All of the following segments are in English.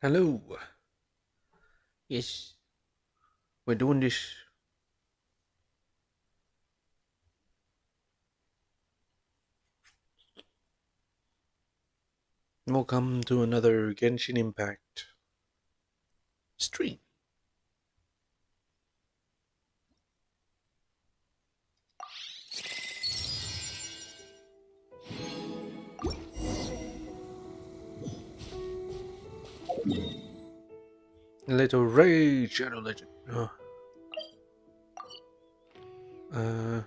Hello. Yes, we're doing this. Welcome to another Genshin Impact stream. Little Rage Shadow Legend. Uh,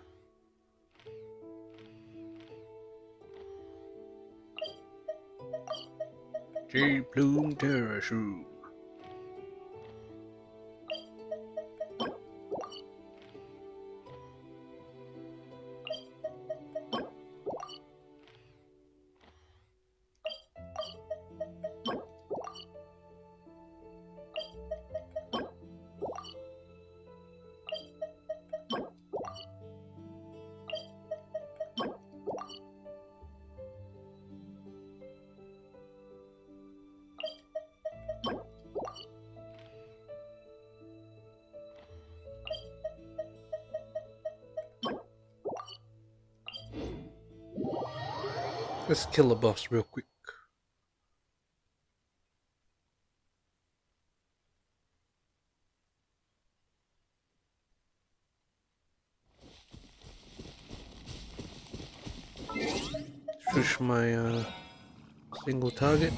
J Plume Terra Shroom. Let's kill a boss real quick. Switch my single target.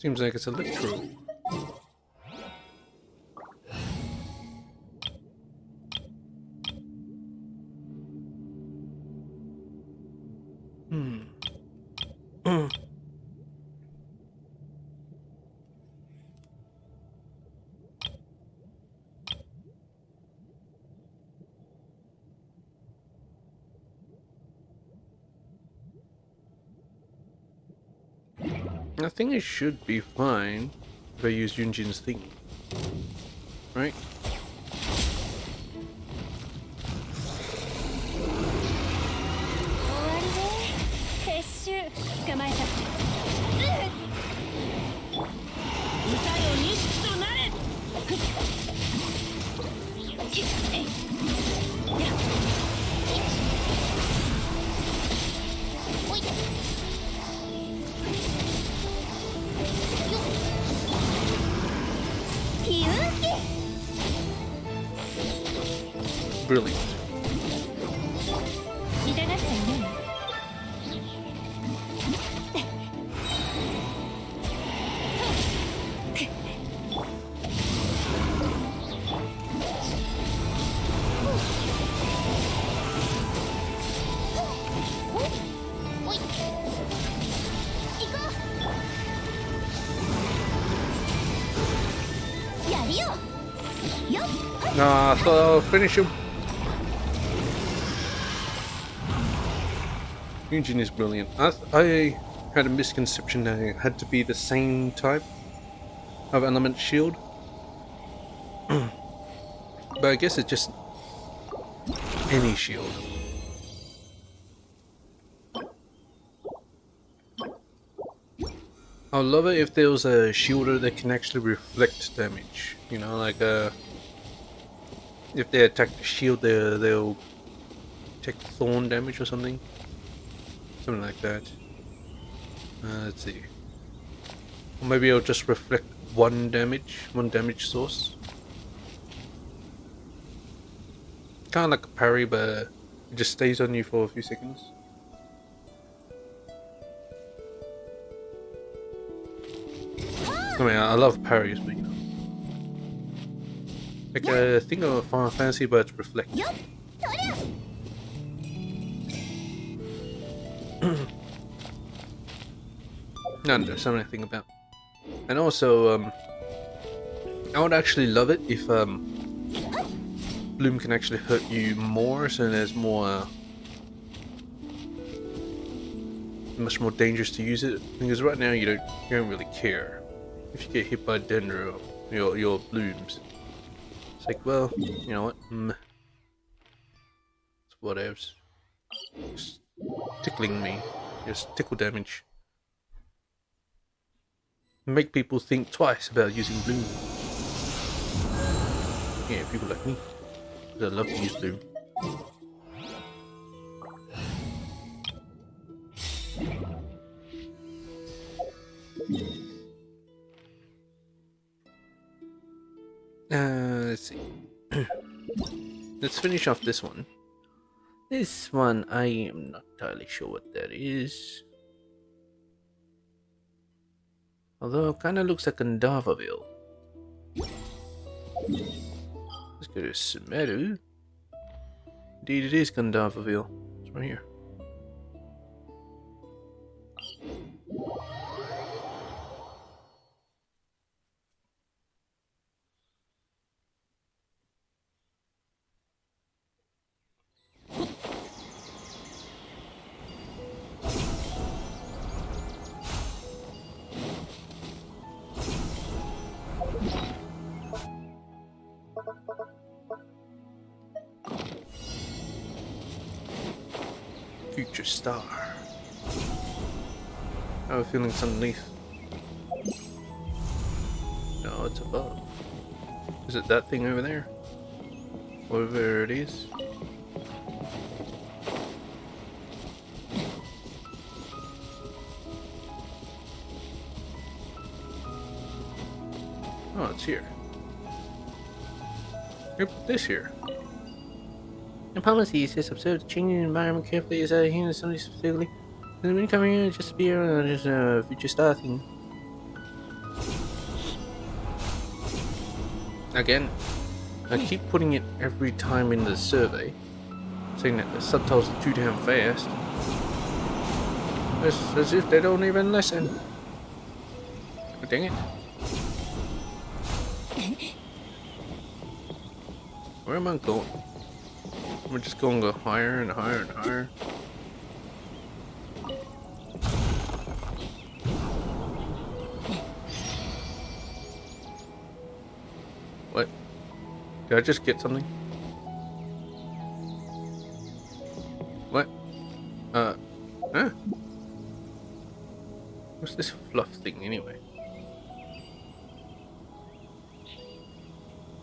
Seems like it's Electro. Hmm. I think it should be fine if I use Yunjin's thing. Right? 捕まえた。歌よ錦となれ。Brilliant. Nah, I thought I'll finish him. Yunjin is brilliant. I had a misconception that it had to be the same type of element shield. But I guess it's just any shield. I'd love it if there was a shielder that can actually reflect damage. You know, like if they attack the shield, they'll take thorn damage or something. Something like that. Let's see. Or maybe it'll just reflect one damage source. Kind of like a parry, but it just stays on you for a few seconds. I mean, I love parries, but you know. Like a thing of Final Fantasy, but it's reflect. None there's something to think about. And also, I would actually love it if Bloom can actually hurt you more, so there's more, much more dangerous to use it. Because right now you don't really care if you get hit by Dendro, your Blooms. It's like, well, you know what? It's whatevs. Just tickling me, just tickle damage. Make people think twice about using Bloom. Yeah, people like me. I love to use Bloom. Let's see. Let's finish off this one. This one, I am not entirely sure what that is. Although, it kind of looks like Gandavaville. Let's go to Sumeru. Indeed, it is Gandavaville. It's right here. Future Star. I have a feeling it's underneath. No, it's above. Is it that thing over there? Whatever it is. Oh, it's here. Here, put this here. The policy says observe the changing environment carefully as I handle something specifically. And when you come here, just be around this future star thing. Again, I keep putting it every time in the survey, saying that the subtitles are too damn fast. As if they don't even listen. Oh, dang it. Where am I going? We're just going to go higher and higher and higher. What? Did I just get something? What? Huh? What's this fluff thing anyway?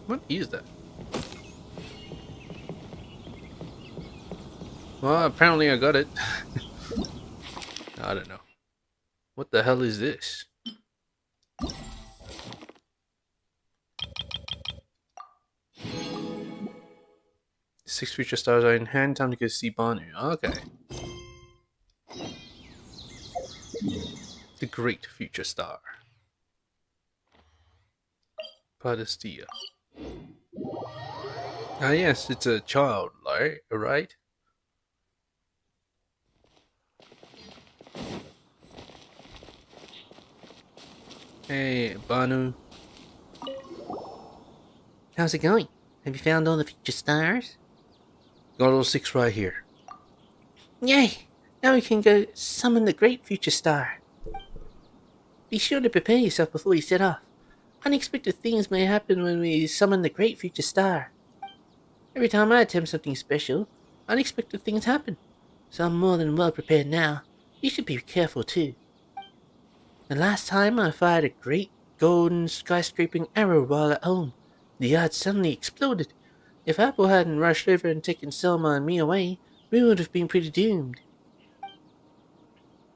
What is that? Well, apparently I got it. I don't know. What the hell is this? Six future stars are in hand. Time to go see Banu. Okay. The great future star. Padastia. Ah yes, it's a child, right? Hey, Banu. How's it going? Have you found all the future stars? Got all six right here. Yay! Now we can go summon the great future star. Be sure to prepare yourself before you set off. Unexpected things may happen when we summon the great future star. Every time I attempt something special, unexpected things happen. So I'm more than well prepared now. You should be careful too. The last time I fired a great golden skyscraping arrow while at home, the yard suddenly exploded. If Apple hadn't rushed over and taken Selma and me away, we would have been pretty doomed.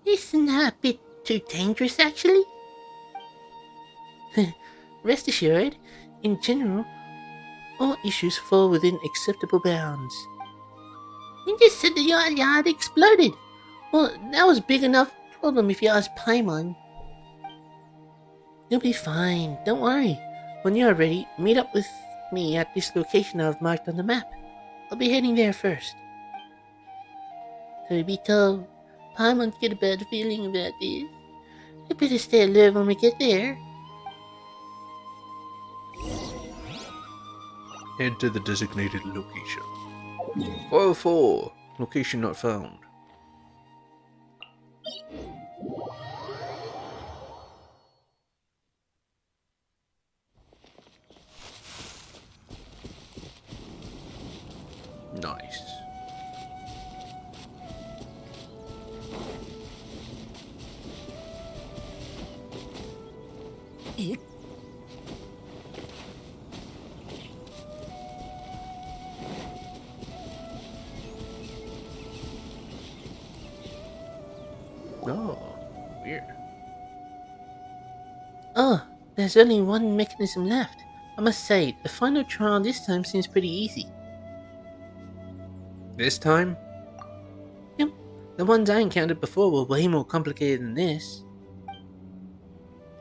Isn't that a bit too dangerous, actually? Rest assured, in general, all issues fall within acceptable bounds. You just said the yard exploded. Well, that was big enough problem if you ask Paimon. You'll be fine, don't worry. When you're ready, meet up with me at this location I've marked on the map. I'll be heading there first. So be told, Paimon get a bad feeling about this. I better stay alert when we get there. Head to the designated location. 404. Location not found. Nice. Oh, weird. Oh, there's only one mechanism left. I must say, the final trial this time seems pretty easy. This time? Yep, the ones I encountered before were way more complicated than this.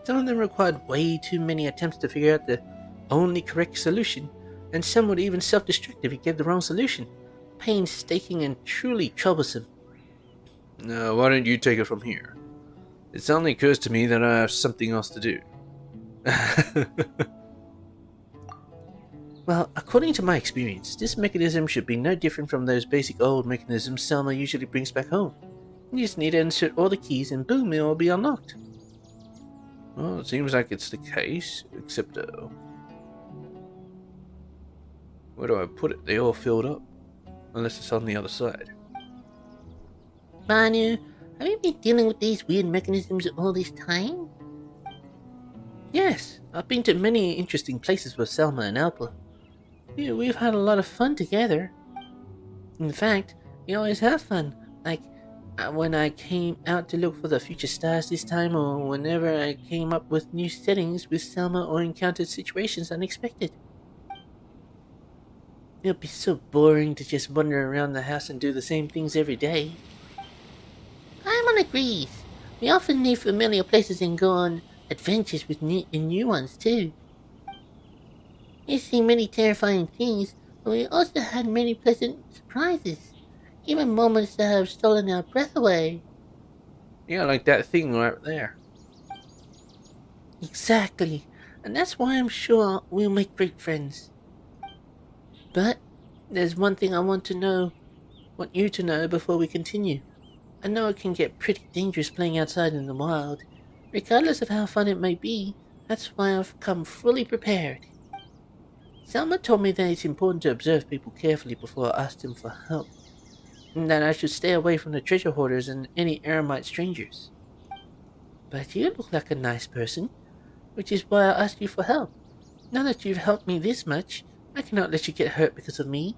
Some of them required way too many attempts to figure out the only correct solution, and some would even self-destruct if you gave the wrong solution. Painstaking and truly troublesome. Now, why don't you take it from here? It suddenly occurs to me that I have something else to do. Well, according to my experience, this mechanism should be no different from those basic old mechanisms Selma usually brings back home. You just need to insert all the keys and boom, it will be unlocked. Well, it seems like it's the case, except where do I put it? They all filled up. Unless it's on the other side. Manu, have you been dealing with these weird mechanisms all this time? Yes, I've been to many interesting places with Selma and Alpa. Yeah, we've had a lot of fun together. In fact, we always have fun, like when I came out to look for the future stars this time, or whenever I came up with new settings with Selma or encountered situations unexpected. It'll be so boring to just wander around the house and do the same things every day. Paimon agrees. We often leave familiar places and go on adventures with new ones too. We've seen many terrifying things, but we also had many pleasant surprises. Even moments that have stolen our breath away. Yeah, like that thing right there. Exactly. And that's why I'm sure we'll make great friends. But there's one thing I want you to know before we continue. I know it can get pretty dangerous playing outside in the wild. Regardless of how fun it may be, that's why I've come fully prepared. Selma told me that it's important to observe people carefully before I ask them for help, and that I should stay away from the treasure hoarders and any eremite strangers. But you look like a nice person, which is why I asked you for help. Now that you've helped me this much, I cannot let you get hurt because of me.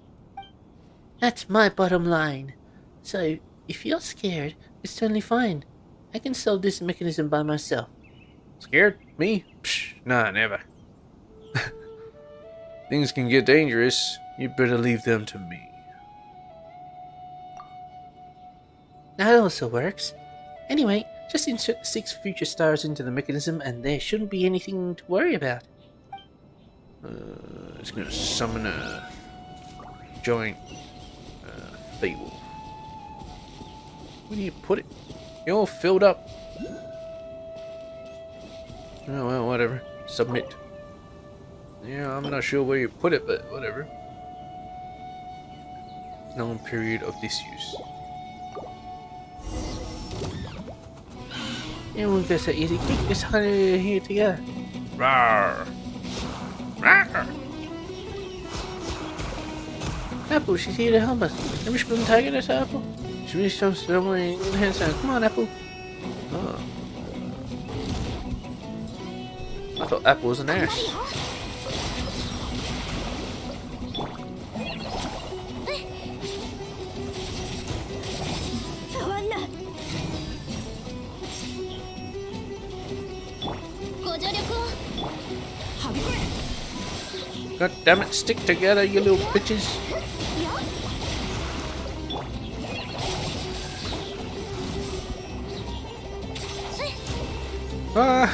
That's my bottom line. So, if you're scared, it's totally fine. I can solve this mechanism by myself. Scared? Me? Psh, nah, never. Things can get dangerous. You better leave them to me. That also works. Anyway, just insert 6 future stars into the mechanism and there shouldn't be anything to worry about. It's gonna summon a giant fable. Where do you put it? You're all filled up. Oh well, whatever. Submit. Yeah, I'm not sure where you put it, but whatever. Long period of disuse. It won't go so easy. Kick this honey here together. Rawr! Rawr! Apple, she's here to help us. Have you been taking this apple? She really shows somewhere in the hand sign. Come on, Apple. Oh. I thought Apple was an ass. God damn it, stick together, you little bitches. Ah!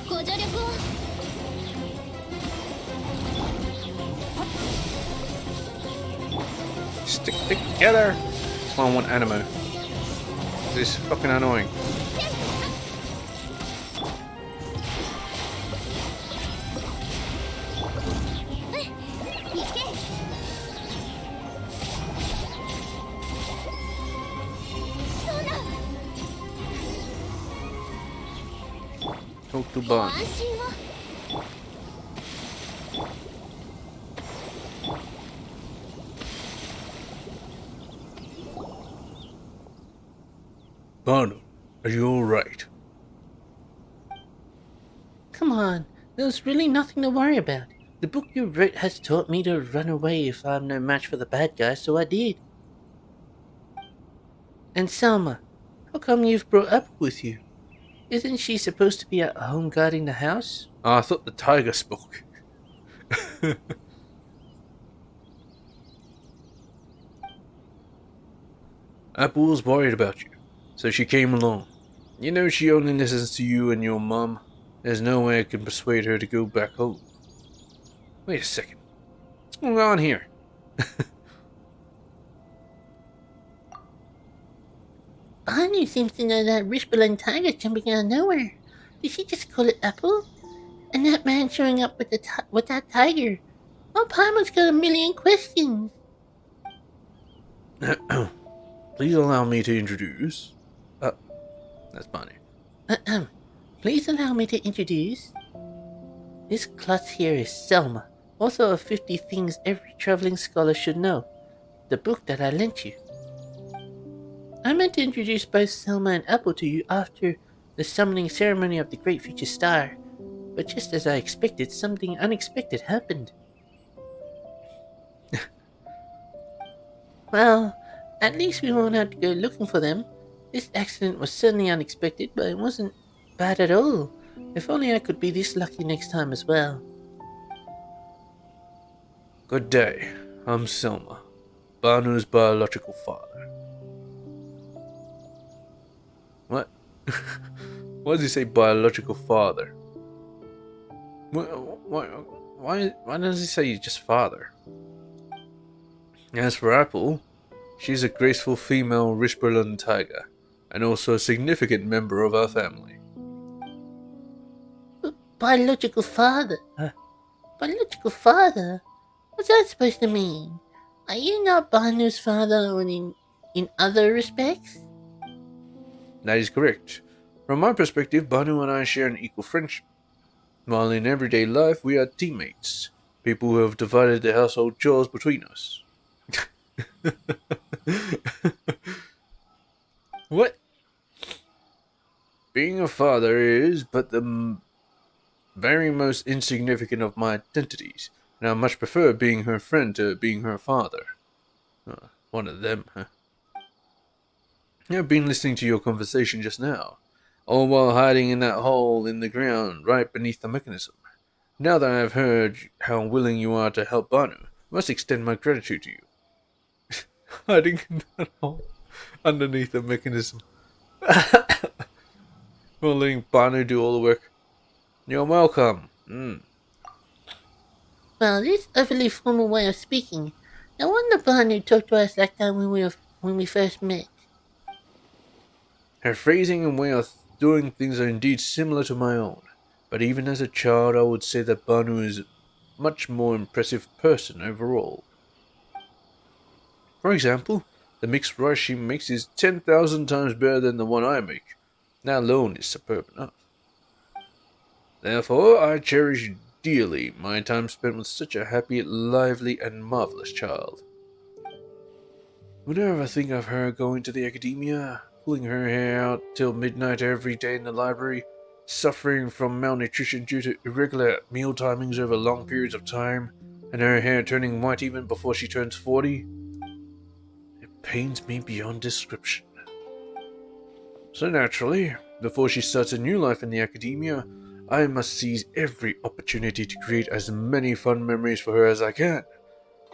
ご助力を。 Stick together! That's why I want Animo. This is fucking annoying. Talk to Bun. 安心を。 Banu, are you alright? Come on, there's really nothing to worry about. The book you wrote has taught me to run away if I'm no match for the bad guy, so I did. And Selma, how come you've brought up with you? Isn't she supposed to be at home guarding the house? Oh, I thought the tiger spoke. Apple was worried about you, so she came along. You know she only listens to you and your mum. There's no way I can persuade her to go back home. Wait a second. What's going on here? Banu seems to know that Rishbala tiger jumping out of nowhere. Did she just call it Apple? And that man showing up with that tiger. Oh, Palmer's got a million questions. Please allow me to introduce... that's funny. Please allow me to introduce... This klutz here is Selma, author of 50 Things Every Traveling Scholar Should Know, the book that I lent you. I meant to introduce both Selma and Apple to you after the summoning ceremony of the Great Future Star, but just as I expected, something unexpected happened. Well, at least we won't have to go looking for them. This accident was certainly unexpected, but it wasn't bad at all. If only I could be this lucky next time as well. Good day. I'm Selma, Banu's biological father. What? Why does he say biological father? Why does he say just father? As for Apple, she's a graceful female Rishberland tiger, and also a significant member of our family. Biological father? Biological father? What's that supposed to mean? Are you not Banu's father in other respects? That is correct. From my perspective, Banu and I share an equal friendship. While in everyday life, we are teammates. People who have divided the household chores between us. What? Being a father is but the very most insignificant of my identities, and I much prefer being her friend to being her father. One of them, huh? I've been listening to your conversation just now, all while hiding in that hole in the ground right beneath the mechanism. Now that I've heard how willing you are to help Banu, I must extend my gratitude to you. Hiding in that hole underneath the mechanism. We're letting Banu do all the work. You're welcome. Well, this overly formal way of speaking. No wonder Banu talked to us like that when we first met. Her phrasing and way of doing things are indeed similar to my own, but even as a child I would say that Banu is a much more impressive person overall. For example, the mixed rice she makes is 10,000 times better than the one I make. That alone is superb enough. Therefore, I cherish dearly my time spent with such a happy, lively, and marvelous child. Whenever I think of her going to the academia, pulling her hair out till midnight every day in the library, suffering from malnutrition due to irregular meal timings over long periods of time, and her hair turning white even before she turns 40, it pains me beyond description. So naturally, Before she starts a new life in the academia, I must seize every opportunity to create as many fun memories for her as I can.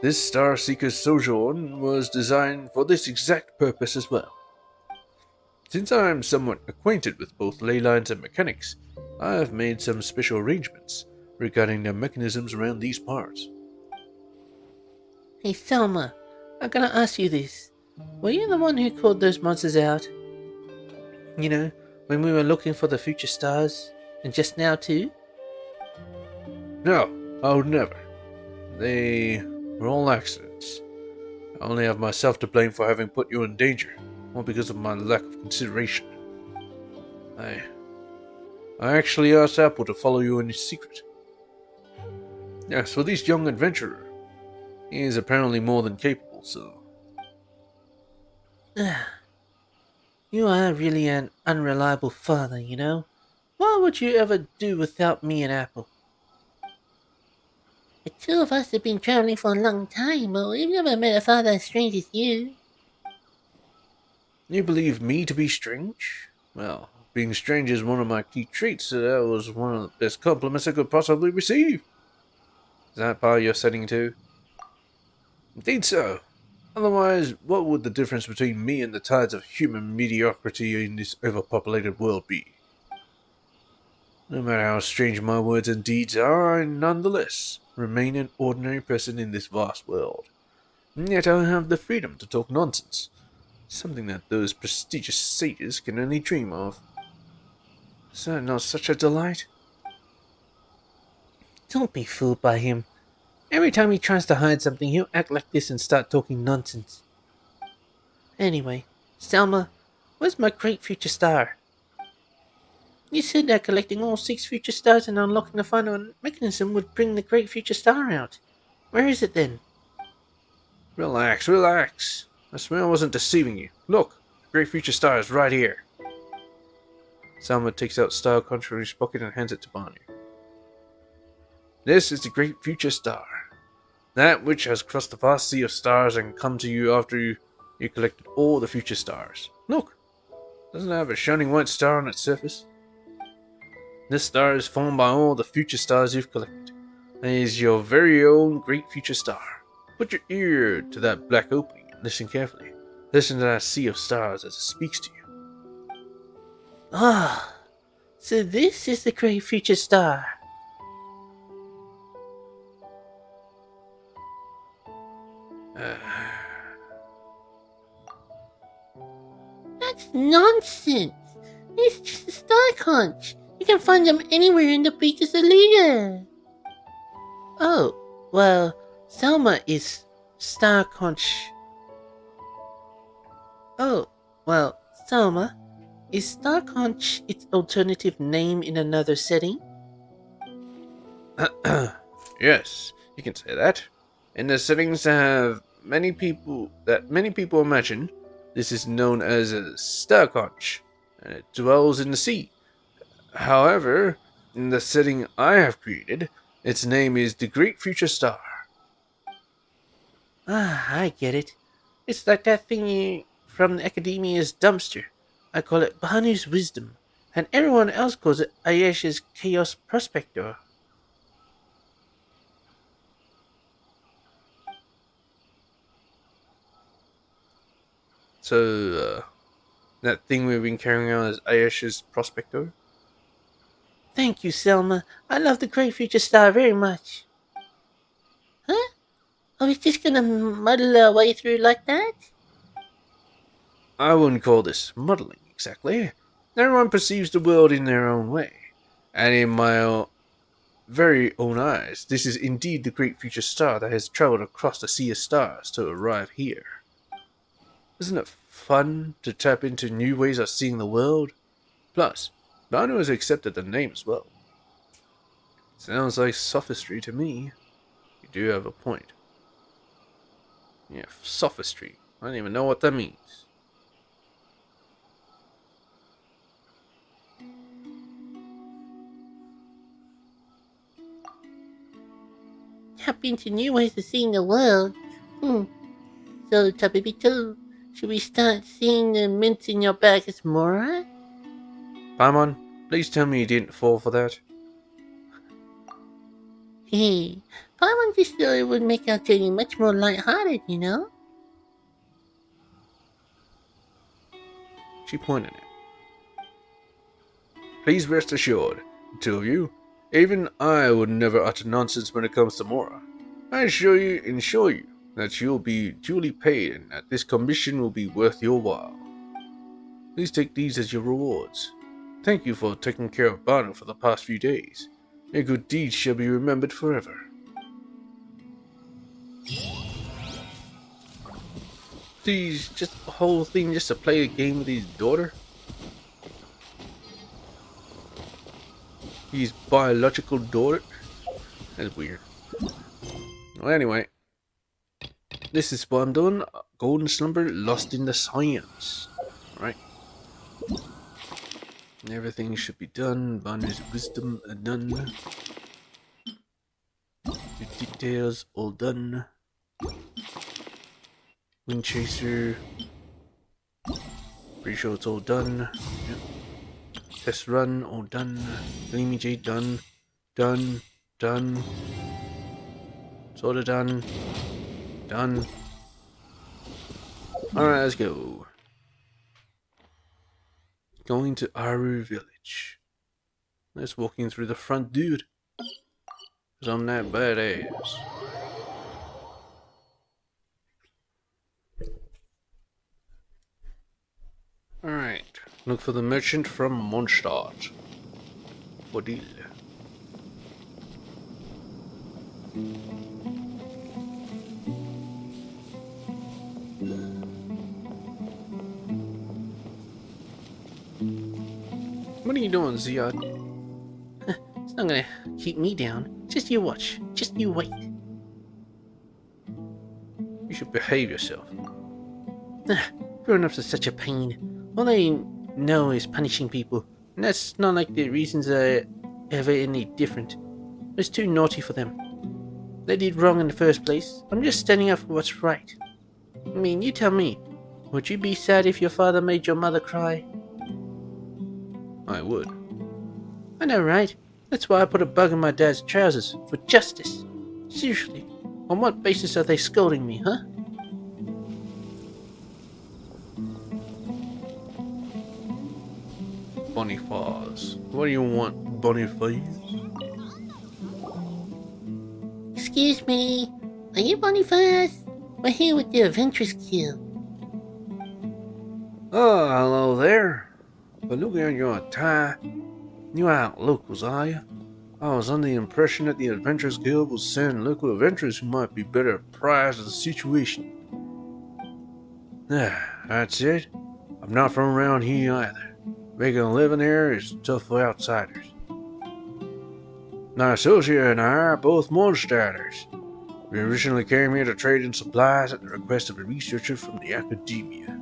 This Star Seeker's sojourn was designed for this exact purpose as well. Since I am somewhat acquainted with both ley lines and mechanics, I have made some special arrangements regarding the mechanisms around these parts. Hey, Selma, I'm gonna ask you this. Were you the one who called those monsters out? You know, when we were looking for the future stars? And just now, too? No, I would never. They were all accidents. I only have myself to blame for having put you in danger, all because of my lack of consideration. I actually asked Apple to follow you in secret. Yes, for this young adventurer, he is apparently more than capable, so... You are really an unreliable father, you know? What would you ever do without me and Apple? The two of us have been traveling for a long time, but we've never met a father as strange as you. You believe me to be strange? Well, being strange is one of my key traits, so that was one of the best compliments I could possibly receive. Is that part of your setting too? Indeed so. Otherwise, what would the difference between me and the tides of human mediocrity in this overpopulated world be? No matter how strange my words and deeds are, I nonetheless remain an ordinary person in this vast world. And yet I have the freedom to talk nonsense, something that those prestigious sages can only dream of. Is that not such a delight? Don't be fooled by him. Every time he tries to hide something, he'll act like this and start talking nonsense. Anyway, Selma, where's my great future star? You said that collecting all 6 future stars and unlocking the final mechanism would bring the great future star out. Where is it then? Relax, relax. I swear I wasn't deceiving you. Look, the great future star is right here. Selma takes out Star Conch from his pocket and hands it to Barney. This is the great future star. That which has crossed the vast sea of stars and come to you after you collected all the future stars. Look, doesn't it have a shining white star on its surface? This star is formed by all the future stars you've collected, and is your very own great future star. Put your ear to that black opening and listen carefully. Listen to that sea of stars as it speaks to you. Ah, so this is the great future star. That's nonsense. It's just a star conch. You can find them anywhere in the Beakers Alita. Oh, well, Selma is star conch. Oh, well, Selma, is star conch its alternative name in another setting? Yes, you can say that. In the settings that have many people imagine, this is known as a star conch, and it dwells in the sea. However, in the setting I have created, its name is the Great Future Star. Ah, I get it. It's like that thingy from the Academia's dumpster. I call it Banu's Wisdom, and everyone else calls it Ayesh's Chaos Prospector. So, that thing we've been carrying out is Ayesh's Prospector? Thank you, Selma. I love the Great Future Star very much. Huh? Are we just gonna muddle our way through like that? I wouldn't call this muddling, exactly. Everyone perceives the world in their own way. And in my very own eyes, this is indeed the Great Future Star that has traveled across the sea of stars to arrive here. Isn't it fun to tap into new ways of seeing the world? Plus, Banu has accepted the name as well. Sounds like sophistry to me. You do have a point. Yeah, sophistry. I don't even know what that means. Tap into new ways of seeing the world. So, Tabibito, should we start seeing the mints in your bag as Mora? Paimon, please tell me you didn't fall for that. Hey, Paimon just thought it would make our journey much more lighthearted, you know? She pointed it. Please rest assured, the two of you, even I would never utter nonsense when it comes to Mora. I assure you that you'll be duly paid and that this commission will be worth your while. Please take these as your rewards. Thank you for taking care of Bano for the past few days. Your good deeds shall be remembered forever. These, just the whole thing just to play a game with his daughter? His biological daughter? That's weird. Well, anyway. This is what I'm doing. Golden Slumber, Lost in the Science. Right. Everything should be done. Banner's wisdom done. The details all done. Wind Chaser. Pretty sure it's all done. Yep. Test run all done. Gleamy Jade done. Done. Done. Sorta done. Done. Alright, let's go. Going to Aru Village. Let's walk in through the front, dude. Cause I'm that badass. Alright. Look for the merchant from Mondstadt. For deal. What are you doing, Ziad? It's not gonna keep me down. Just you watch. Just you wait. You should behave yourself. Grown-ups are such a pain. All they know is punishing people. And that's not like the reasons are ever any different. It's too naughty for them. They did wrong in the first place. I'm just standing up for what's right. I mean, you tell me. Would you be sad if your father made your mother cry? I would. I know, right? That's why I put a bug in my dad's trousers. For justice. Seriously. On what basis are they scolding me, huh? Boniface. What do you want, Boniface? Excuse me. Are you Boniface? We're here with the Adventurous Guild. Oh, hello there. But look at your tie. You out locals, are you? I was under the impression that the Adventurers Guild will send local adventurers who might be better apprised of the situation. That's it. I'm not from around here either. Making a living here is tough for outsiders. My associate and I are both Mondstadters. We originally came here to trade in supplies at the request of a researcher from the academia.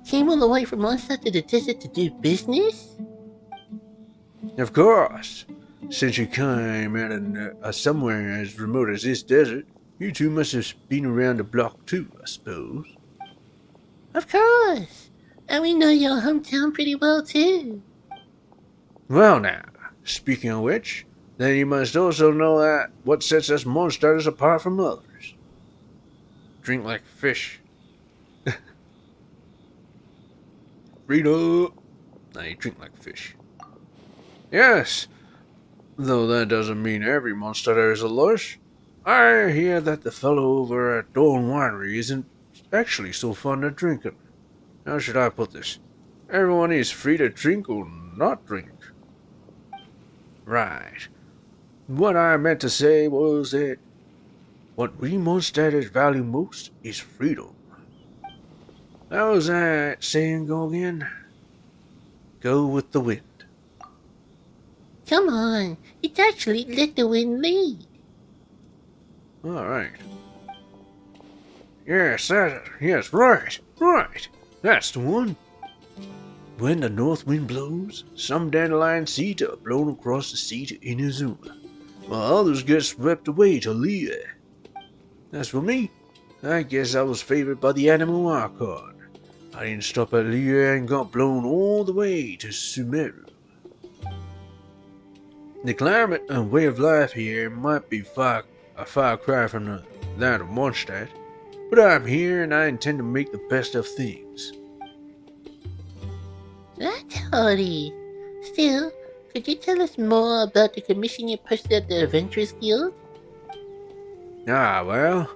Came all the way from Mondstadt to the desert to do business? Of course. Since you came out of somewhere as remote as this desert, you two must have been around the block too, I suppose. Of course. And we know your hometown pretty well too. Well now, speaking of which, then you must also know that what sets us Mondstadters apart from others. Drink like fish. Rita! I drink like fish. Yes, though that doesn't mean every Mondstadter is a lush. I hear that the fellow over at Dawn Winery isn't actually so fond of drinking. How should I put this? Everyone is free to drink or not drink. Right. What I meant to say was that what we Mondstadters value most is freedom. How's that saying go again? Go with the wind. Come on. It's actually let the wind lead. Alright. Yes, right. That's the one. When the north wind blows, some dandelion seeds are blown across the sea to Inazuma, while others get swept away to Leah. As for me, I guess I was favored by the animal Archon. I didn't stop at Liyue and got blown all the way to Sumeru. The climate and way of life here might be a far cry from that of Mondstadt, but I'm here and I intend to make the best of things. That's haughty. Still, could you tell us more about the commission you posted at the Adventurers Guild? Ah, well,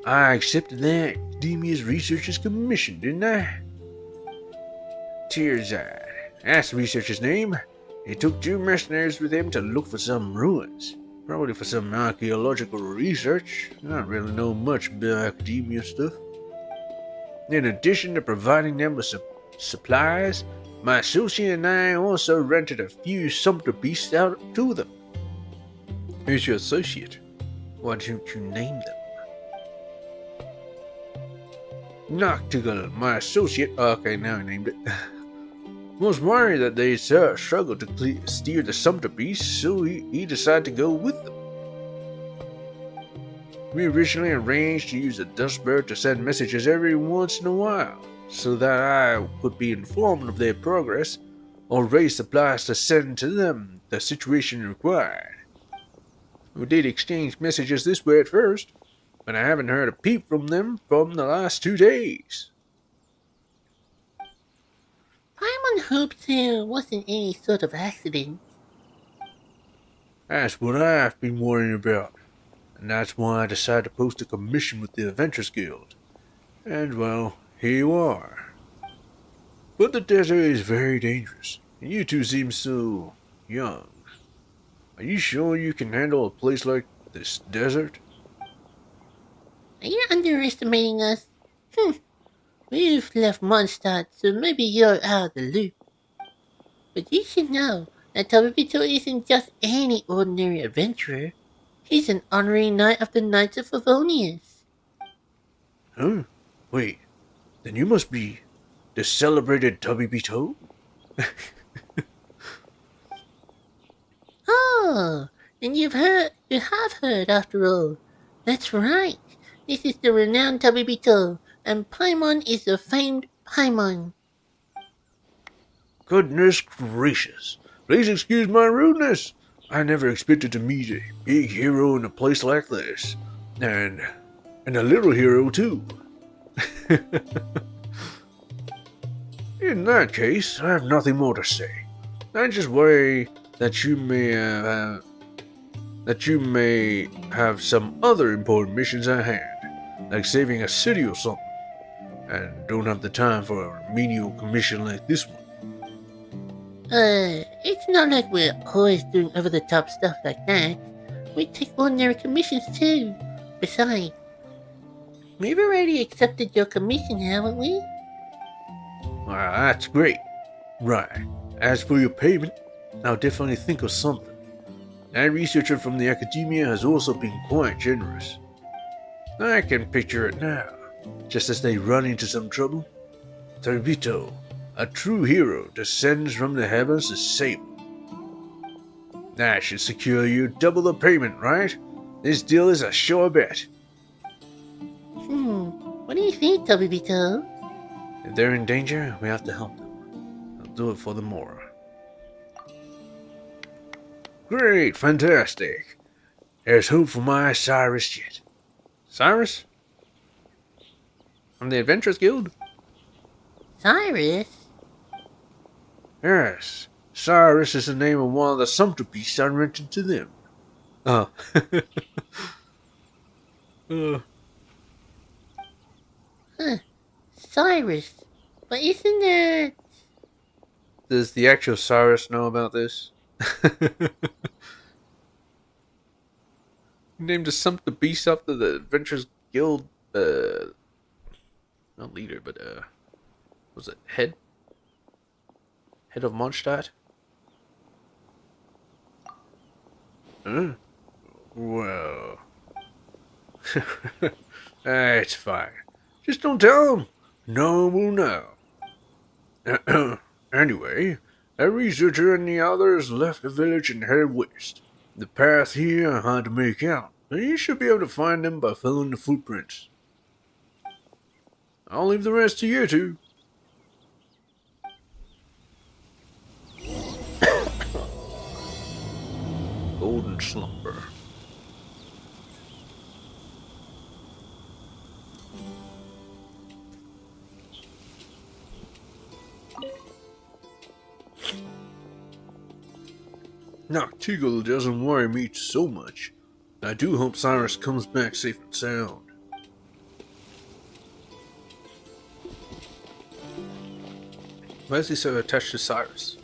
I accepted the Academia's researcher's commission, didn't I? Tearside, that's the researcher's name. He took 2 mercenaries with him to look for some ruins. Probably for some archaeological research. I don't really know much about academia stuff. In addition to providing them with supplies, my associate and I also rented a few sumpter beasts out to them. Who's your associate? Why don't you name them? Noctigal, my associate. Okay, now I named it. Was worried that they struggled to steer the sumpter beasts, so he decided to go with them. We originally arranged to use a dustbird to send messages every once in a while, so that I could be informed of their progress, or raise supplies to send to them the situation required. We did exchange messages this way at first, but I haven't heard a peep from them from the last 2 days. Paimon hopes there wasn't any sort of accident. That's what I've been worrying about, and that's why I decided to post a commission with the Adventurers Guild. And well, here you are. But the desert is very dangerous, and you two seem so young. Are you sure you can handle a place like this desert? Are you underestimating us? We've left Mondstadt, so maybe you're out of the loop. But you should know that Tabibito isn't just any ordinary adventurer. He's an honorary knight of the Knights of Favonius. Huh? Wait, then you must be the celebrated Tabibito? Oh, then you have heard after all. That's right. This is the renowned Tabibito, and Paimon is the famed Paimon. Goodness gracious. Please excuse my rudeness. I never expected to meet a big hero in a place like this. And a little hero, too. In that case, I have nothing more to say. I just worry that you may have some other important missions at hand, like saving a city or something, and don't have the time for a menial commission like this one. It's not like we're always doing over-the-top stuff like that. We take ordinary commissions too. Besides, we've already accepted your commission, haven't we? Well, that's great. Right. As for your payment, I'll definitely think of something. That researcher from the academia has also been quite generous. I can picture it now, just as they run into some trouble. Tabibito, a true hero, descends from the heavens to save them. That should secure you double the payment, right? This deal is a sure bet. What do you think, Tabibito? If they're in danger, we have to help them. I'll do it for the more. Great, fantastic. There's hope for my Cyrus yet. Cyrus? From the Adventurers Guild? Cyrus? Yes, Cyrus is the name of one of the sumpter beasts I rented to them. Oh. Cyrus. But isn't that... Does the actual Cyrus know about this? Named a sumpter beast after the Adventurers Guild, not leader, but, was it head? Head of Mondstadt? Huh? Well... it's fine. Just don't tell him. No one will know. Anyway, that researcher and the others left the village and headed west. The path here are hard to make out, but you should be able to find them by following the footprints. I'll leave the rest to you two. profound slumber. Noctigal doesn't worry me so much. I do hope Cyrus comes back safe and sound. Why is he so attached to Cyrus?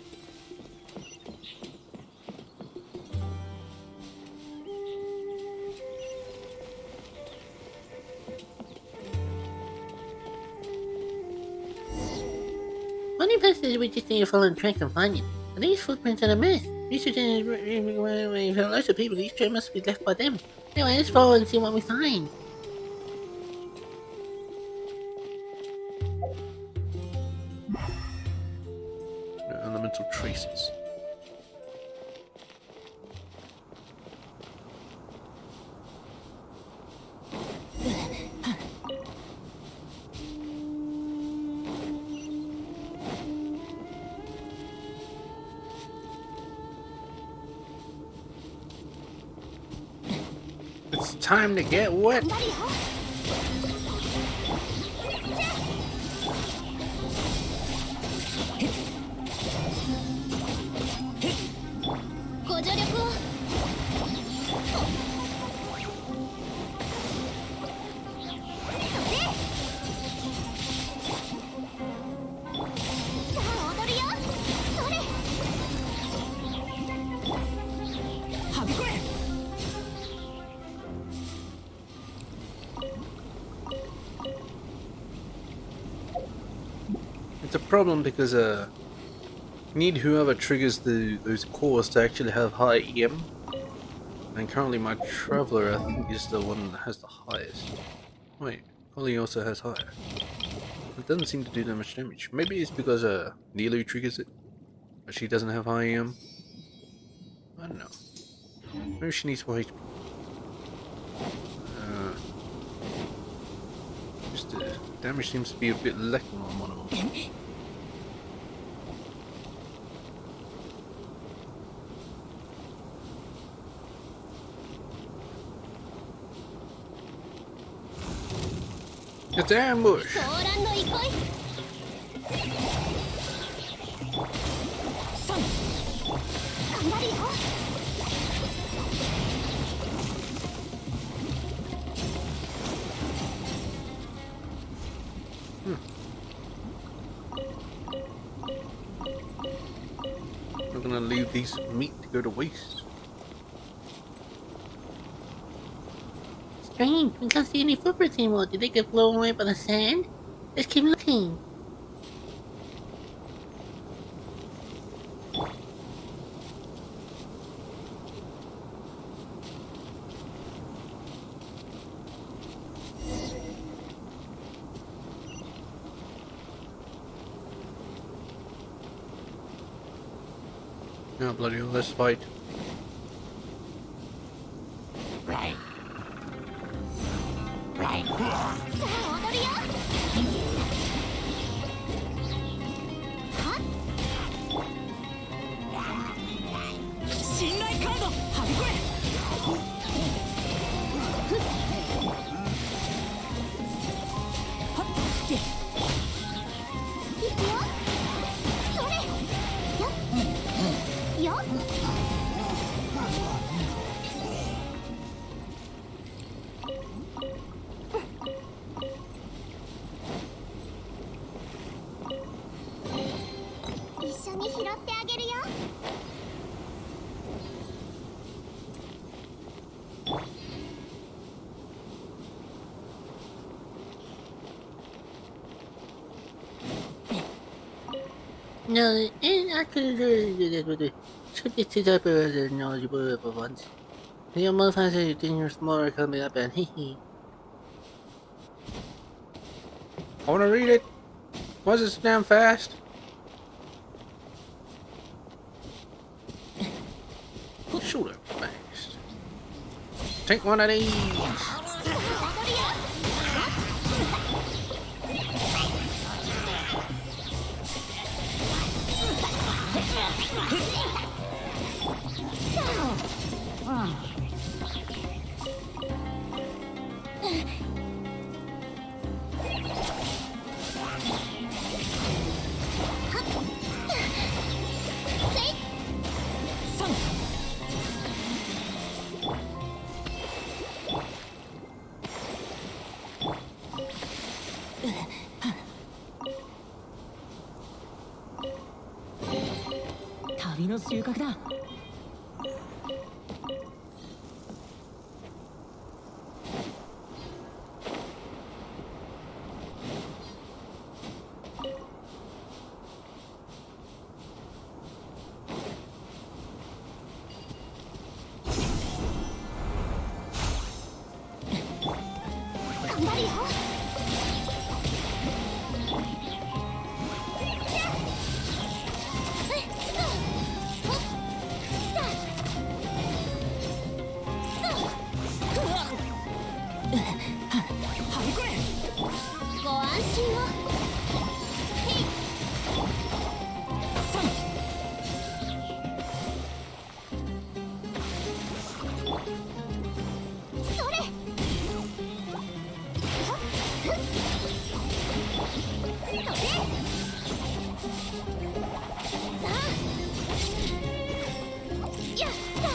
Funny places we just need to follow the track and find you. Are these footprints are a mess? These are lots of people. These trails must be left by them. Anyway, let's follow and see what we find. No elemental traces. It's time to get wet. It's a problem because you need whoever triggers those cores to actually have high EM. And currently my Traveler, I think, is the one that has the highest. Wait, Holly also has higher. It doesn't seem to do that much damage. Maybe it's because Nilu triggers it, but she doesn't have high EM. I don't know. Maybe she needs more HP. Just the damage seems to be a bit lacking on one of them. It's ambush! We're gonna leave these meat to go to waste. Strange, we can't see any footprints anymore. Did they get blown away by the sand? Let's keep looking. Oh bloody hell, let's fight. Right. Right. 信頼カードはびこえ。はっで。いくよ。それ。よっ。よっ。 一緒に拾ってあげるよ。No, I could should be too diverted and knowledgeable for once. The modifiers are dangerous more coming up and hee. I wanna read it! Why is it so damn fast? Shoot it fast. Take one of these! 旅の収穫だ。頑張るよ。ご安心を。へい。それ。どれ。さあ。やった。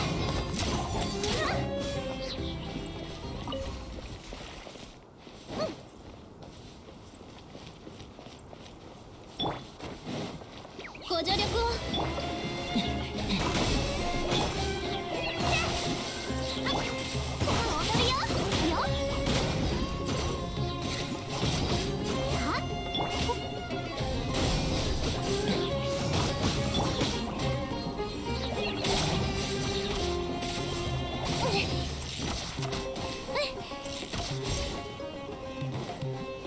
ご助力を。さあ踊るよ。よっ。はっ。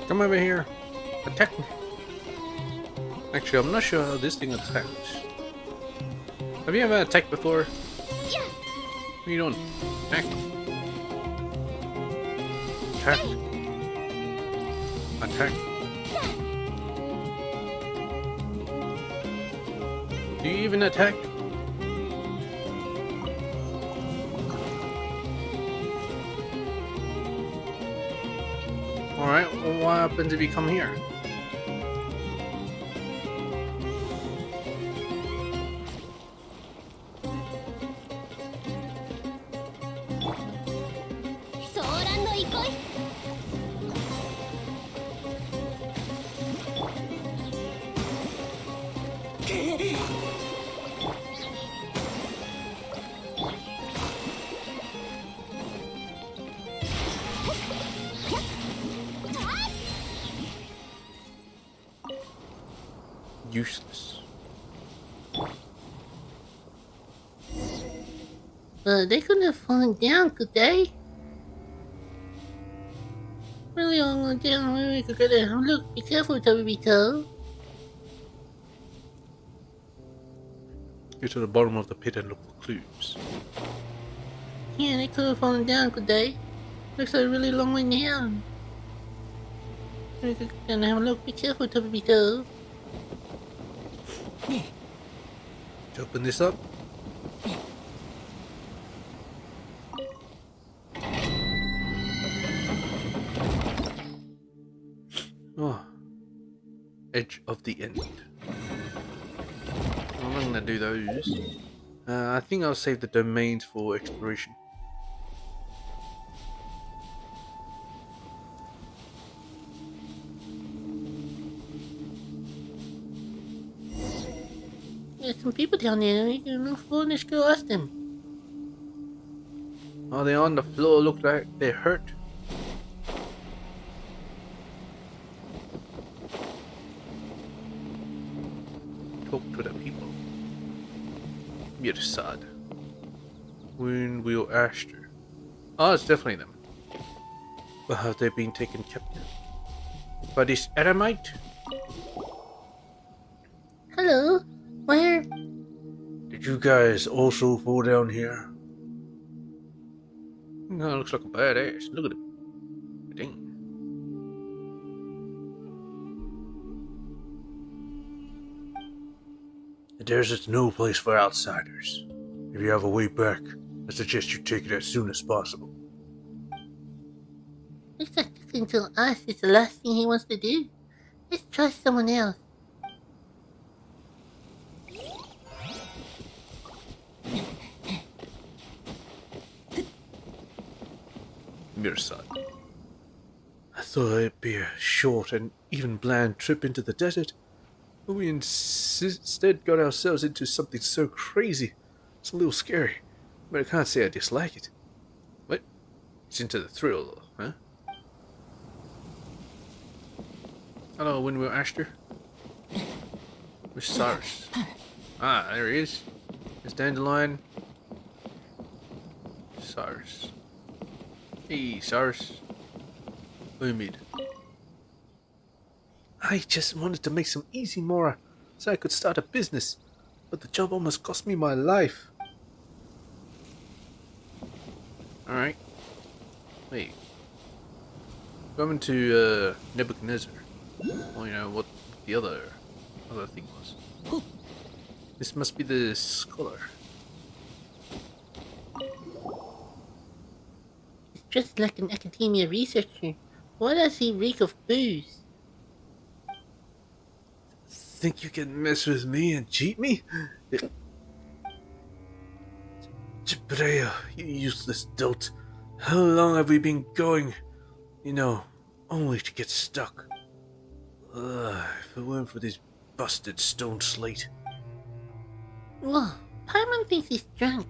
Come over here. Attack me. Actually, I'm not sure how this thing attacks. Have you ever attacked before? Yeah. What are you doing? Attack. Attack. Attack. Do you even attack? Alright, well, what happens if you come here? Useless. They couldn't have fallen down, could they? Really long down where we could get it. Look, be careful, Tabito. Get to the bottom of the pit and look for clues. Yeah, they could have fallen down, could they? Looks like a really long way down. We could go and have a look. Be careful, Tabito. To open this up. Oh. Edge of the end. I'm not gonna do those. I think I'll save the domains for exploration. There's some people down there. You can look for and just go ask them. Are they on the floor? Look like they're hurt. Talk to the people. Mirsad. Wound Wheel Ashter. Oh, it's definitely them. But have they been taken captive? By this Adamite? Hello? Where? Did you guys also fall down here? No, looks like a badass. Look at him. Dang. The desert's no place for outsiders. If you have a way back, I suggest you take it as soon as possible. Looks like looking to us is the last thing he wants to do. Let's try someone else. Mirsad. I thought it'd be a short and even bland trip into the desert, but we instead got ourselves into something so crazy. It's a little scary, but I can't say I dislike it. What? It's into the thrill, huh? Hello, Windwheel Ashter. Where's Cyrus? Ah, there he is. There's Dandelion. Cyrus. Hey, Cyrus. Umid. I just wanted to make some easy mora so I could start a business, but the job almost cost me my life. Alright. Wait. Going to Nebuchadnezzar. Well, you know what the other thing was. This must be the scholar. He's dressed like an academia researcher. Why does he reek of booze? Think you can mess with me and cheat me? Jabrea, you useless dolt. How long have we been going? You know, only to get stuck. If it weren't for this busted stone slate. Whoa, Paimon thinks he's drunk.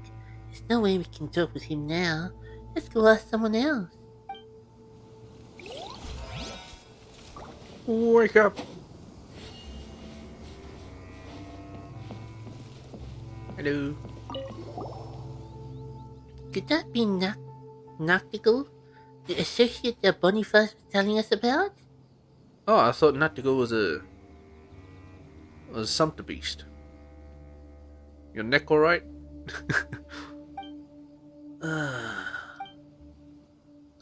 There's no way we can talk with him now. Let's go ask someone else. Wake up! Hello. Could that be Noctigal? The associate that Boniface was telling us about? Oh, I thought Noctigal was something beast. Your neck alright?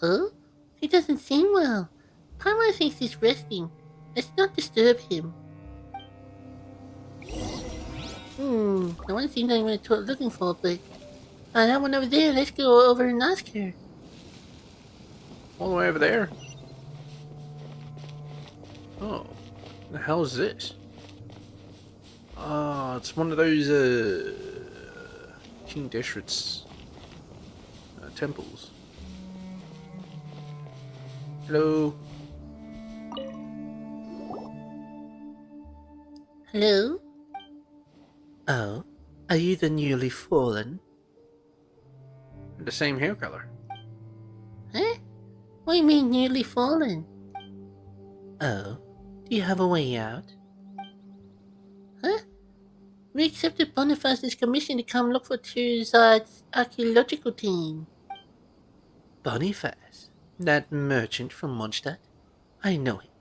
Oh? He doesn't seem well. Paimon thinks he's resting. Let's not disturb him. The one thing I'm looking for, but... that one over there, let's go over and ask her. All the way over there? Oh, the hell is this? Ah, it's one of those, King Deshret's temples. Hello? Hello? Oh, are you the newly fallen? The same hair color. Huh? What do you mean newly fallen? Oh, do you have a way out? Huh? We accepted Boniface's commission to come look for Tyrzad's archaeological team. Boniface? That merchant from Mondstadt? I know him.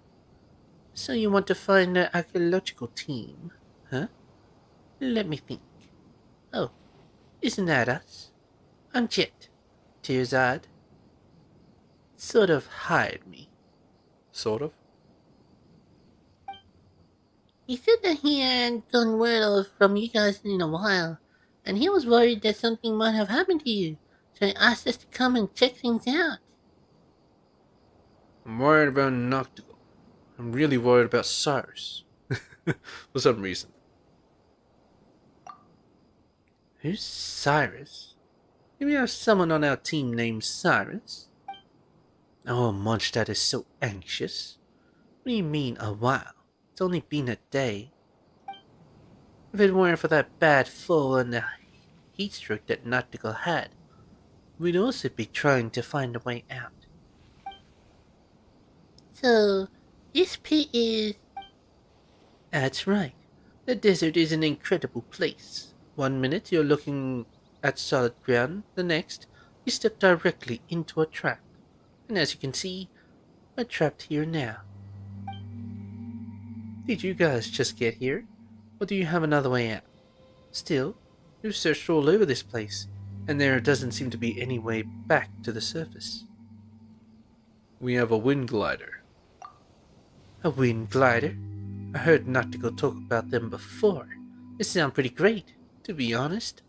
So you want to find the archaeological team, huh? Let me think. Oh, isn't that us? I'm Jet. Tyrzad sort of hired me. Sort of? He said that he hadn't gotten word from you guys in a while, and he was worried that something might have happened to you, so he asked us to come and check things out. I'm worried about Noctigal. I'm really worried about Cyrus. For some reason. Who's Cyrus? Do we have someone on our team named Cyrus? Oh, Mondstadt is so anxious. What do you mean, a while? It's only been a day. If it weren't for that bad fall and the heat stroke that Noctigal had, we'd also be trying to find a way out. So, this pit is... That's right. The desert is an incredible place. One minute you're looking at solid ground, the next you step directly into a trap. And as you can see, we're trapped here now. Did you guys just get here? Or do you have another way out? Still, we've searched all over this place, and there doesn't seem to be any way back to the surface. We have a wind glider. A wind glider? I heard Noctigal talk about them before. They sound pretty great, to be honest.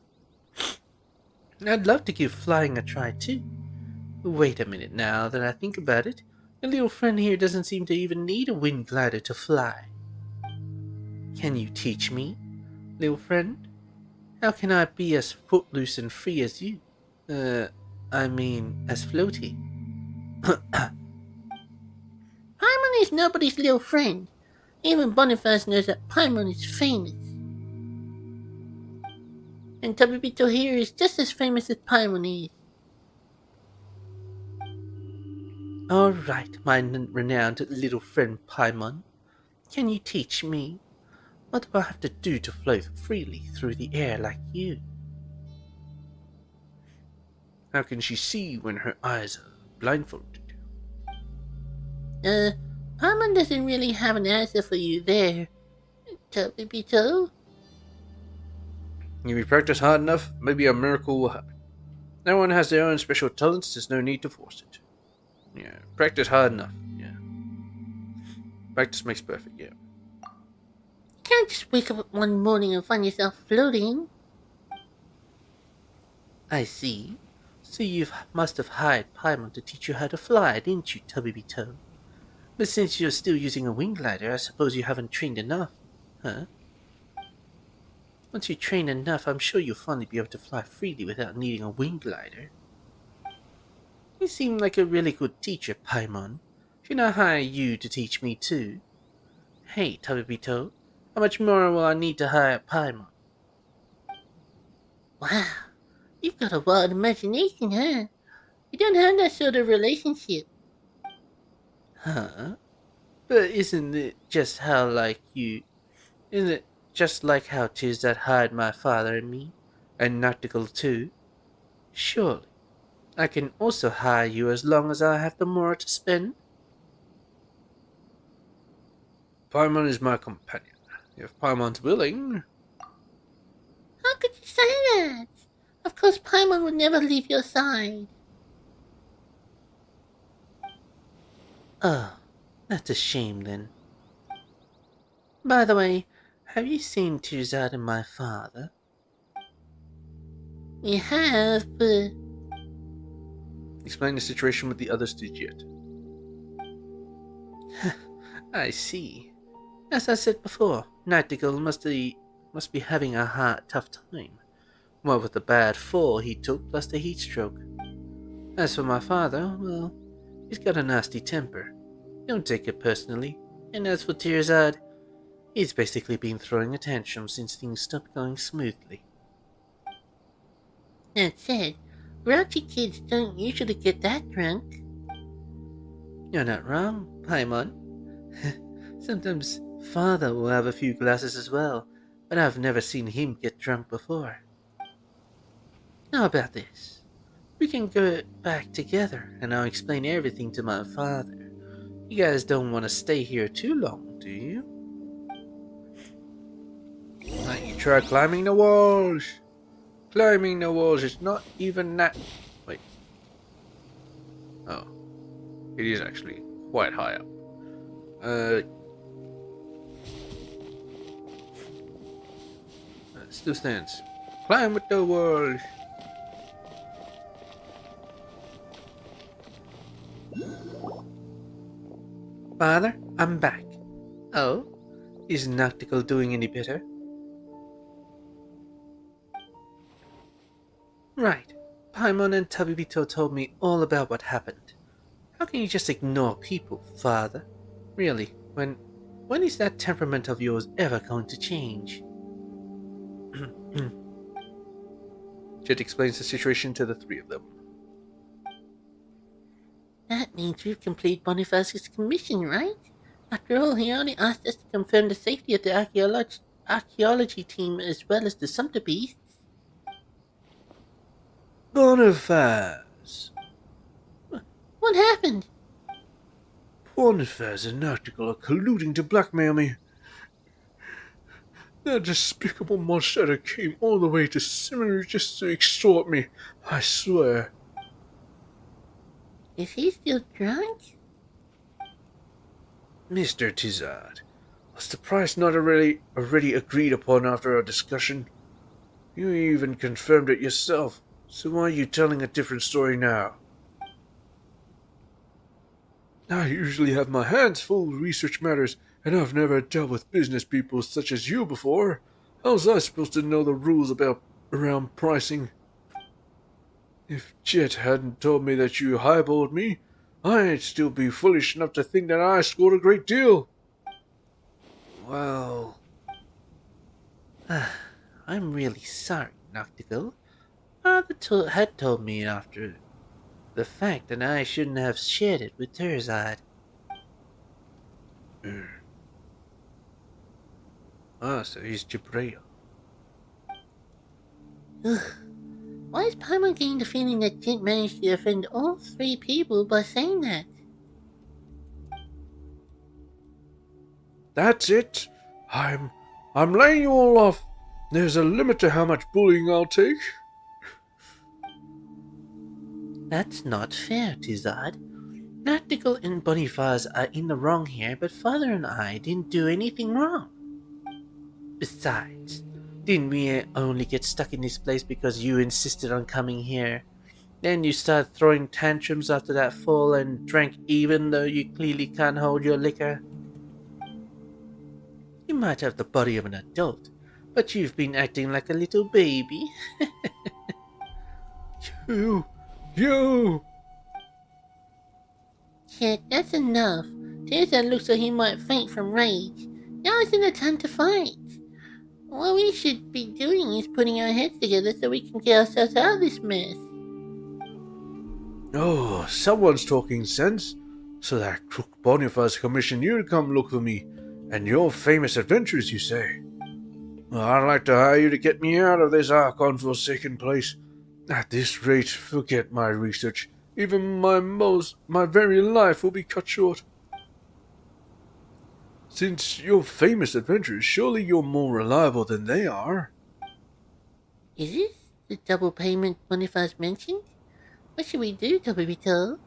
I'd love to give flying a try too. Wait a minute now that I think about it. Your little friend here doesn't seem to even need a wind glider to fly. Can you teach me, little friend? How can I be as footloose and free as you? As floaty. Paimon is nobody's little friend. Even Boniface knows that Paimon is famous. And Tabibito here is just as famous as Paimon is. Alright, my renowned little friend Paimon. Can you teach me? What do I have to do to float freely through the air like you? How can she see when her eyes are blindfolded? Paimon doesn't really have an answer for you there. Tabibito? If you practice hard enough, maybe a miracle will happen. Everyone has their own special talents, there's no need to force it. Yeah, practice hard enough, yeah. Practice makes perfect, yeah. You can't just wake up one morning and find yourself floating. I see. So you must have hired Paimon to teach you how to fly, didn't you, Tabibito? But since you're still using a wing glider, I suppose you haven't trained enough, huh? Once you train enough, I'm sure you'll finally be able to fly freely without needing a wing glider. You seem like a really good teacher, Paimon. Should I hire you to teach me too? Hey, Tabibito, how much more will I need to hire Paimon? Wow, you've got a wild imagination, huh? We don't have that sort of relationship. Huh? But isn't it just like how 'tis that hired my father and me, and Noctical too? Surely, I can also hire you as long as I have the more to spend. Paimon is my companion. If Paimon's willing... How could you say that? Of course Paimon would never leave your side. Oh, that's a shame then. By the way, have you seen Tirzad and my father? We have, but... Explain the situation with the others to Jet. I see. As I said before, Nightingale must be having a tough time. What with the bad fall he took plus the heat stroke. As for my father, well, he's got a nasty temper. Don't take it personally. And as for Tirzad, he's basically been throwing a tantrum since things stopped going smoothly. That said, grouchy kids don't usually get that drunk. You're not wrong, Paimon. Sometimes father will have a few glasses as well, but I've never seen him get drunk before. How about this? We can go back together and I'll explain everything to my father. You guys don't want to stay here too long, do you? Like you try climbing the walls. Climbing the walls is not even that... Wait. Oh. It is actually quite high up. Still stands. Climb with the walls. Father, I'm back. Oh? Is Noctical doing any better? Right. Paimon and Tabibito told me all about what happened. How can you just ignore people, Father? Really, when is that temperament of yours ever going to change? Jet explains the situation to the three of them. That means we've completed Boniface's commission, right? After all, he only asked us to confirm the safety of the archaeology team as well as the sumpter beasts. Boniface! What happened? Boniface and Noctical are colluding to blackmail me. That despicable monster came all the way to Simmery just to extort me, I swear. Is he still drunk? Mr. Tizard, was the price not already agreed upon after our discussion? You even confirmed it yourself. So why are you telling a different story now? I usually have my hands full with research matters, and I've never dealt with business people such as you before. How's I supposed to know the rules around pricing? If Jet hadn't told me that you highballed me, I'd still be foolish enough to think that I scored a great deal. Well, I'm really sorry, Noctigal. Father had told me after the fact that I shouldn't have shared it with Terzad. So he's Jibril. Why is Paimon getting the feeling that Jint managed to offend all three people by saying that? That's it. I'm laying you all off. There's a limit to how much bullying I'll take. That's not fair, Tizad. Noctigal and Boniface are in the wrong here, but Father and I didn't do anything wrong. Besides, didn't we only get stuck in this place because you insisted on coming here? Then you started throwing tantrums after that fall and drank even though you clearly can't hold your liquor. You might have the body of an adult, but you've been acting like a little baby. You! Kid, that's enough. Terzad looks like he might faint from rage. Now isn't the time to fight. What we should be doing is putting our heads together so we can get ourselves out of this mess. Oh, someone's talking sense. So that crook Boniface commissioned you to come look for me, and your famous adventures, you say? Well, I'd like to hire you to get me out of this godforsaken place. At this rate, forget my research. Even my very life will be cut short. Since you're famous adventurers, surely you're more reliable than they are. Is this the double payment Boniface mentioned? What should we do, Tobibito?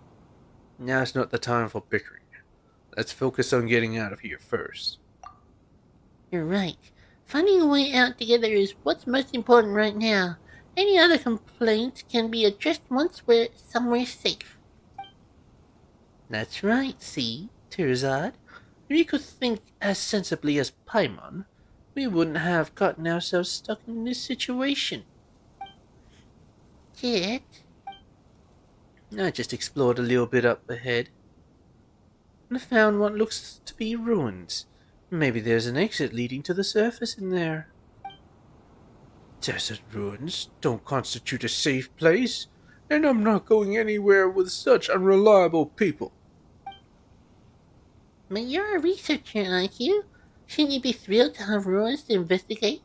Now's not the time for bickering. Let's focus on getting out of here first. You're right. Finding a way out together is what's most important right now. Any other complaints can be addressed once we're somewhere safe. That's right, see, Terzad. If we could think as sensibly as Paimon, we wouldn't have gotten ourselves stuck in this situation. Jet? I just explored a little bit up ahead and found what looks to be ruins. Maybe there's an exit leading to the surface in there. Desert ruins don't constitute a safe place, and I'm not going anywhere with such unreliable people. But you're a researcher, aren't you? Shouldn't you be thrilled to have ruins to investigate?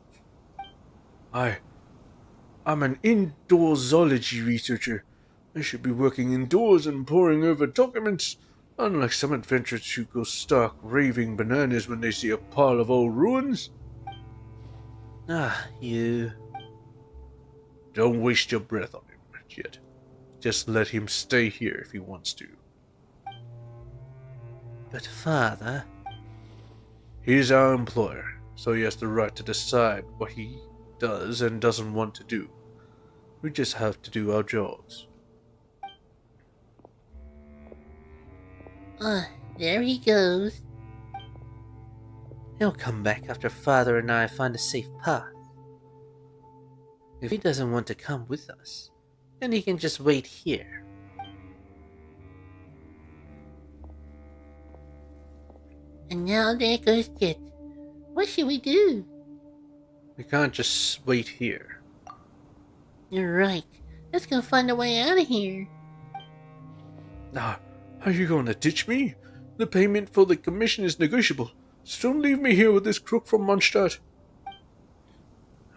I'm an indoor zoology researcher. I should be working indoors and poring over documents, unlike some adventurers who go stark raving bananas when they see a pile of old ruins. You... Don't waste your breath on him, Jet. Just let him stay here if he wants to. But Father... He's our employer, so he has the right to decide what he does and doesn't want to do. We just have to do our jobs. There he goes. He'll come back after Father and I find a safe path. If he doesn't want to come with us, then he can just wait here. And now there goes Jet. What should we do? We can't just wait here. You're right. Let's go find a way out of here. Are you going to ditch me? The payment for the commission is negotiable, so don't leave me here with this crook from Mondstadt.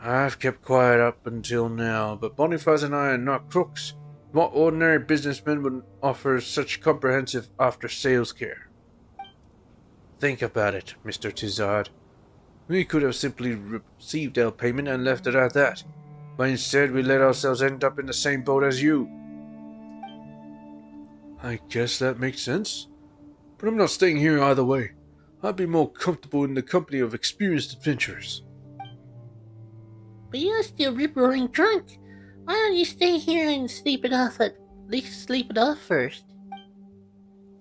I've kept quiet up until now, but Boniface and I are not crooks. What ordinary businessman would offer such comprehensive after-sales care? Think about it, Mr. Tizard. We could have simply received our payment and left it at that, but instead we let ourselves end up in the same boat as you. I guess that makes sense, but I'm not staying here either way. I'd be more comfortable in the company of experienced adventurers. But you're still rip-roaring drunk. Why don't you stay here and sleep it off at least sleep it off first?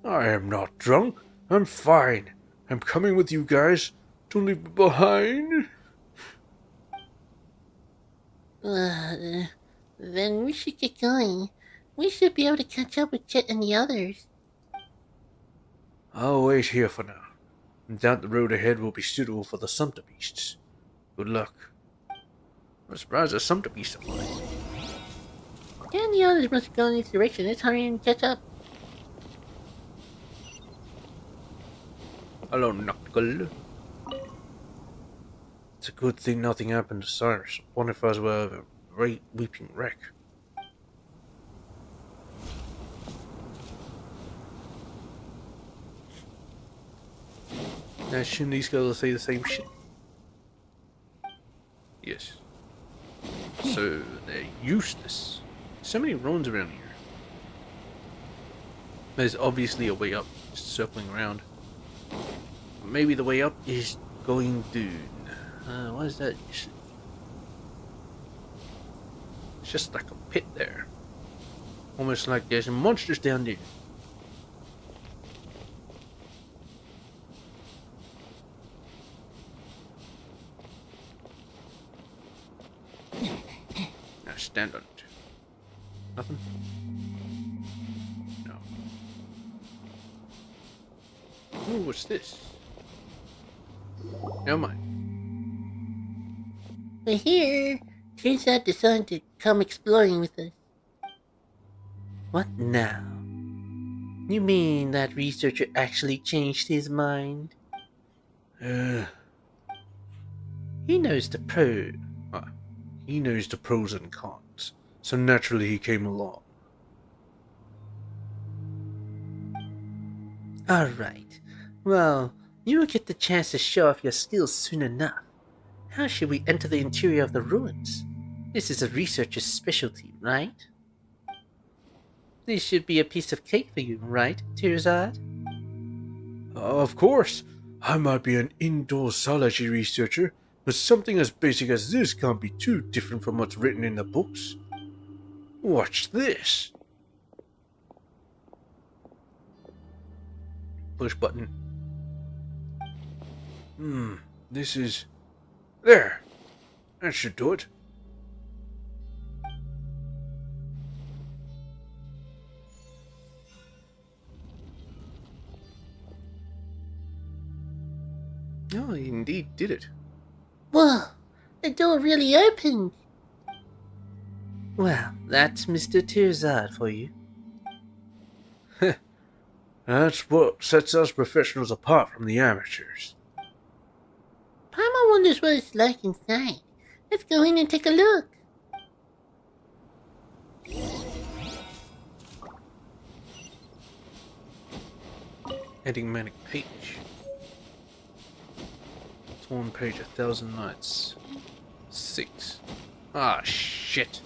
I am not drunk. I'm fine. I'm coming with you guys. Don't leave me behind. Then we should get going. We should be able to catch up with Chet and the others. I'll wait here for now. I doubt the road ahead will be suitable for the Sumpter Beasts. Good luck. I'm surprised the Sumpter Beasts are flying. Chet and the others must go in this direction. Let's hurry and catch up. Hello, Noctical. It's a good thing nothing happened to Cyrus. Wonder if I was aware of a great weeping wreck. Now, shouldn't these girls say the same shit? Yes. So, they're useless. So many ruins around here. There's obviously a way up, just circling around. Maybe the way up is going to... what is that? It's just like a pit there. Almost like there's monsters down there. Now stand on it. Nothing? No. Ooh, what's this? Never mind. We're here. Turns out decided to come exploring with us. What now? You mean that researcher actually changed his mind? He knows the He knows the pros and cons, so naturally he came along. Alright. Well, you will get the chance to show off your skills soon enough. How should we enter the interior of the ruins? This is a researcher's specialty, right? This should be a piece of cake for you, right, Tirzad? Of course, I might be an indoor zoology researcher, but something as basic as this can't be too different from what's written in the books. Watch this. Push button. This is... There! That should do it. Oh, he indeed did it. Whoa! The door really opened! Well, that's Mr. Tirzad for you. That's what sets us professionals apart from the amateurs. Paimon wonders what it's like inside. Let's go in and take a look. Enigmatic page. Torn page, 1,000 nights. 6. Ah, shit.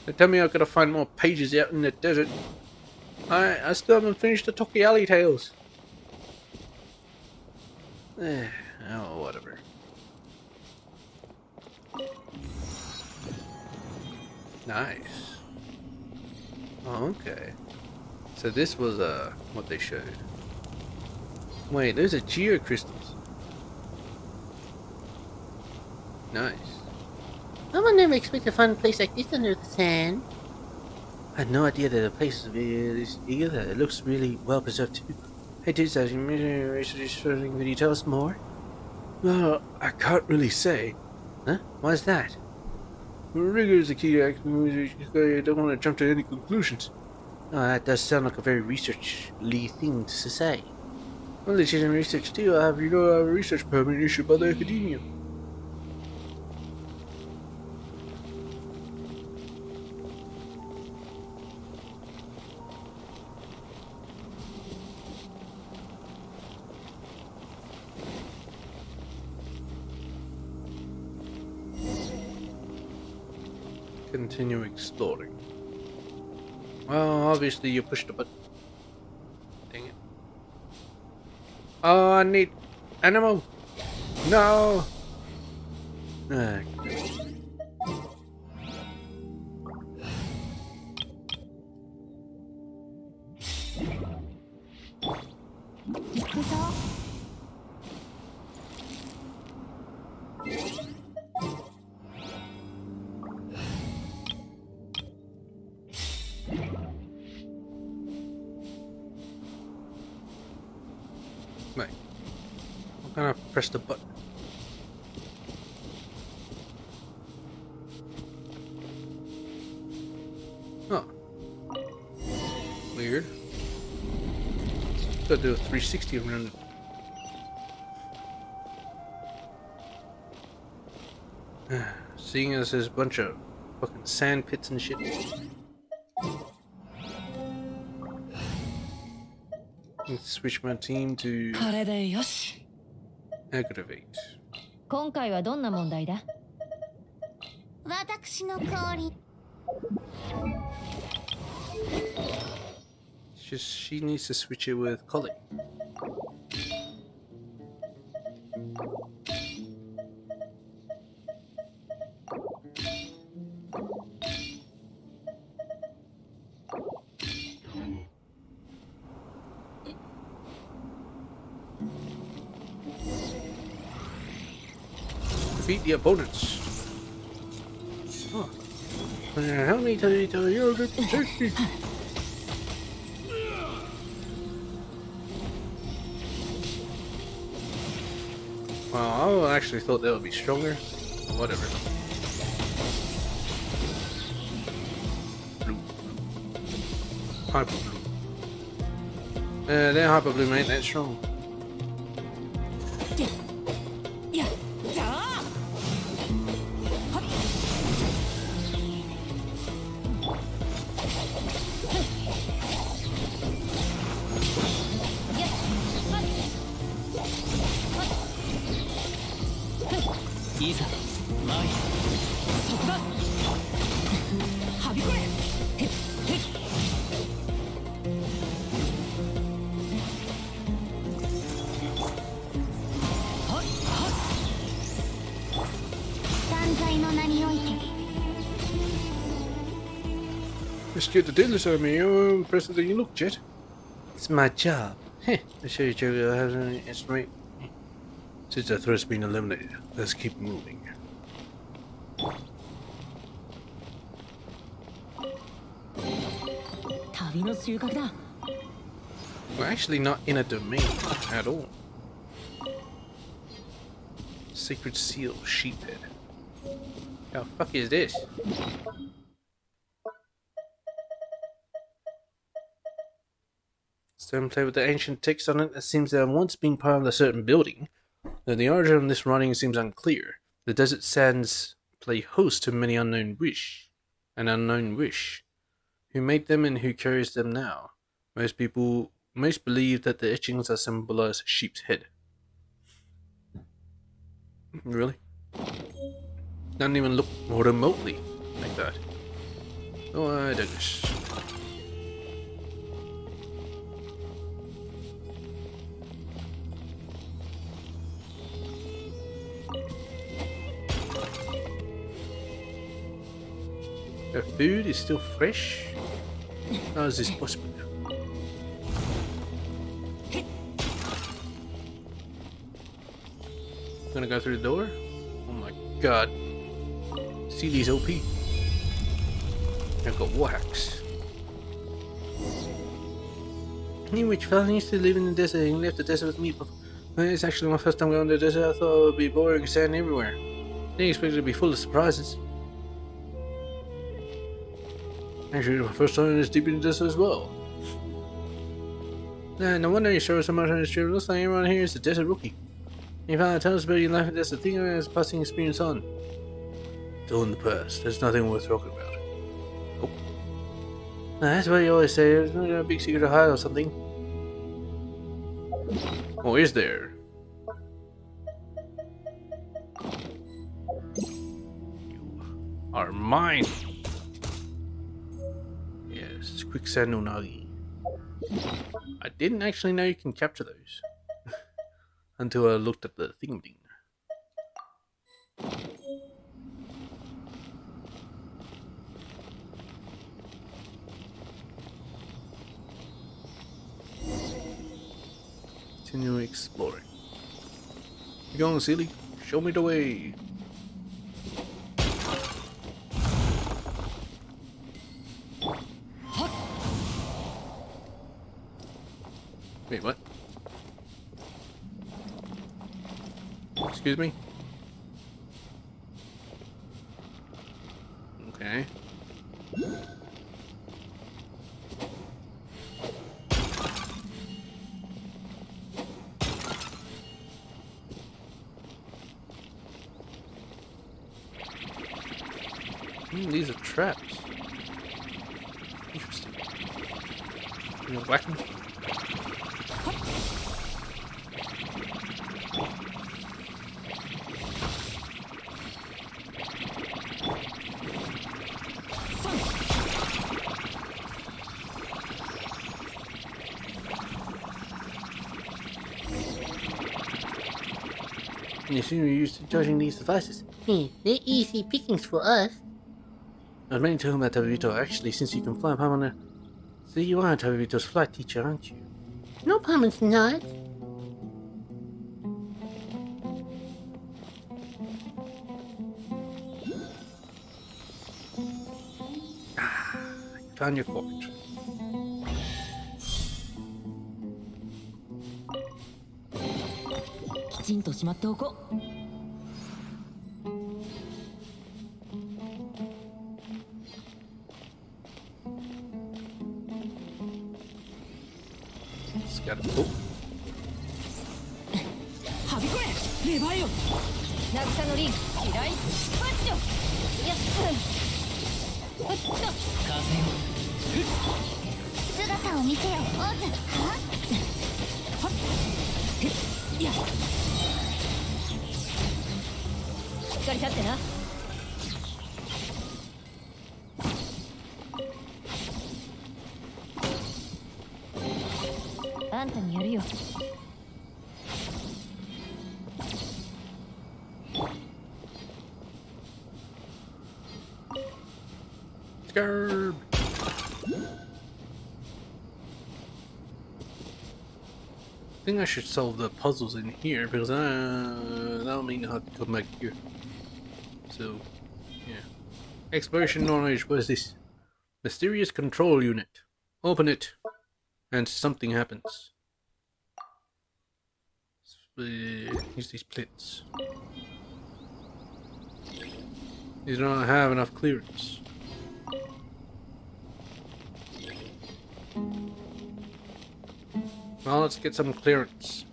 They tell me I've got to find more pages out in the desert. I still haven't finished the Toki Alley Tales. Oh, whatever. Nice. Oh, okay. So this was what they showed. Wait, those are geocrystals. Nice. I would never expect to find a place like this under the sand. I had no idea that a place would be this either. It looks really well preserved too. Hey, dude, could you tell us more? Well, I can't really say. Huh? Why is that? Rigor is the key to I don't want to jump to any conclusions. Oh, that does sound like a very research-y thing to say. Well, this isn't research too. I have a research permit issued by the academia. Continue exploring. Well, obviously you pushed the button. Dang it. Oh, I need animal. No. Wait. I'm gonna press the button. Oh. Weird. Gotta do a 360 around it. Seeing as there's a bunch of fucking sand pits and shit. Let's switch my team to これでよし。 aggravate. 今回はどんな問題だ？私の氷。She needs to switch it with Collie. Defeat the opponents. Oh. Help me to you're good safety. Well, I actually thought they would be stronger. Whatever. Blue. Hyper blue. Their hyper blue ain't that strong. You scared the diddlers out of me. You're more impressive than you look, Jet. It's my job. Heh. I show you, Joe. I have an estimate. Since the threat's been eliminated, let's keep moving. We're actually not in a domain at all. Sacred Seal Sheephead. How the fuck is this? Some play with the ancient text on it that seems to have once been part of a certain building, though the origin of this writing seems unclear. The desert sands play host to many an unknown wish. Who made them and who carries them now? Most believe that the etchings are symbolize sheep's head. Really? Doesn't even look remotely like that. Oh, I dig this. The food is still fresh? How is this possible? Gonna go through the door? Oh my god. See these OP? I've got warhacks. You rich fella used to live in the desert and left the desert with me before. It's actually my first time going to the desert. I thought it would be boring and sand everywhere. Didn't expect it to be full of surprises. Actually, my first time in this deep in the desert as well. No wonder you show so much on this trip. Looks like everyone here is a desert rookie. You finally tell us about your life in the desert. Think of it as passing experience on. It's all in the past. There's nothing worth talking about. Oh. That's what you always say. There's not a big secret to hide or something. Oh, is there? You are mine. Yes, quicksand unagi. I didn't actually know you can capture those until I looked at the thingamajig. Continue exploring. You going, silly? Show me the way. Wait, what? Excuse me? Okay. These are traps. Interesting. You know, whack 'em. You seem to be used to charging these devices. They're easy pickings for us. I was meaning to him about Tabito. Actually, since you can fly, Pamana. So you are Tabito's flight teacher, aren't you? No, Paman's not. You found your court. It's got a boat. はびこれ芽生えよ渚のリンク依頼パッチョやっふっと姿を見せよオズはっやしっかり立ってなあんたにやるよ Scarab. I think I should solve the puzzles in here because that'll mean I have to come back here. So, yeah. Exploration knowledge. What is this? Mysterious control unit. Open it, and something happens. Use these plates. These don't have enough clearance. Well, let's get some clearance.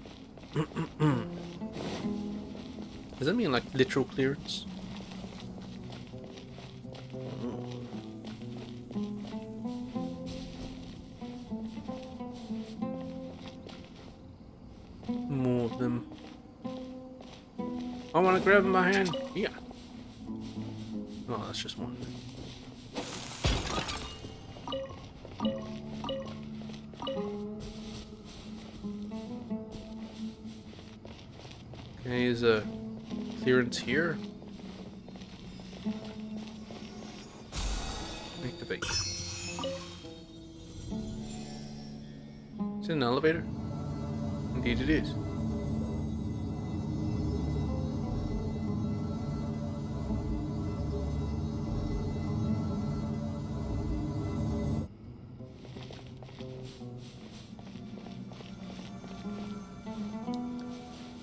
Does that mean like literal clearance? More of them. I want to grab my hand. Yeah. Oh, that's just one. Okay, is a clearance here? Activate. Is it an elevator? Indeed it is.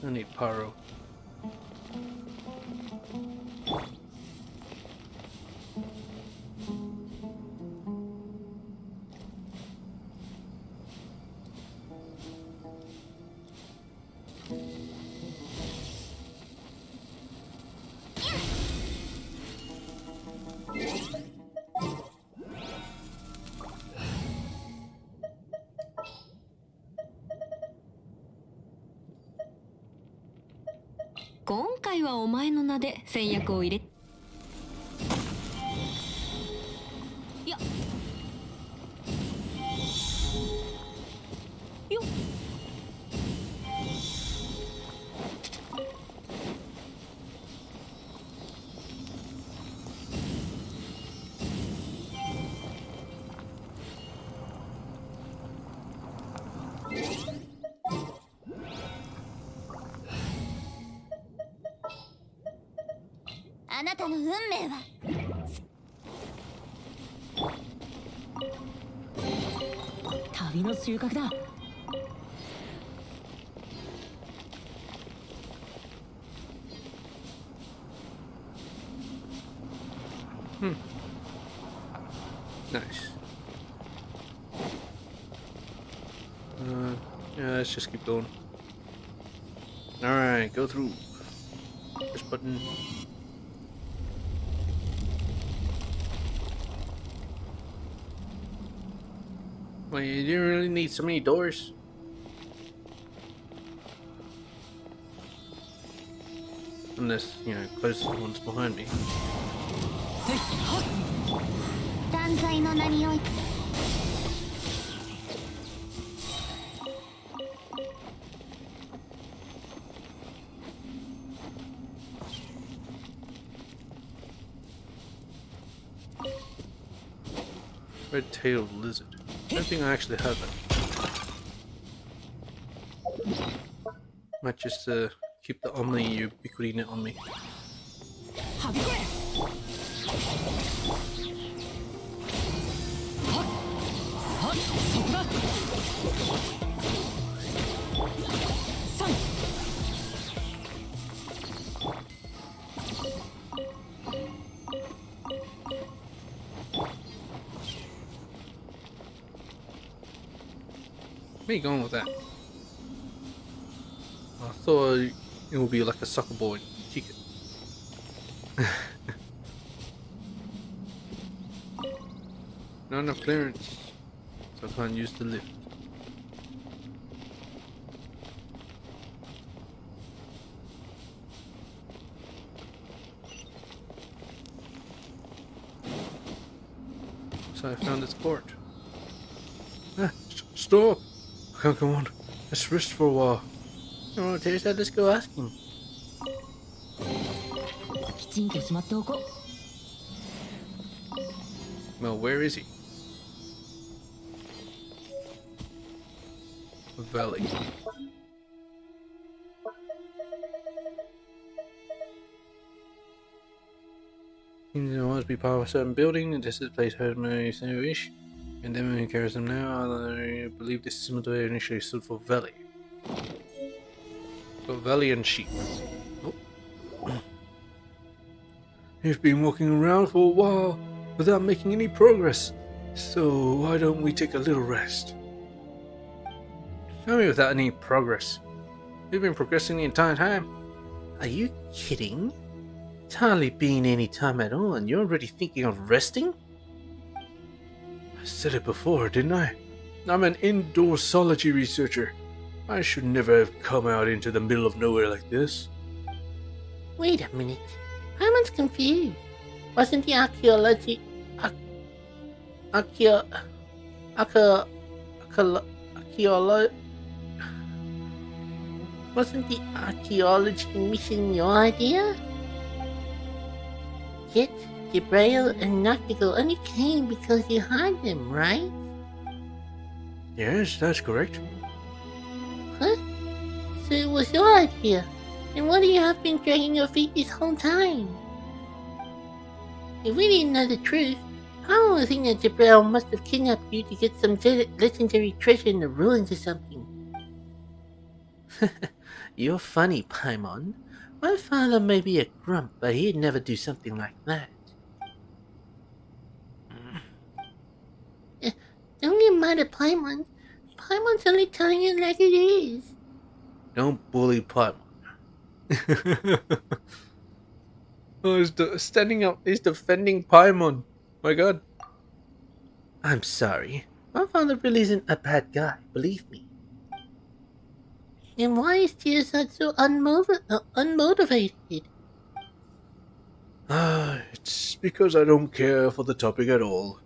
I need Paro.「今回はお前の名で戦略を入れ」やよっあなたの運命は旅の収穫だ Nice. Yeah, let's just keep going. Alright, go through. This button. Well, you didn't really need so many doors. Unless, you know, close the ones behind me. 断罪の名において Red-tailed lizard. I don't think I actually have that. Might just keep the Omni ubiquity net on me. はびこれはっそこだ3 Where are you going with that? I thought it would be like a soccer ball and kick it. Not enough clearance, so I can't use the lift. So I found this port. Stop! I can't go on. Let's rest for a while. Oh, Teresa, let's go ask him. きちんとしまっておこう Well, where is he? Valley. He wants to be part of a certain building, and this is a place heard many so wish. And then when he carries them now, I believe this is similar to it initially stood for Valley. For Valley and sheep. Oh. You've been walking around for a while without making any progress, so why don't we take a little rest? Tell me without any progress. We've been progressing the entire time. Are you kidding? It's hardly been any time at all, and you're already thinking of resting? I said it before, didn't I? I'm an indoor zoology researcher. I should never have come out into the middle of nowhere like this. Wait a minute. I'm confused. Wasn't the archaeology... Wasn't the archaeology mission your idea? Yet, Gabriel and Noctigal only came because you hired them, right? Yes, that's correct. Huh? So it was your idea. And why do you have been dragging your feet this whole time? If we didn't know the truth, I would think that Gabriel must have kidnapped you to get some legendary treasure in the ruins or something. You're funny, Paimon. My father may be a grump, but he'd never do something like that. Don't get mad at Paimon. Paimon's only telling it like it is. Don't bully Paimon. Oh, he's standing up. He's defending Paimon. My god. I'm sorry. My father really isn't a bad guy, believe me. Then why is Tearside so unmotivated? It's because I don't care for the topic at all.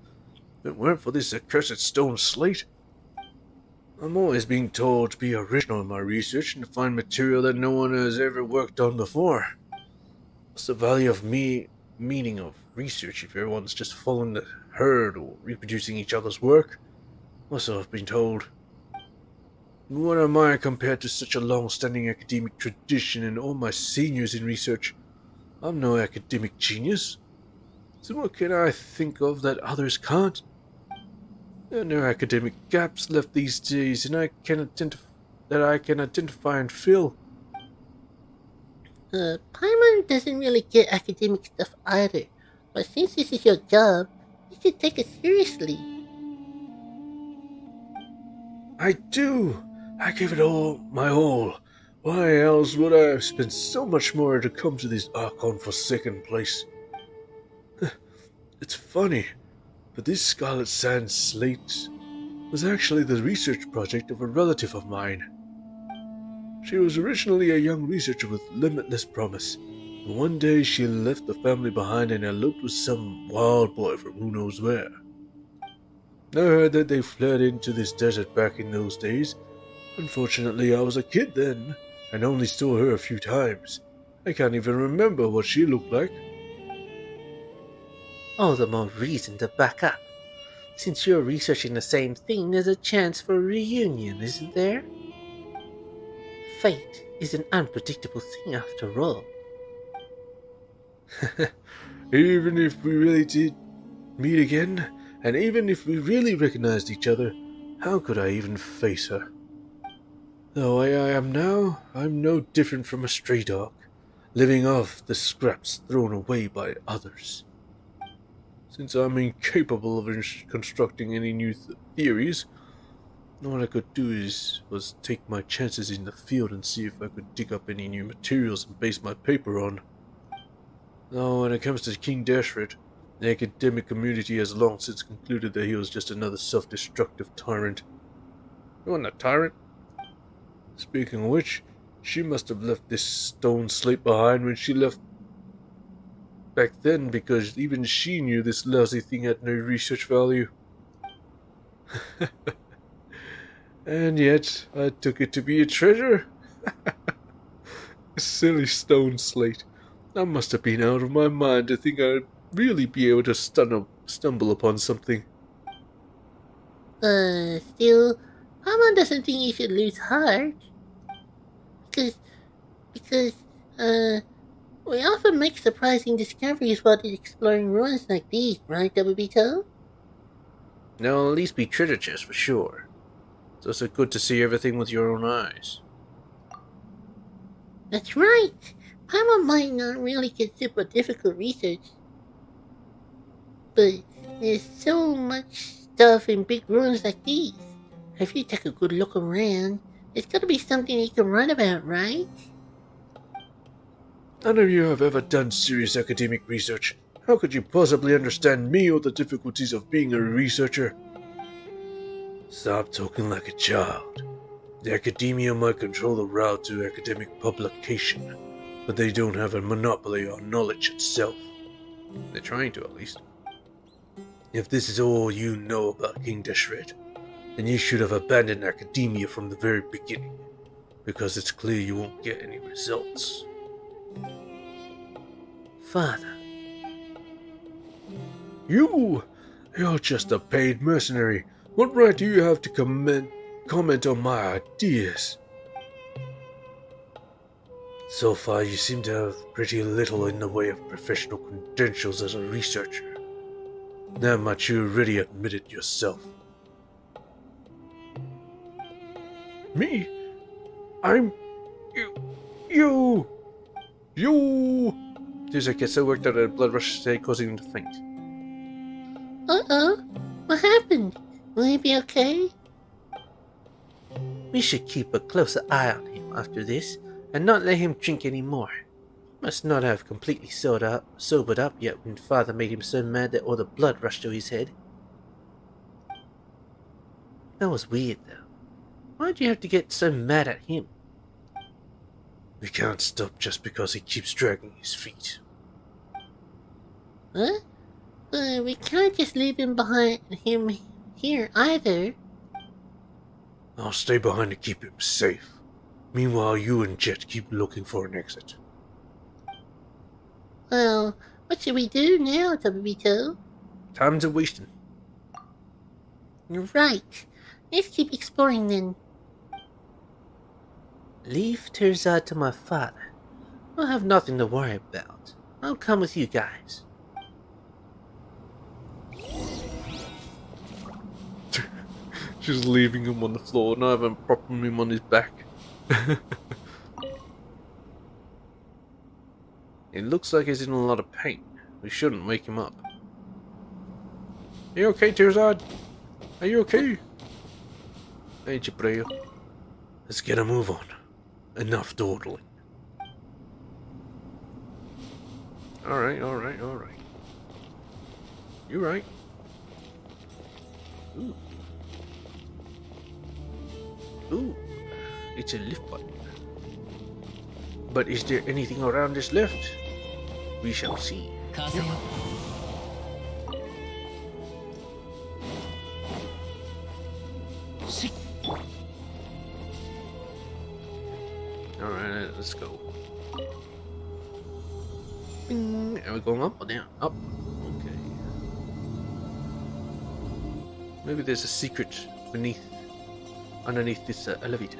If it weren't for this accursed stone slate, I'm always being told to be original in my research and to find material that no one has ever worked on before. What's the value of meaning of research if everyone's just following the herd or reproducing each other's work? Also, I've been told. What am I compared to such a long-standing academic tradition and all my seniors in research? I'm no academic genius. So what can I think of that others can't? There are no academic gaps left these days, and I can identify and fill. Paimon doesn't really get academic stuff either. But since this is your job, you should take it seriously. I do! I give it all my all. Why else would I have spent so much more to come to this Archon forsaken place? It's funny, but this Scarlet Sand slate was actually the research project of a relative of mine. She was originally a young researcher with limitless promise. And one day she left the family behind and eloped with some wild boy from who knows where. I heard that they fled into this desert back in those days. Unfortunately, I was a kid then, and only saw her a few times. I can't even remember what she looked like. All the more reason to back up. Since you're researching the same thing, there's a chance for a reunion, isn't there? Fate is an unpredictable thing after all. Even if we really did meet again, and even if we really recognized each other, how could I even face her? The way I am now, I'm no different from a stray dog, living off the scraps thrown away by others. Since I'm incapable of constructing any new theories, all I could do was take my chances in the field and see if I could dig up any new materials and base my paper on. Now, when it comes to King Dashred, the academic community has long since concluded that he was just another self-destructive tyrant. You want a tyrant? Speaking of which, she must have left this stone slate behind when she left back then, because even she knew this lousy thing had no research value. And yet, I took it to be a treasure. A silly stone slate. I must have been out of my mind to think I'd really be able to stumble upon something. Still, Mama doesn't think you should lose heart. Because, we often make surprising discoveries while exploring ruins like these, right, WBTO? There'll at least be treasure chests for sure. It's also good to see everything with your own eyes. That's right. Mama might not really get super difficult research. But there's so much stuff in big ruins like these. If you take a good look around, there's gotta be something you can write about, right? None of you have ever done serious academic research. How could you possibly understand me or the difficulties of being a researcher? Stop talking like a child. The academia might control the route to academic publication, but they don't have a monopoly on knowledge itself. They're trying to, at least. If this is all you know about King Dashred, then you should have abandoned academia from the very beginning, because it's clear you won't get any results. Father. You're just a paid mercenary. What right do you have to comment on my ideas? So far, you seem to have pretty little in the way of professional credentials as a researcher. That much you already admitted yourself. Me? I'm... You... Dizek gets so worked out that a blood rush today, causing him to faint. Uh-oh. What happened? Will he be okay? We should keep a closer eye on him after this, and not let him drink any more. He must not have completely sobered up yet when Father made him so mad that all the blood rushed to his head. That was weird, though. Why'd you have to get so mad at him? We can't stop just because he keeps dragging his feet. Huh? We can't just leave him behind him here either. I'll stay behind to keep him safe. Meanwhile, you and Jet keep looking for an exit. Well, what should we do now, WB2? Time's a wasting. You're right. Let's keep exploring then. Leave Terzad to my father. We'll have nothing to worry about. I'll come with you guys. Just leaving him on the floor, not even propping him on his back. It looks like he's in a lot of pain. We shouldn't wake him up. Are you okay, Tearzad? Are you okay? Hey, Chibreo. Let's get a move on. Enough dawdling. Alright, alright, alright. You right. Ooh. Ooh. It's a lift button. But is there anything around this lift? We shall see. 風よ Alright, let's go. Bing. Are we going up or down? Up. Okay. Maybe there's a secret underneath this elevator.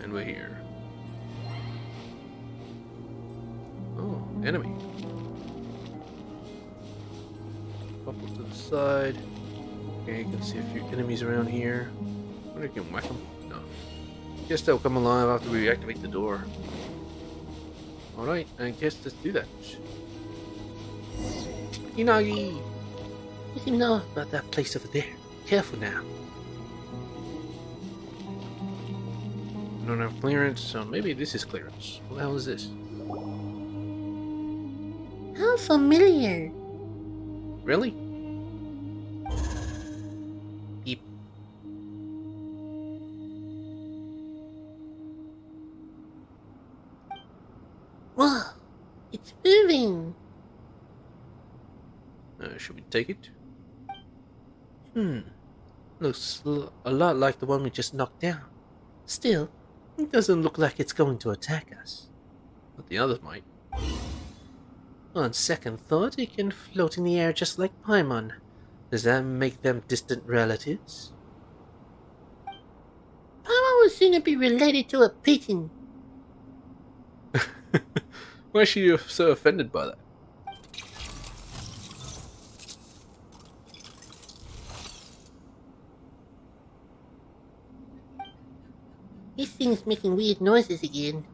And we're here. Oh, enemy. Up to the side. Okay, you can see a few enemies around here. Wonder if you can whack them? No. Guess they'll come alive after we activate the door. Alright, I guess let's do that. Inagi! What do you know about that place over there? Careful now. We don't have clearance, so maybe this is clearance. What the hell is this? How familiar. Really? Beep. Whoa, it's moving. Should we take it? Looks a lot like the one we just knocked down. Still, it doesn't look like it's going to attack us. But the others might. On second thought, it can float in the air just like Paimon. Does that make them distant relatives? Paimon would sooner be related to a pigeon. Why is she so offended by that? This thing's making weird noises again.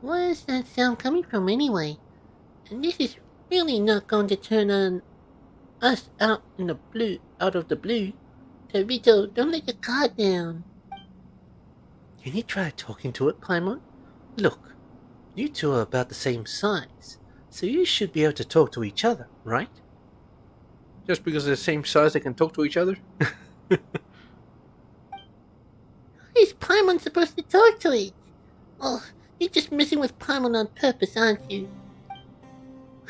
Where is that sound coming from anyway? And this is really not going to turn on us out of the blue. Tabito, don't let your guard down. Can you try talking to it, Paimon? Look, you two are about the same size, so you should be able to talk to each other, right? Just because they're the same size, they can talk to each other? How is Paimon supposed to talk to it? Oh, you're just messing with Paimon on purpose, aren't you?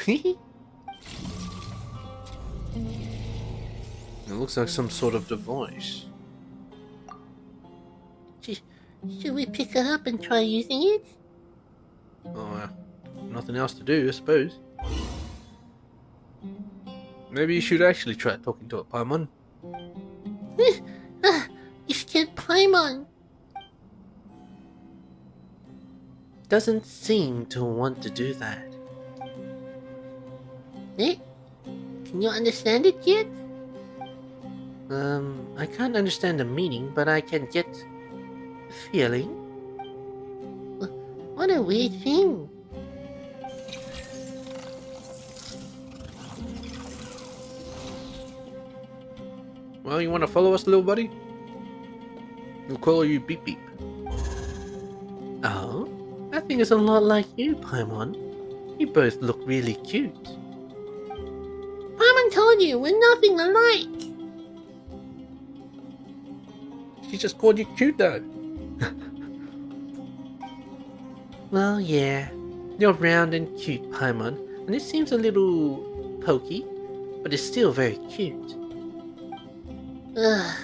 It looks like some sort of device. Should we pick it up and try using it? Oh, nothing else to do, I suppose. Maybe you should actually try talking to it, Paimon. You scared Paimon. Doesn't seem to want to do that. Eh? Can you understand it yet? I can't understand the meaning, but I can get the feeling. What a weird thing. Well, you want to follow us, little buddy? We'll call you Beep Beep. Oh, I think it's a lot like you, Paimon. You both look really cute. Paimon told you we're nothing alike. She just called you cute, though. Well, yeah, you're round and cute, Paimon, and it seems a little pokey, but it's still very cute. Ugh.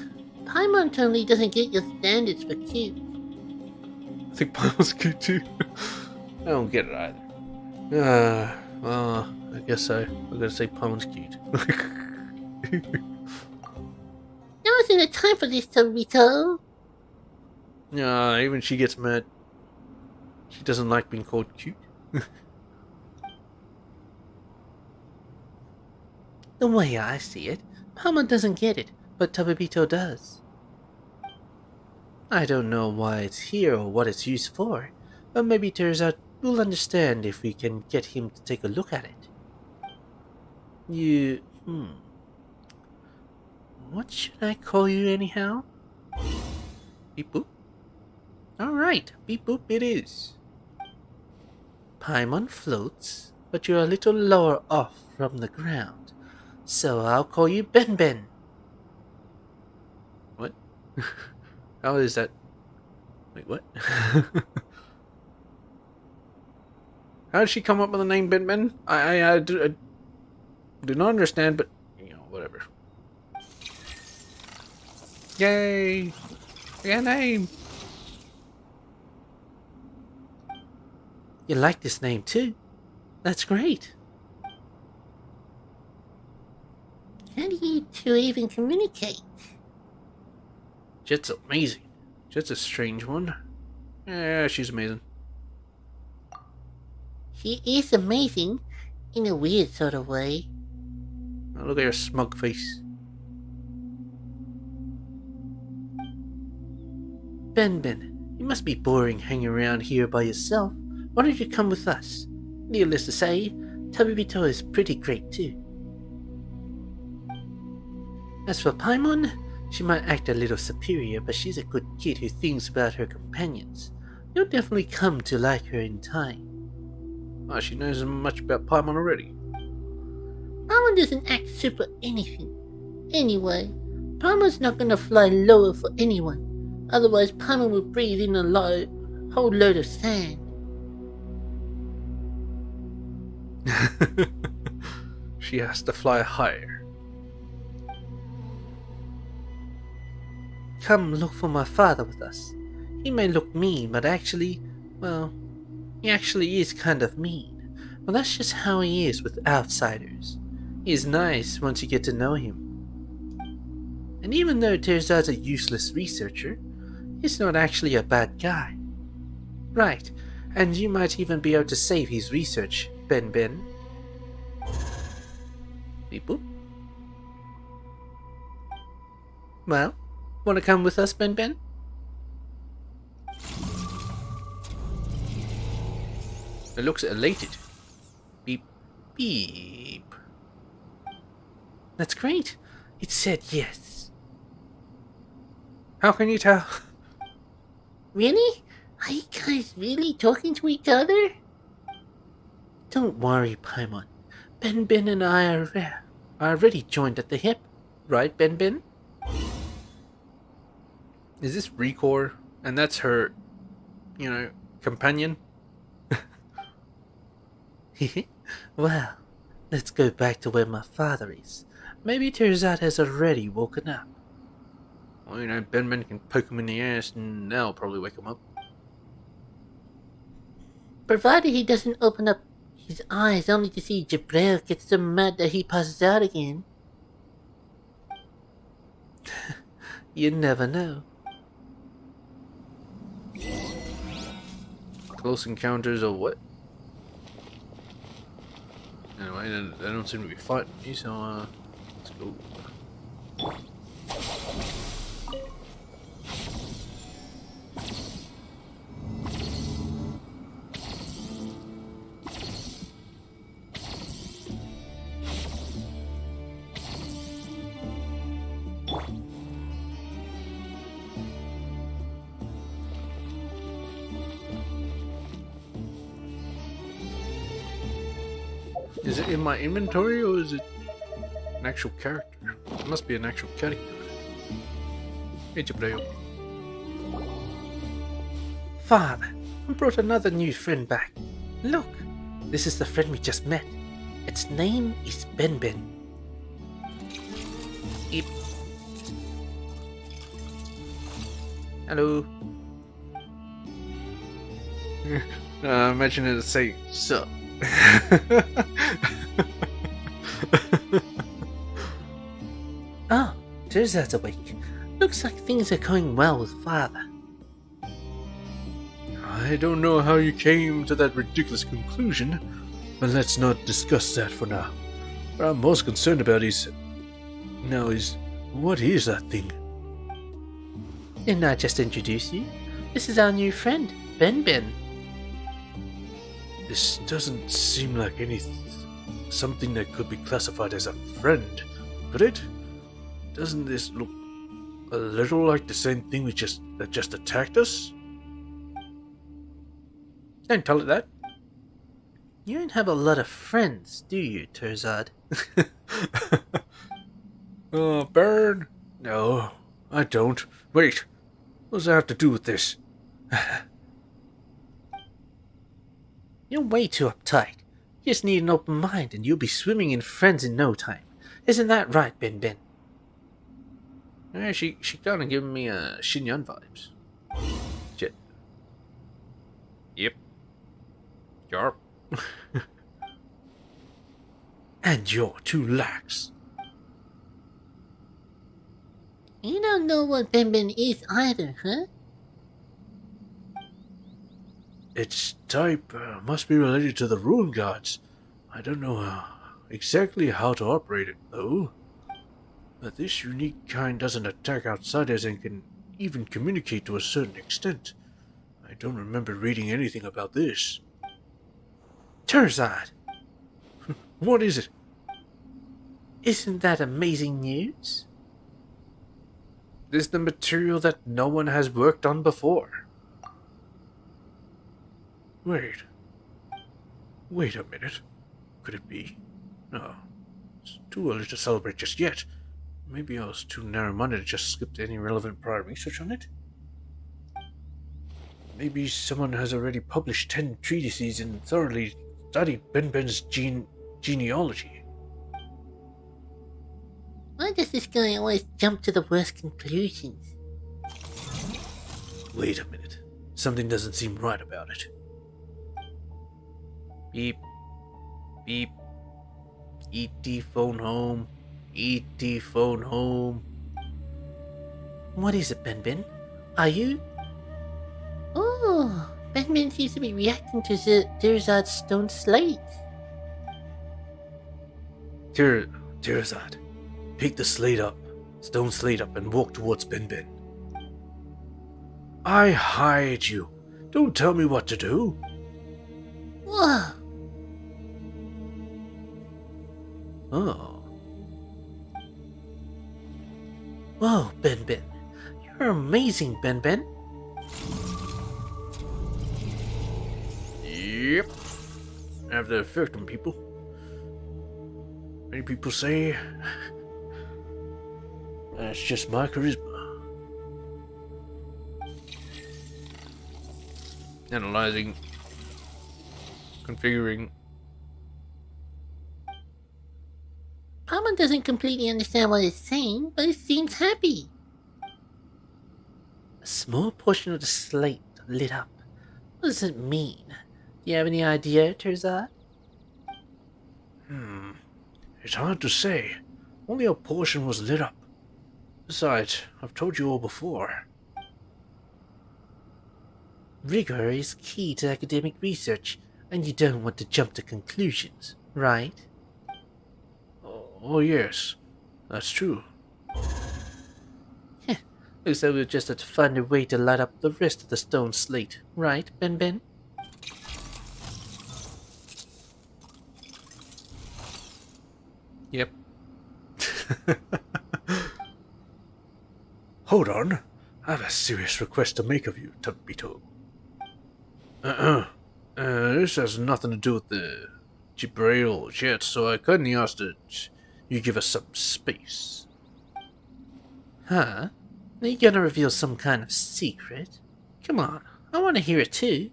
Paimon totally doesn't get your standards for cute. I think Paimon's cute, too. I don't get it either. I guess so. I'm gonna say Paimon's cute. Now isn't the time for this, Torito. Even she gets mad. She doesn't like being called cute. The way I see it, Paimon doesn't get it, but Tabibito does. I don't know why it's here or what it's used for, but maybe Terzat will understand if we can get him to take a look at it. You... What should I call you anyhow? Beep boop? Alright, beep boop it is. Paimon floats, but you're a little lower off from the ground, so I'll call you Ben Ben. What? How is that? Wait, what? How did she come up with the name Ben Ben? I do not understand, but, you know, whatever. Yay! I got a name! You like this name too? That's great. How do you two even communicate? Jet's amazing. Jet's a strange one. Yeah, she's amazing. She is amazing, in a weird sort of way. Oh, look at her smug face. Ben Ben, you must be boring hanging around here by yourself. Why don't you come with us? Needless to say, Tabibito is pretty great too. As for Paimon, she might act a little superior, but she's a good kid who thinks about her companions. You'll definitely come to like her in time. Oh, she knows as much about Paimon already. Paimon doesn't act super anything. Anyway, Paimon's not gonna fly lower for anyone. Otherwise, Paimon will breathe in a whole load of sand. She has to fly higher. Come look for my father with us. He may look mean, but actually, well, he actually is kind of mean. But that's just how he is with outsiders. He's nice once you get to know him. And even though Terzad's a useless researcher, he's not actually a bad guy. Right, and you might even be able to save his research, Ben Ben. Beep boop. Well, wanna come with us, Ben Ben? It looks elated. Beep, beep. That's great. It said yes. How can you tell? Really? Are you guys really talking to each other? Don't worry, Paimon. Ben Ben and I are already joined at the hip. Right, Ben Ben? Is this Recor? And that's her, you know, companion? Well, let's go back to where my father is. Maybe Terzat has already woken up. Well, you know, Ben Ben can poke him in the ass and that'll probably wake him up. Provided he doesn't open up his eyes only to see Jabril get so mad that he passes out again. You never know. Close encounters or what? Anyway, they don't seem to be fighting me, so let's go. Is it in my inventory or is it an actual character? It must be an actual character. Hey, Jabril. Father, I brought another new friend back. Look, this is the friend we just met. Its name is Ben Ben. Eep. Hello. Imagine it say sup. Oh, Terzat's awake. Looks like things are going well with father. I don't know how you came to that ridiculous conclusion, but let's not discuss that for now. What I'm most concerned about is... what is that thing? Didn't I just introduce you? This is our new friend, Ben. This doesn't seem like something that could be classified as a friend, could it? Doesn't this look a little like the same thing that just attacked us? Don't tell it that. You don't have a lot of friends, do you, Terzad? Oh, Burn? No, I don't. Wait, what does that have to do with this? You're way too uptight. You just need an open mind and you'll be swimming in friends in no time. Isn't that right, Ben? Yeah, she kind of giving me Shinyan vibes. Shit. Yep. Yarp. And you're too lax. You don't know what Ben is either, huh? Its type must be related to the Ruin Gods. I don't know exactly how to operate it, though. But this unique kind doesn't attack outsiders and can even communicate to a certain extent. I don't remember reading anything about this. Terzad! What is it? Isn't that amazing news? This is the material that no one has worked on before. Wait a minute. Could it be? No. It's too early to celebrate just yet. Maybe I was too narrow-minded to just skip any relevant prior research on it? Maybe someone has already published 10 treatises and thoroughly studied Ben's genealogy. Why does this guy always jump to the worst conclusions? Wait a minute. Something doesn't seem right about it. Beep. Beep. ET phone home. ET phone home. What is it, Ben? Are you? Oh, Ben seems to be reacting to Terzad's stone slate. Terzad, pick the stone slate up, and walk towards Ben. I hired you. Don't tell me what to do. Whoa. Oh. Whoa, Ben. You're amazing, Ben. Yep. Have the effect on people. Many people say that's just my charisma. Analyzing. Configuring. Paimon doesn't completely understand what it's saying, but it seems happy. A small portion of the slate lit up. What does it mean? Do you have any idea, Terzad? It's hard to say. Only a portion was lit up. Besides, I've told you all before. Rigor is key to academic research, and you don't want to jump to conclusions, right? Oh yes, that's true. Looks like we'll just have to find a way to light up the rest of the stone slate, right, Ben? Yep. Hold on. I have a serious request to make of you, Tubito. This has nothing to do with the Gibraltar yet, so I kindly ask that you give us some space. Huh? Are you gonna reveal some kind of secret? Come on, I want to hear it too.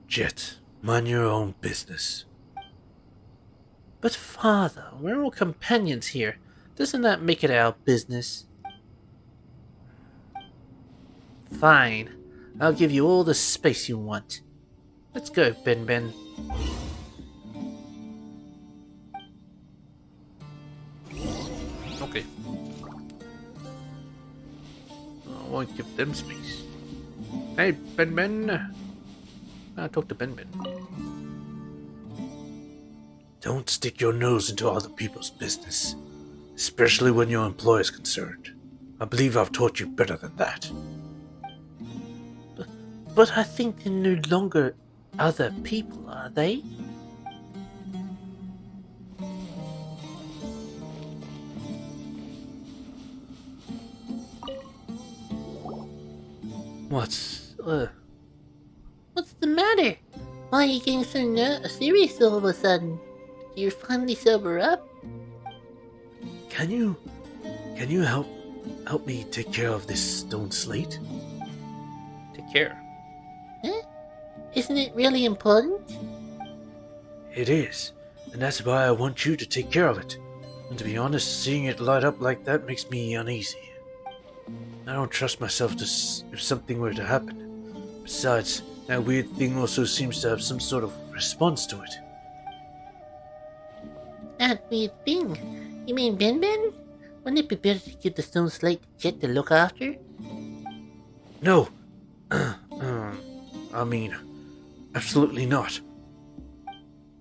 Jet, mind your own business. But father, we're all companions here. Doesn't that make it our business? Fine. I'll give you all the space you want. Let's go, Ben. Okay. I won't give them space. Hey, Ben. I'll talk to Ben. Don't stick your nose into other people's business, especially when your employer is concerned. I believe I've taught you better than that. But I think they're no longer other people, are they? What's... What's the matter? Why are you getting so serious all of a sudden? Do you finally sober up? Can you help me take care of this stone slate? Take care. Huh? Isn't it really important? It is, and that's why I want you to take care of it. And to be honest, seeing it light up like that makes me uneasy. I don't trust myself if something were to happen. Besides, that weird thing also seems to have some sort of response to it. That weird thing. You mean Ben Ben? Wouldn't it be better to give the stone slate to Jet to look after? No. I mean, absolutely not.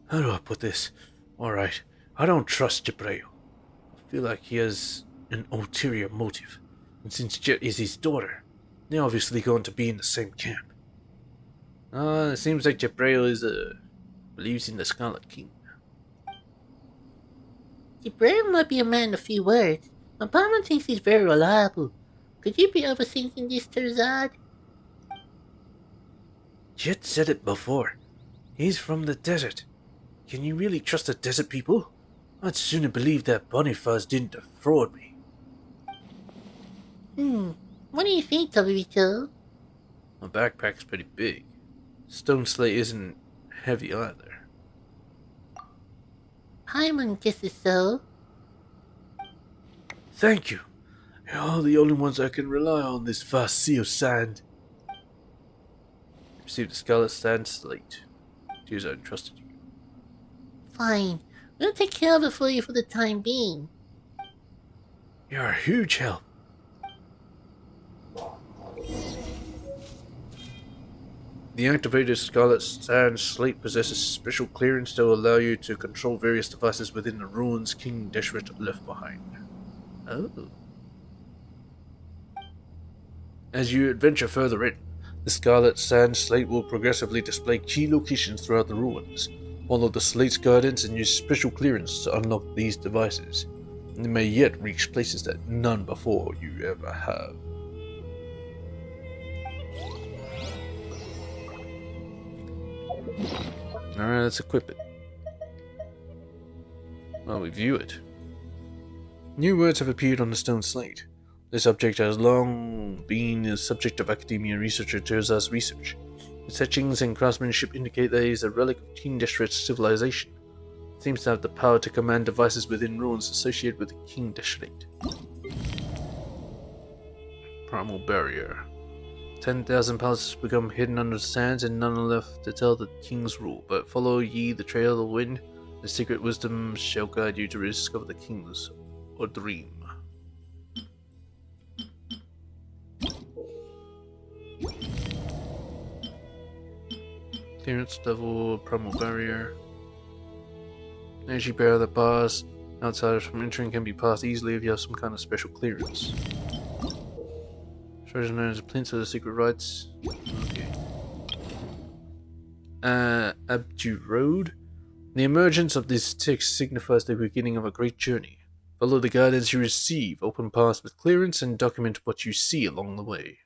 How do I put this? Alright, I don't trust Jabreo. I feel like he has an ulterior motive. And since Jet is his daughter, they're obviously going to be in the same camp. It seems like Jabreo believes in the Scarlet King. Jabril might be a man of few words, but Palmer thinks he's very reliable. Could you be overthinking this, Terzad? Jet said it before. He's from the desert. Can you really trust the desert people? I'd sooner believe that Boniface didn't defraud me. What do you think, Tobito? My backpack's pretty big. Stone slate isn't heavy either. Paimon guesses so. Thank you. You're the only ones I can rely on this vast sea of sand. Received a scarlet sand slate. Tears, I trusted you. Fine. We'll take care of it for you for the time being. You're a huge help. The activated Scarlet Sand Slate possesses special clearance that will allow you to control various devices within the ruins King Deshret left behind. Oh. As you adventure further in, the Scarlet Sand Slate will progressively display key locations throughout the ruins. Follow the slate's guidance and use special clearance to unlock these devices. You may yet reach places that none before you ever have. Alright, let's equip it. Well, we view it. New words have appeared on the stone slate. This object has long been the subject of academia researcher Terzad's research. Its etchings and craftsmanship indicate that it is a relic of King Deshret's civilization. It seems to have the power to command devices within ruins associated with the King Deshret. Primal Barrier. 10,000 palaces become hidden under the sands, and none are left to tell the king's rule. But follow ye the trail of the wind, the secret wisdom shall guide you to discover the king's or dream. Clearance level, primal barrier. As you bear the bars, outsiders from entering can be passed easily if you have some kind of special clearance. Treasure known as plinths of the secret rites. Okay. Abdu Road. The emergence of this text signifies the beginning of a great journey. Follow the guidance you receive, open paths with clearance, and document what you see along the way.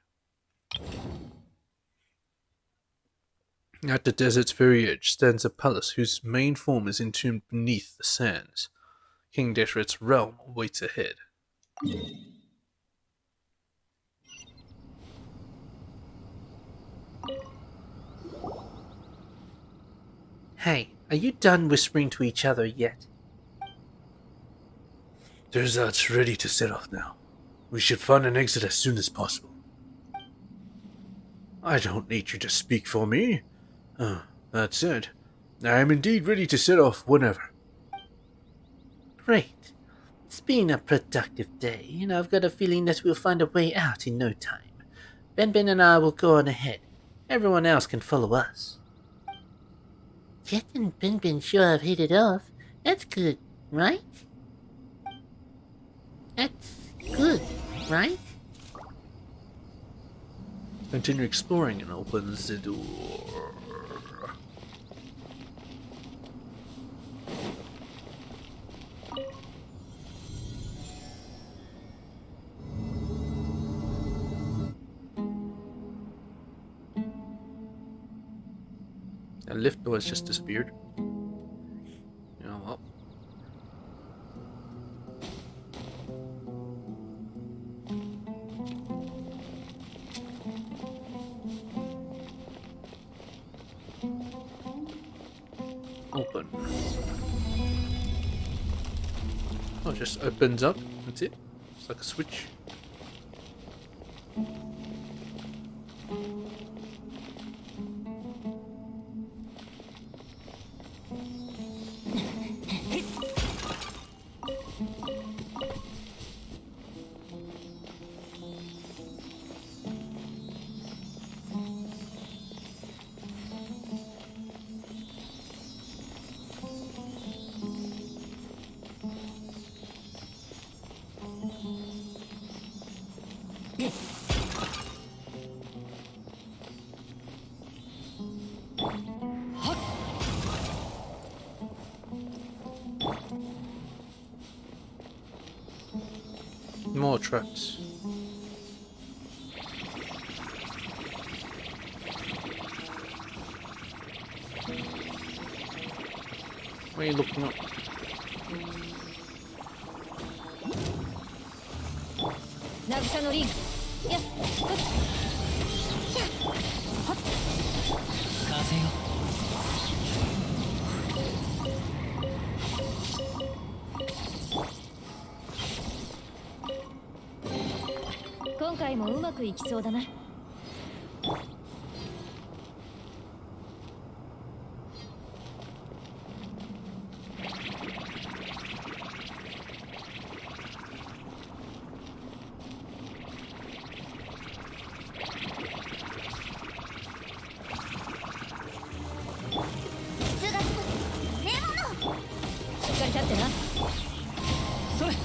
At the desert's very edge stands a palace whose main form is entombed beneath the sands. King Deshret's realm awaits ahead. Hey, are you done whispering to each other yet? Terzad's ready to set off now. We should find an exit as soon as possible. I don't need you to speak for me. That said, I am indeed ready to set off whenever. Great. It's been a productive day, and I've got a feeling that we'll find a way out in no time. Ben Ben and I will go on ahead. Everyone else can follow us. Jet and Ben Ben sure have hit it off. That's good, right? That's good. right? Continue exploring and opens the door. That lift door has just disappeared. You know what? Open. Oh, it just opens up. That's it. It's like a switch. More trucks. Why are you looking up? 渚のリングやっふっひゃっはっ風よ今回もうまくいきそうだな。しっかり立ってな。それは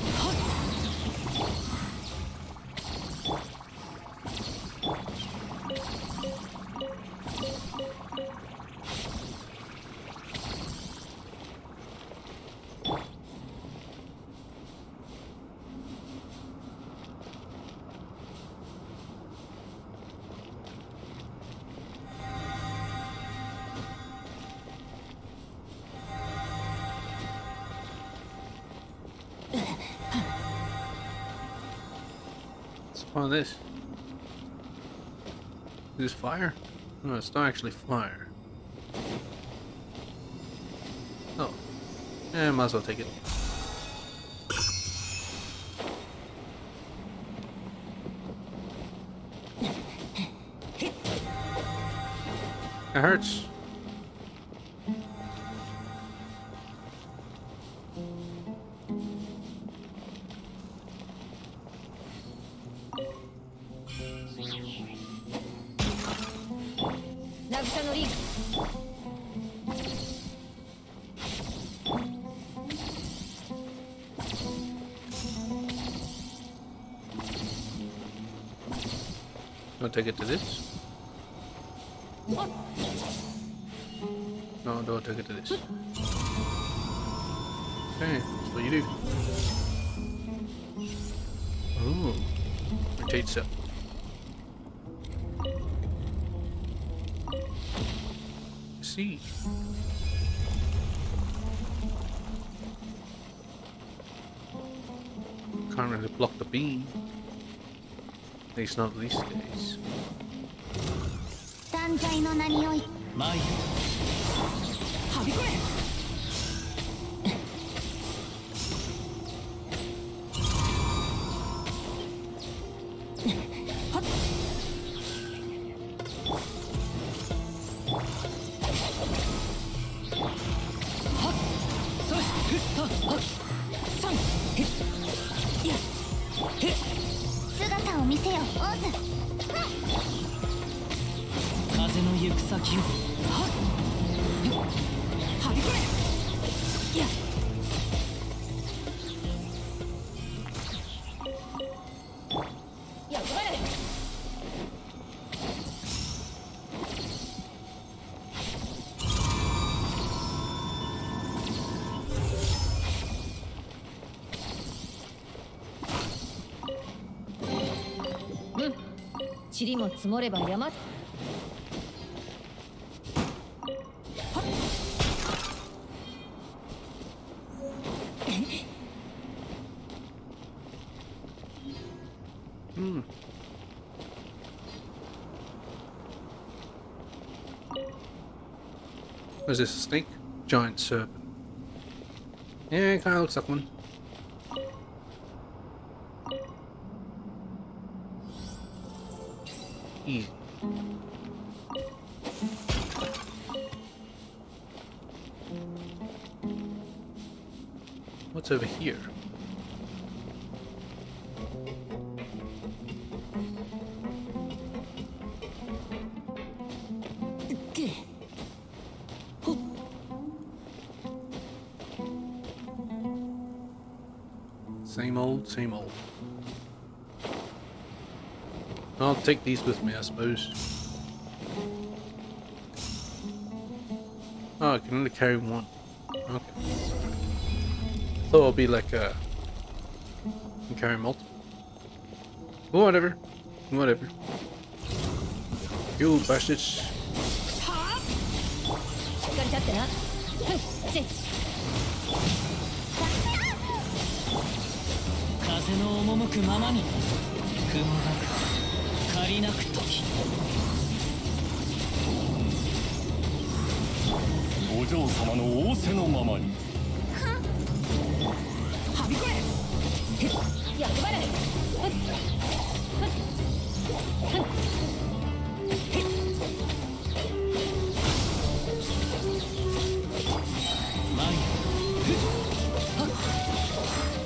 What's this? Is this fire? No, it's not actually fire. Oh. Yeah, might as well take it. It hurts.渚のリング I'll take it to this. No, don't take it to this. Okay, that's what you do. Ooh, rotate cell. See. Can't really block the beam. At least not these days. 断罪の名において参るはびこれはっはっそれふっはっはっさんへっやっへっ姿を見せよオズ風の行く先をはっはびこれやっ塵も積もれば山。Was this a snake? Giant serpent. Yeah, it kind of looks like one. Easy. What's over here? Same old, same old. I'll take these with me, I suppose. Oh, I can only carry one. Okay. Thought it'll be like I can carry multiple. Whatever. Whatever. You bastards. しっかり立ってな。はい、せい。風の赴くままに雲なく借りなく時お嬢様の仰せのままにはびこれ役払い。前へ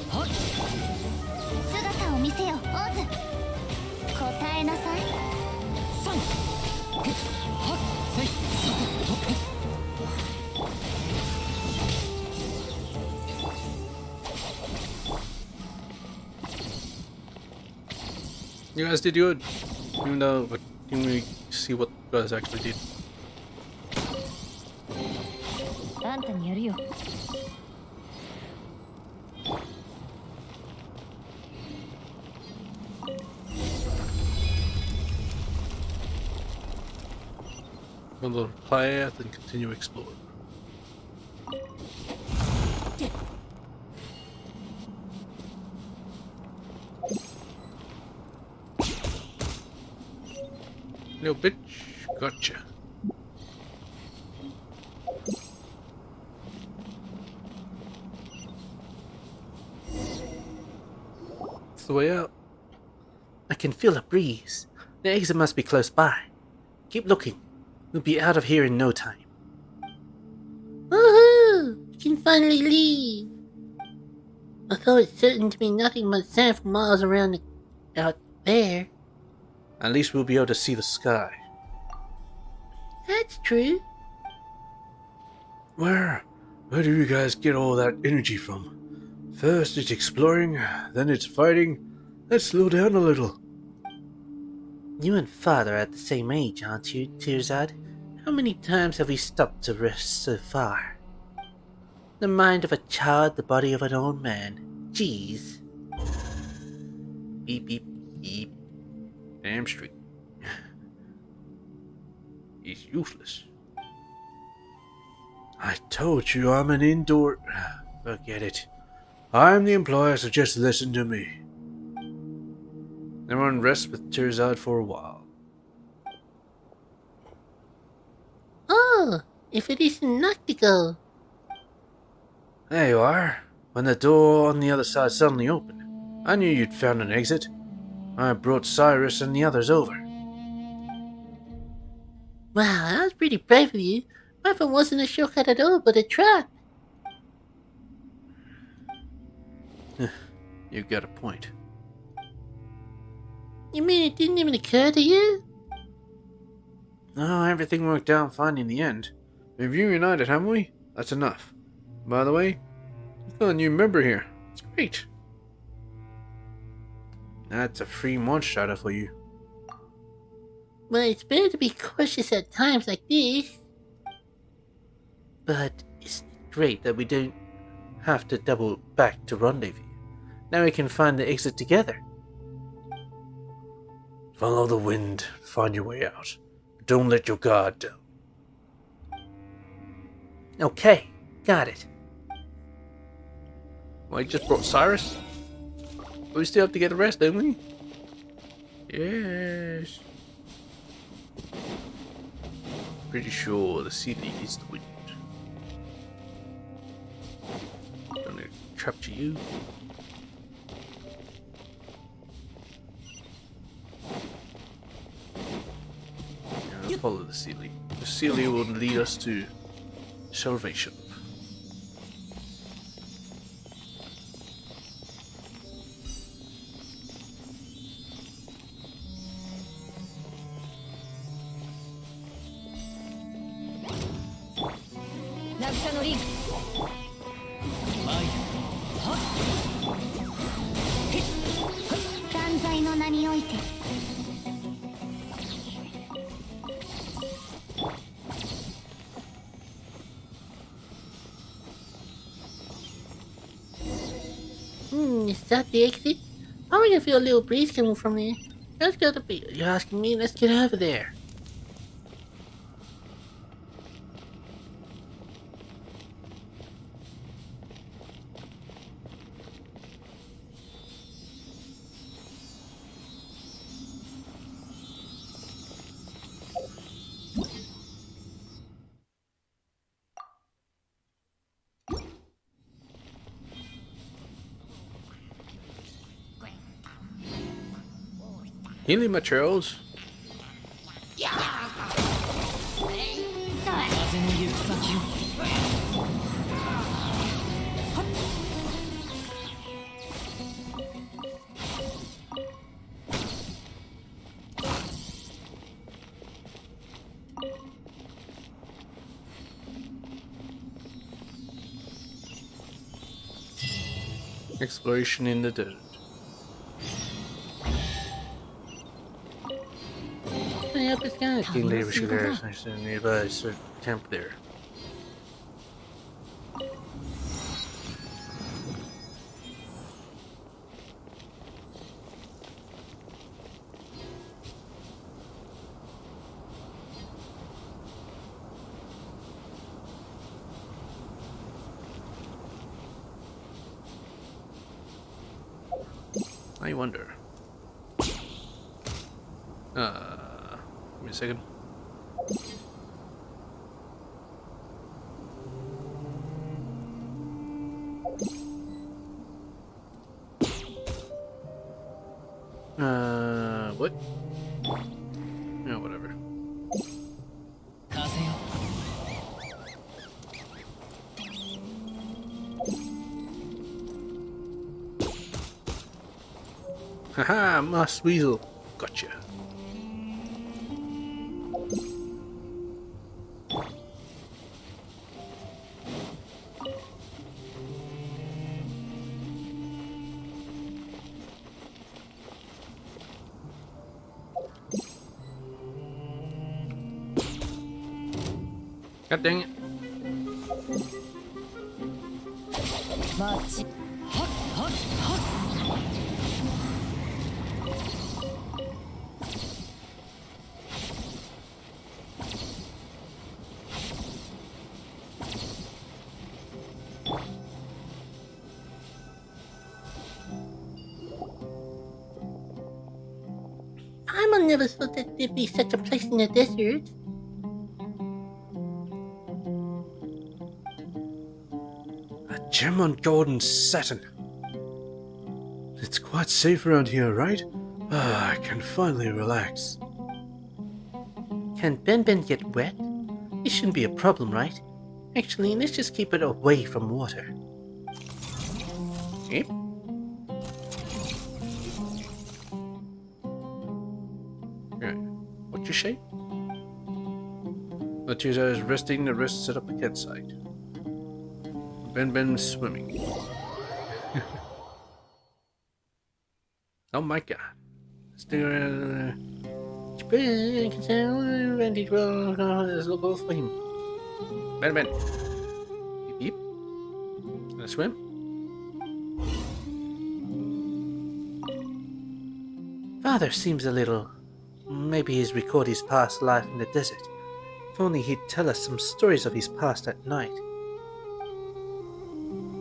はっ姿を見せよオズ答えなさい3はっせいYou guys did good. Even though, but can we see what you guys actually did? あんたにやるよ。Follow the path and continue exploring. Little bitch, gotcha. It's the way out. I can feel a breeze. The exit must be close by. Keep looking. We'll be out of here in no time. Woohoo! We can finally leave. Although it's certain to be nothing but sand for miles around out there. At least we'll be able to see the sky. That's true. Where do you guys get all that energy from? First it's exploring, then it's fighting. Let's slow down a little. You and Father are at the same age, aren't you, Tirzad? How many times have we stopped to rest so far? The mind of a child, the body of an old man. Jeez. Beep, beep, beep. Damn straight. He's useless. I told you I'm an indoor... Forget it. I'm the employer, so just listen to me. Everyone rest with Tirzad for a while. Oh, if it isn't Noctigal. There you are. When the door on the other side suddenly opened, I knew you'd found an exit. I brought Cyrus and the others over. Wow, that was pretty brave of you. My phone wasn't a shortcut at all, but a trap. You got a point. You mean it didn't even occur to you? No, everything worked out fine in the end. We've reunited, haven't we? That's enough. By the way, I've got a new member here. It's great. That's a free monster shadow for you. Well, it's better to be cautious at times like this. But it's great that we don't have to double back to rendezvous. Now we can find the exit together. Follow the wind, find your way out. Don't let your guard down. Okay, got it. Well, I just brought Cyrus. But we still have to get the rest, don't we? Yes. Pretty sure the sea is the wind. Gonna capture you. Yeah, follow the Sealy. The Sealy will lead us to salvation. Nagisa no Rig. 断罪の名において Is that the exit? Oh, I can feel a little breeze coming from there. That's gotta be. You're asking me? Let's get over there. Healing materials. 風の行く先を Exploration in the desert. I hope it's gonna. King Labor Sugar nearby, so camp there. I wonder. Give me a second. What? Yeah, whatever. 風よ Haha, Moss Weasel. Gotcha. God dang it. マッチ。はっはっはっ I never thought that there'd be such a place in the desert. A gem on golden satin. It's quite safe around here, right? Ah, I can finally relax. Can Ben Ben get wet? This shouldn't be a problem, right? Actually, let's just keep it away from water. Yep. Right. What you say? The two is resting, the rest set up a campsite. Ben Ben swimming. Oh my god. Let's do Spring, Randy, let's look both for him. Ben Ben. Beep beep. Gonna swim? Father seems a little maybe he's recorded his past life in the desert. If only he'd tell us some stories of his past at night.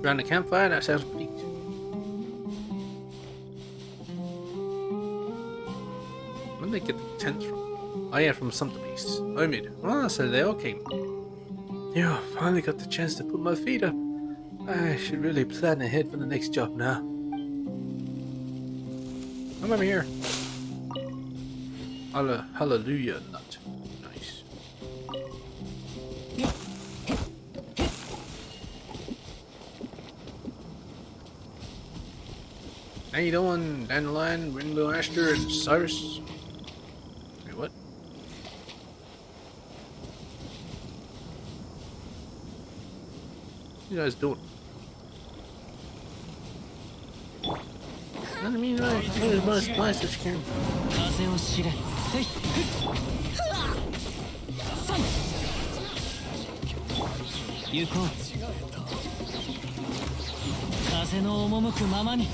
Around the campfire? That sounds pretty. Where did they get the tents from? Oh yeah, from Sotheby's. Omid. Oh, so they all came. Yeah, finally got the chance to put my feet up. I should really plan ahead for the next job now. Come over here. Hallelujah nut. Nice. How you doing, Dandelion, Rainbow Aster, and Cyrus? Wait, what? What you guys doing? I mean, I really must blast this game. 風を知れせい三行こう風の赴くままに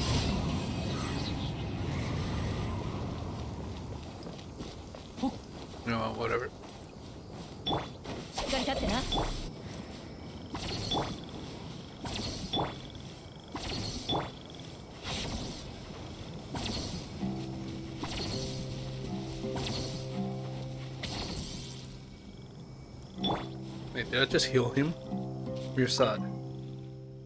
No, whatever. しっかり立ってな。 Wait, did I just heal him? We're sad.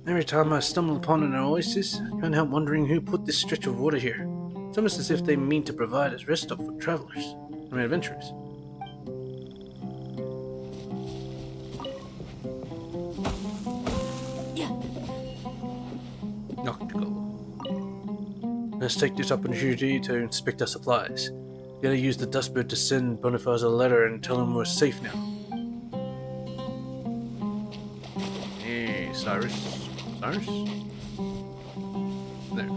Every time I stumble upon an oasis, I can't help wondering who put this stretch of water here. It's almost as if they mean to provide as rest stop for travelers. Adventurers. Noctical. Let's take this opportunity to inspect our supplies. Gotta use the dustbird to send Boniface a letter and tell him we're safe now. Hey, Cyrus. Cyrus? There.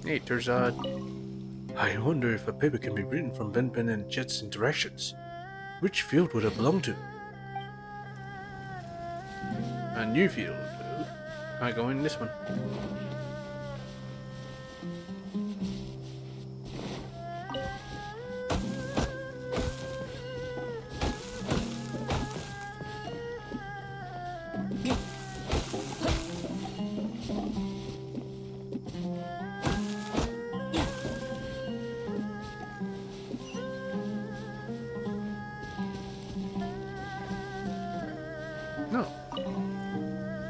Hey, Terzad. I wonder if a paper can be written from Benben and Jet's interactions. Which field would it belong to? A new field. I go in this one. No.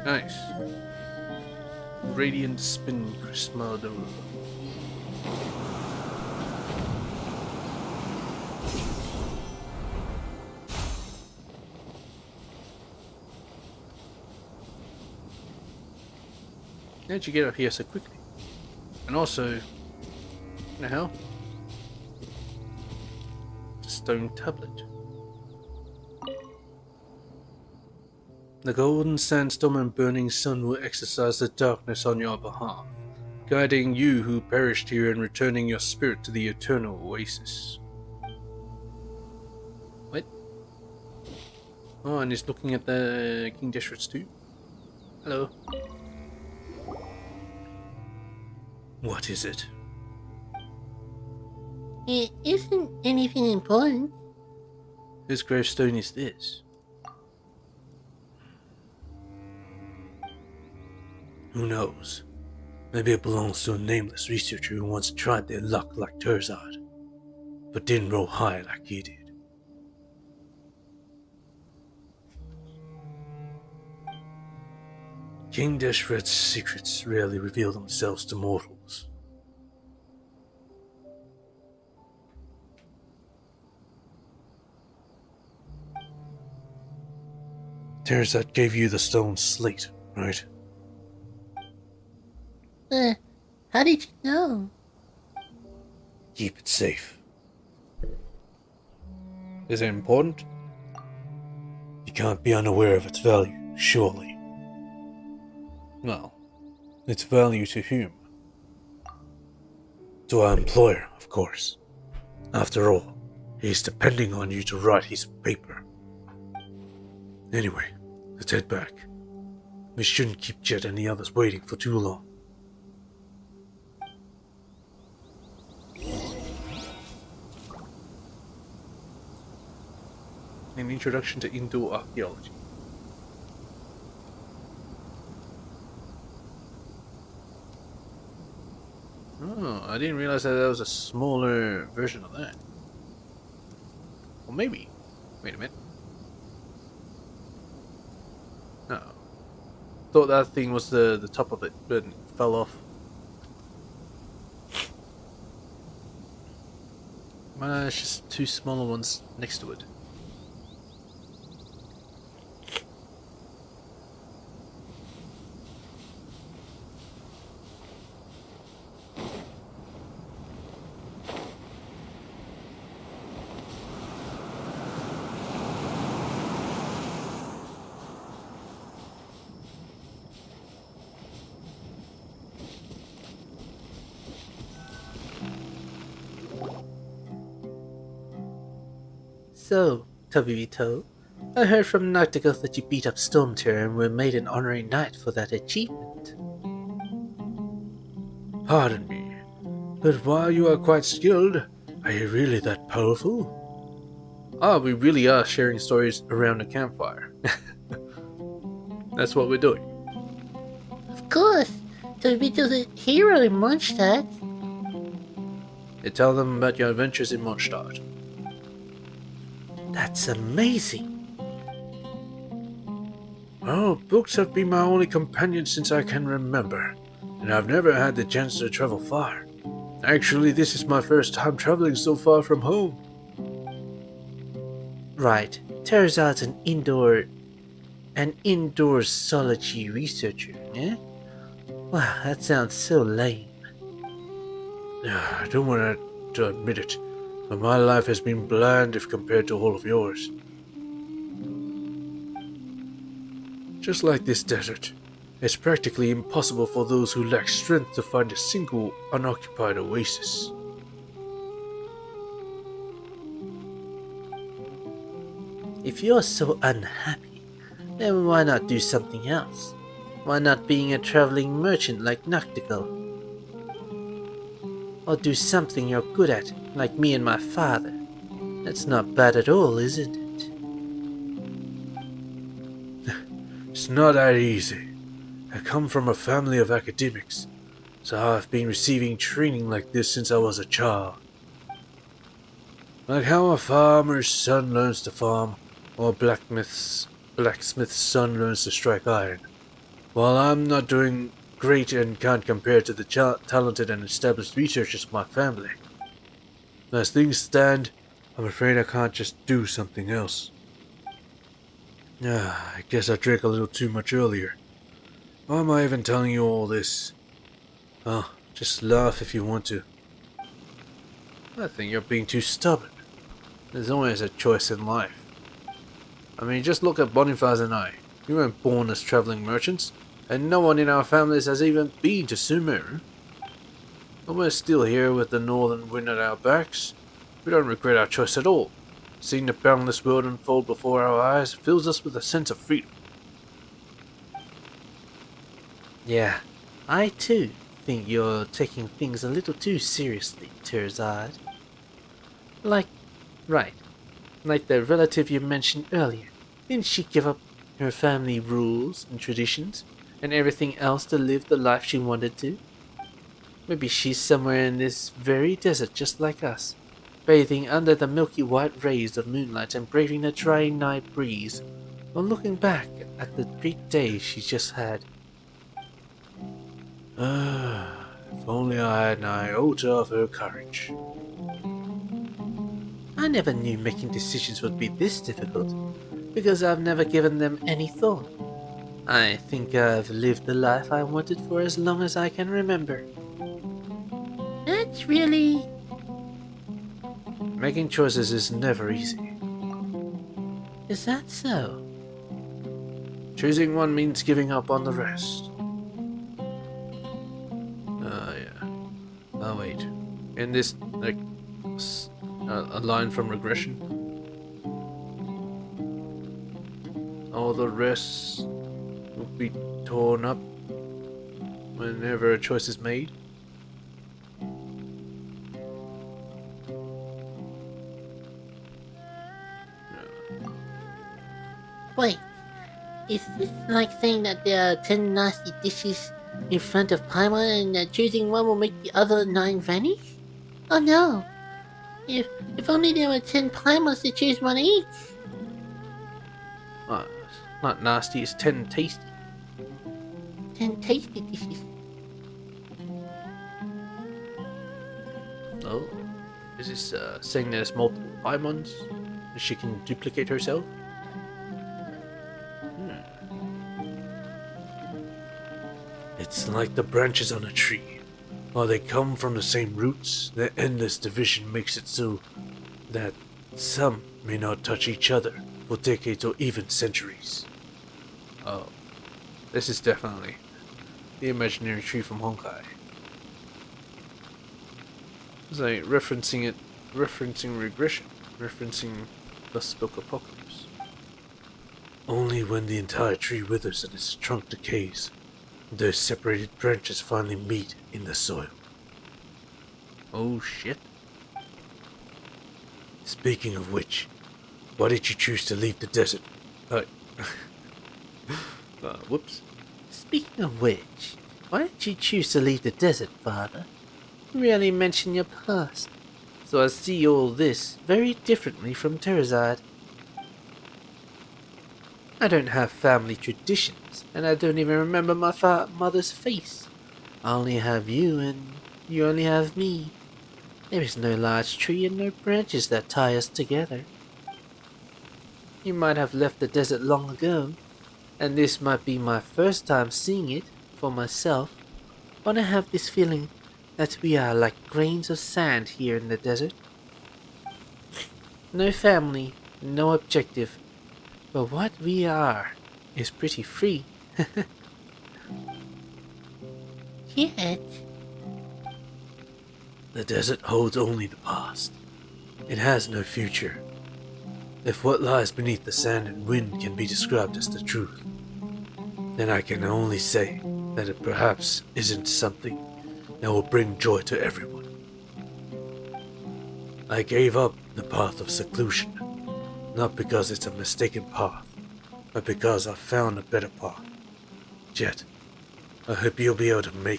Nice. Radiant Spin Crismado. How'd you get up here so quickly? And also, what the hell? It's a stone tablet. The golden sandstorm and burning sun will exorcise the darkness on your behalf, guiding you who perished here and returning your spirit to the eternal oasis. What? Oh, and he's looking at the King Districts too. Hello. What is it? It isn't anything important. Whose gravestone is this? Who knows? Maybe it belongs to a nameless researcher who once tried their luck like Terzad, but didn't roll high like he did. King Deshret's secrets rarely reveal themselves to mortals. Terzad gave you the stone slate, right? How did you know? Keep it safe. Is it important? You can't be unaware of its value, surely. Well, its value to whom? To our employer, of course. After all, he's depending on you to write his paper. Anyway, Let's head back. We shouldn't keep Jet and the others waiting for too long. An introduction to Indo archaeology. Oh, I didn't realize that there was a smaller version of that. Or maybe. Wait a minute. No. Thought that thing was the top of it, but it fell off. It's just two smaller ones next to it. So, Tobito, I heard from Noctigal that you beat up Storm Terror and were made an honorary knight for that achievement. Pardon me, but while you are quite skilled, are you really that powerful? Ah, we really are sharing stories around a campfire. That's what we're doing. Of course, Tobito's a hero in Mondstadt. You tell them about your adventures in Mondstadt. That's amazing. Oh, books have been my only companion since I can remember, and I've never had the chance to travel far. Actually, this is my first time traveling so far from home. Right, Terrazard's an indoor zoology researcher, eh? Wow, that sounds so lame. I don't want to admit it, but my life has been bland if compared to all of yours. Just like this desert, it's practically impossible for those who lack strength to find a single unoccupied oasis. If you're so unhappy, then why not do something else? Why not being a traveling merchant like Noctigal? Or do something you're good at, like me and my father. That's not bad at all, isn't it? It's not that easy. I come from a family of academics, so I've been receiving training like this since I was a child. Like how a farmer's son learns to farm, or a blacksmith's son learns to strike iron. While I'm not doing great and can't compare to the talented and established researchers of my family. As things stand, I'm afraid I can't just do something else. I guess I drank a little too much earlier. Why am I even telling you all this? Oh, just laugh if you want to. I think you're being too stubborn. There's always a choice in life. I mean, just look at Boniface and I. We weren't born as traveling merchants, and no one in our families has even been to Sumeru. But we're still here with the northern wind at our backs. We don't regret our choice at all. Seeing the boundless world unfold before our eyes fills us with a sense of freedom. Yeah, I too think you're taking things a little too seriously, Terzard. Like the relative you mentioned earlier. Didn't she give up her family rules and traditions and everything else to live the life she wanted to? Maybe she's somewhere in this very desert just like us, bathing under the milky white rays of moonlight and braving the dry night breeze, while looking back at the great day she just had. If only I had an iota of her courage. I never knew making decisions would be this difficult, because I've never given them any thought. I think I've lived the life I wanted for as long as I can remember. That's really... Making choices is never easy. Is that so? Choosing one means giving up on the rest. Yeah. Oh, wait. In this, like, a line from Regression? Oh, all the rest will be torn up whenever a choice is made. Wait, is this like saying that there are 10 nasty dishes in front of Paimon and that choosing one will make the other 9 vanish? Oh no! If only there were 10 Paimons to choose one each! It's not nasty, it's 10 tasty. 10 tasty dishes. Oh, is this saying there's multiple Paimons? She can duplicate herself? It's like the branches on a tree. While they come from the same roots, their endless division makes it so that some may not touch each other for decades or even centuries. Oh, this is definitely the imaginary tree from Honkai. It's like referencing regression, referencing the Spoke Apocalypse. Only when the entire tree withers and its trunk decays, those separated branches finally meet in the soil. Oh shit. Speaking of which, why did you choose to leave the desert? Whoops. Speaking of which, why did you choose to leave the desert, Father? You rarely mention your past, so I see all this very differently from Terazad. I don't have family traditions, and I don't even remember my mother's face. I only have you, and you only have me. There is no large tree and no branches that tie us together. You might have left the desert long ago, and this might be my first time seeing it for myself, but I have this feeling that we are like grains of sand here in the desert. No family, no objective, but what we are is pretty free. Yet, The desert holds only the past. It has no future. If what lies beneath the sand and wind can be described as the truth, then I can only say that it perhaps isn't something that will bring joy to everyone. I gave up the path of seclusion, not because it's a mistaken path, but because I found a better path. Jet, I hope you'll be able to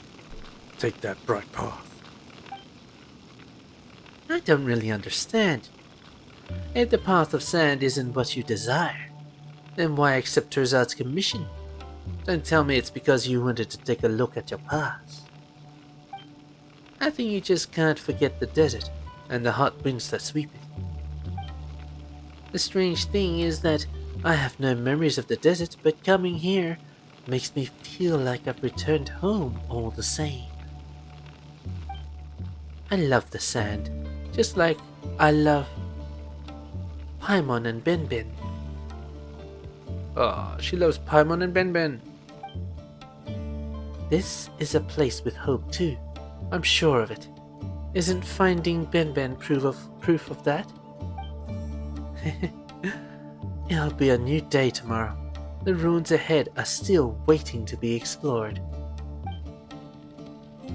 take that bright path. I don't really understand. If the path of sand isn't what you desire, then why accept Terzad's commission? Don't tell me it's because you wanted to take a look at your past. I think you just can't forget the desert and the hot winds that sweep it. The strange thing is that I have no memories of the desert, but coming here makes me feel like I've returned home all the same. I love the sand, just like I love Paimon and Benben. Ah, she loves Paimon and Benben. This is a place with hope too. I'm sure of it. Isn't finding Benben proof of that? It'll be a new day tomorrow. The ruins ahead are still waiting to be explored.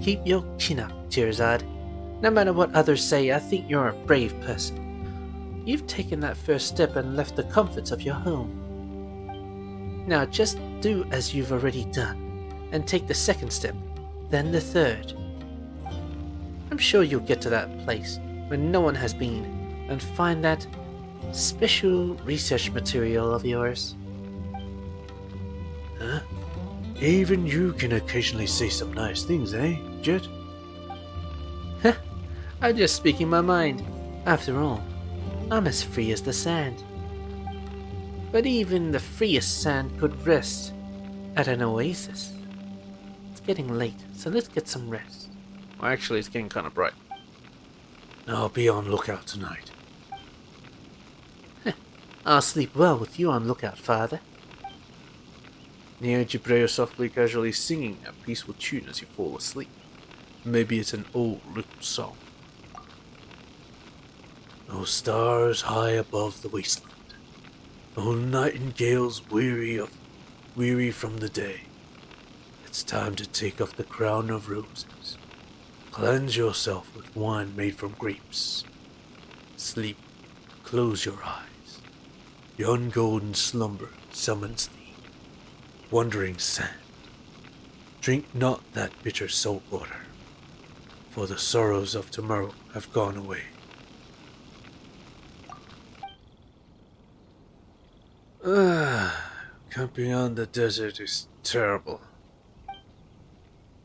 Keep your chin up, Terzad. No matter what others say, I think you're a brave person. You've taken that first step and left the comforts of your home. Now just do as you've already done, and take the second step, then the third. I'm sure you'll get to that place where no one has been, and find that special research material of yours. Huh? Even you can occasionally say some nice things, eh, Jet? I'm just speaking my mind. After all, I'm as free as the sand. But even the freest sand could rest at an oasis. It's getting late, so let's get some rest. Well, actually, it's getting kind of bright. I'll be on lookout tonight. I'll sleep well with you on lookout, Father. Near Gibreo softly casually singing a peaceful tune as you fall asleep. Maybe it's an old little song. No stars high above the wasteland. O nightingales weary from the day, it's time to take off the crown of roses. Cleanse yourself with wine made from grapes. Sleep, close your eyes. Yon golden slumber summons thee. Wandering sand, drink not that bitter salt water, for the sorrows of tomorrow have gone away. Camping on the desert is terrible.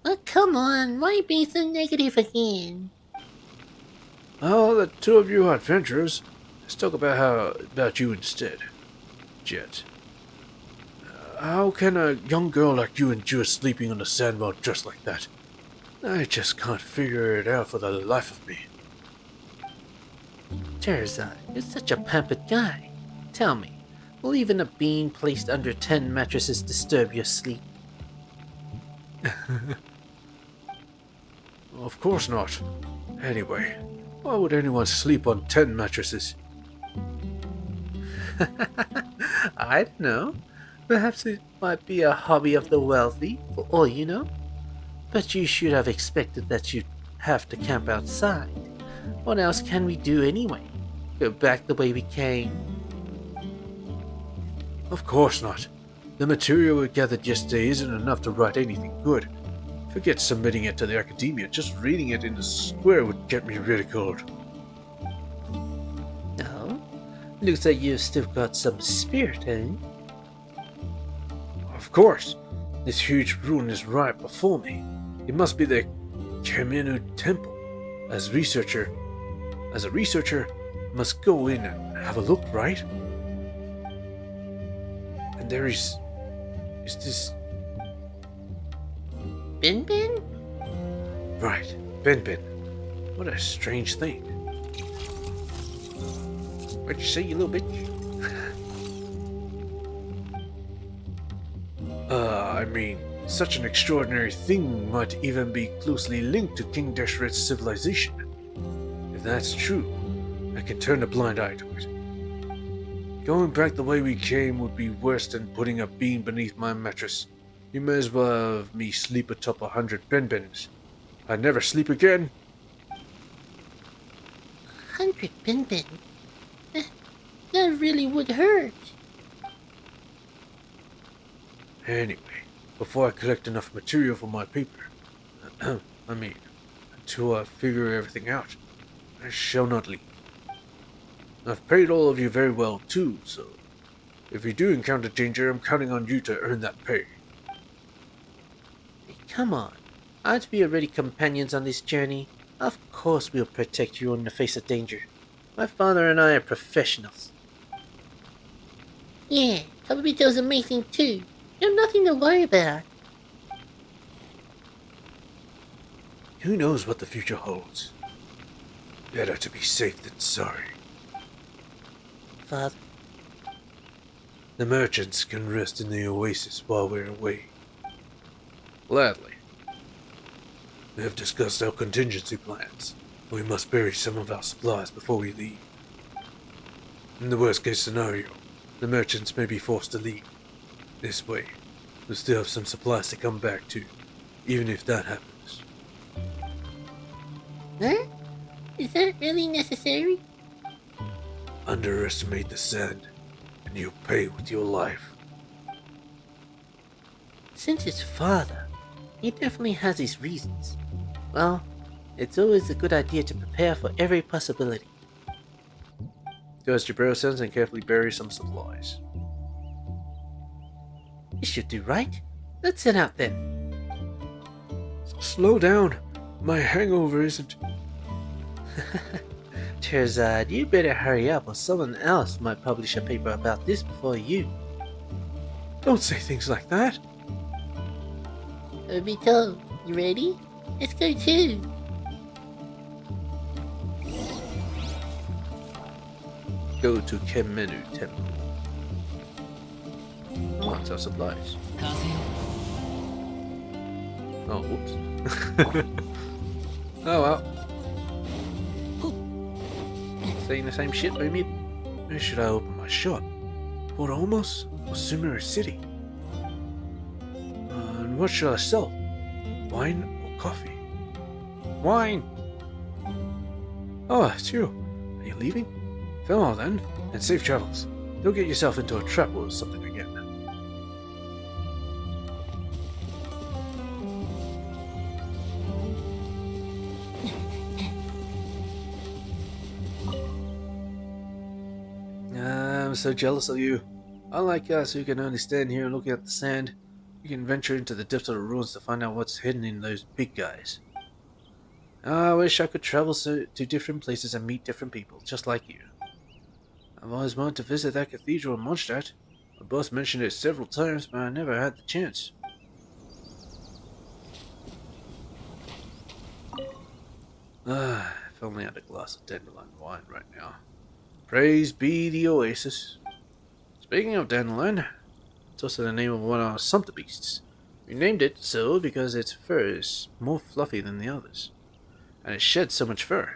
Oh, come on, why be so negative again? Oh, the two of you are adventurers. Let's talk about you instead, Jet. How can a young girl like you endure sleeping on the sand while dressed like that? I just can't figure it out for the life of me. Charizard, you're such a pampered guy. Tell me, will even a bean placed under 10 mattresses disturb your sleep? Of course not. Anyway, why would anyone sleep on 10 mattresses? I don't know. Perhaps it might be a hobby of the wealthy, for all you know. But you should have expected that you'd have to camp outside. What else can we do anyway? Go back the way we came? Of course not. The material we gathered yesterday isn't enough to write anything good. Forget submitting it to the academia, just reading it in the square would get me ridiculed. No? Looks like you've still got some spirit, eh? Of course. This huge ruin is right before me. It must be the Kemenu Temple. As a researcher, must go in and have a look, right? And there is this... Bin Bin? Right, Ben Ben. What a strange thing. What'd you say, you little bitch? I mean, such an extraordinary thing might even be closely linked to King Deshret's civilization. If that's true, I can turn a blind eye to it. Going back the way we came would be worse than putting a bean beneath my mattress. You may as well have me sleep atop 100 Ben-Bens. I'd never sleep again. 100 Bin Bin? That really would hurt. Anyway, before I collect enough material for my paper, until I figure everything out, I shall not leave. I've paid all of you very well too, so if you do encounter danger, I'm counting on you to earn that pay. Hey, come on. Aren't we already companions on this journey? Of course we'll protect you in the face of danger. My father and I are professionals. Yeah, Kabubito's amazing too. You have nothing to worry about. Who knows what the future holds? Better to be safe than sorry. Father, The merchants can rest in the oasis while we're away. Gladly. We have discussed our contingency plans. We must bury some of our supplies before we leave. In the worst case scenario, the merchants may be forced to leave. This way, we'll still have some supplies to come back to, even if that happens. huh? Is that really necessary? Underestimate the sand, and you'll pay with your life. Since his father, he definitely has his reasons. Well, it's always a good idea to prepare for every possibility. Go as Jabril says and carefully bury some supplies. You should do right. Let's set out then. Slow down. My hangover isn't... Charizard, you better hurry up or someone else might publish a paper about this before you. Don't say things like that. Obito, you ready? Let's go too. Go to Kemenu Temple. Want our supplies. 貸せよ Oh, whoops. Oh well. Saying the same shit, maybe? Where should I open my shop? What, almost? A Sumeru city? And what shall I sell? Wine or coffee? Wine! Oh, it's you. Are you leaving? Farewell then, and safe travels. Don't get yourself into a trap or something again. I'm so jealous of you. Unlike us, who can only stand here looking at the sand, you can venture into the depths of the ruins to find out what's hidden in those big guys. I wish I could travel to different places and meet different people, just like you. I've always wanted to visit that cathedral in Mondstadt. My boss mentioned it several times, but I never had the chance. If only I had a glass of dandelion wine right now. Praise be the oasis. Speaking of dandelion, it's also the name of one of our sumpter beasts. We named it so because its fur is more fluffy than the others, and it sheds so much fur.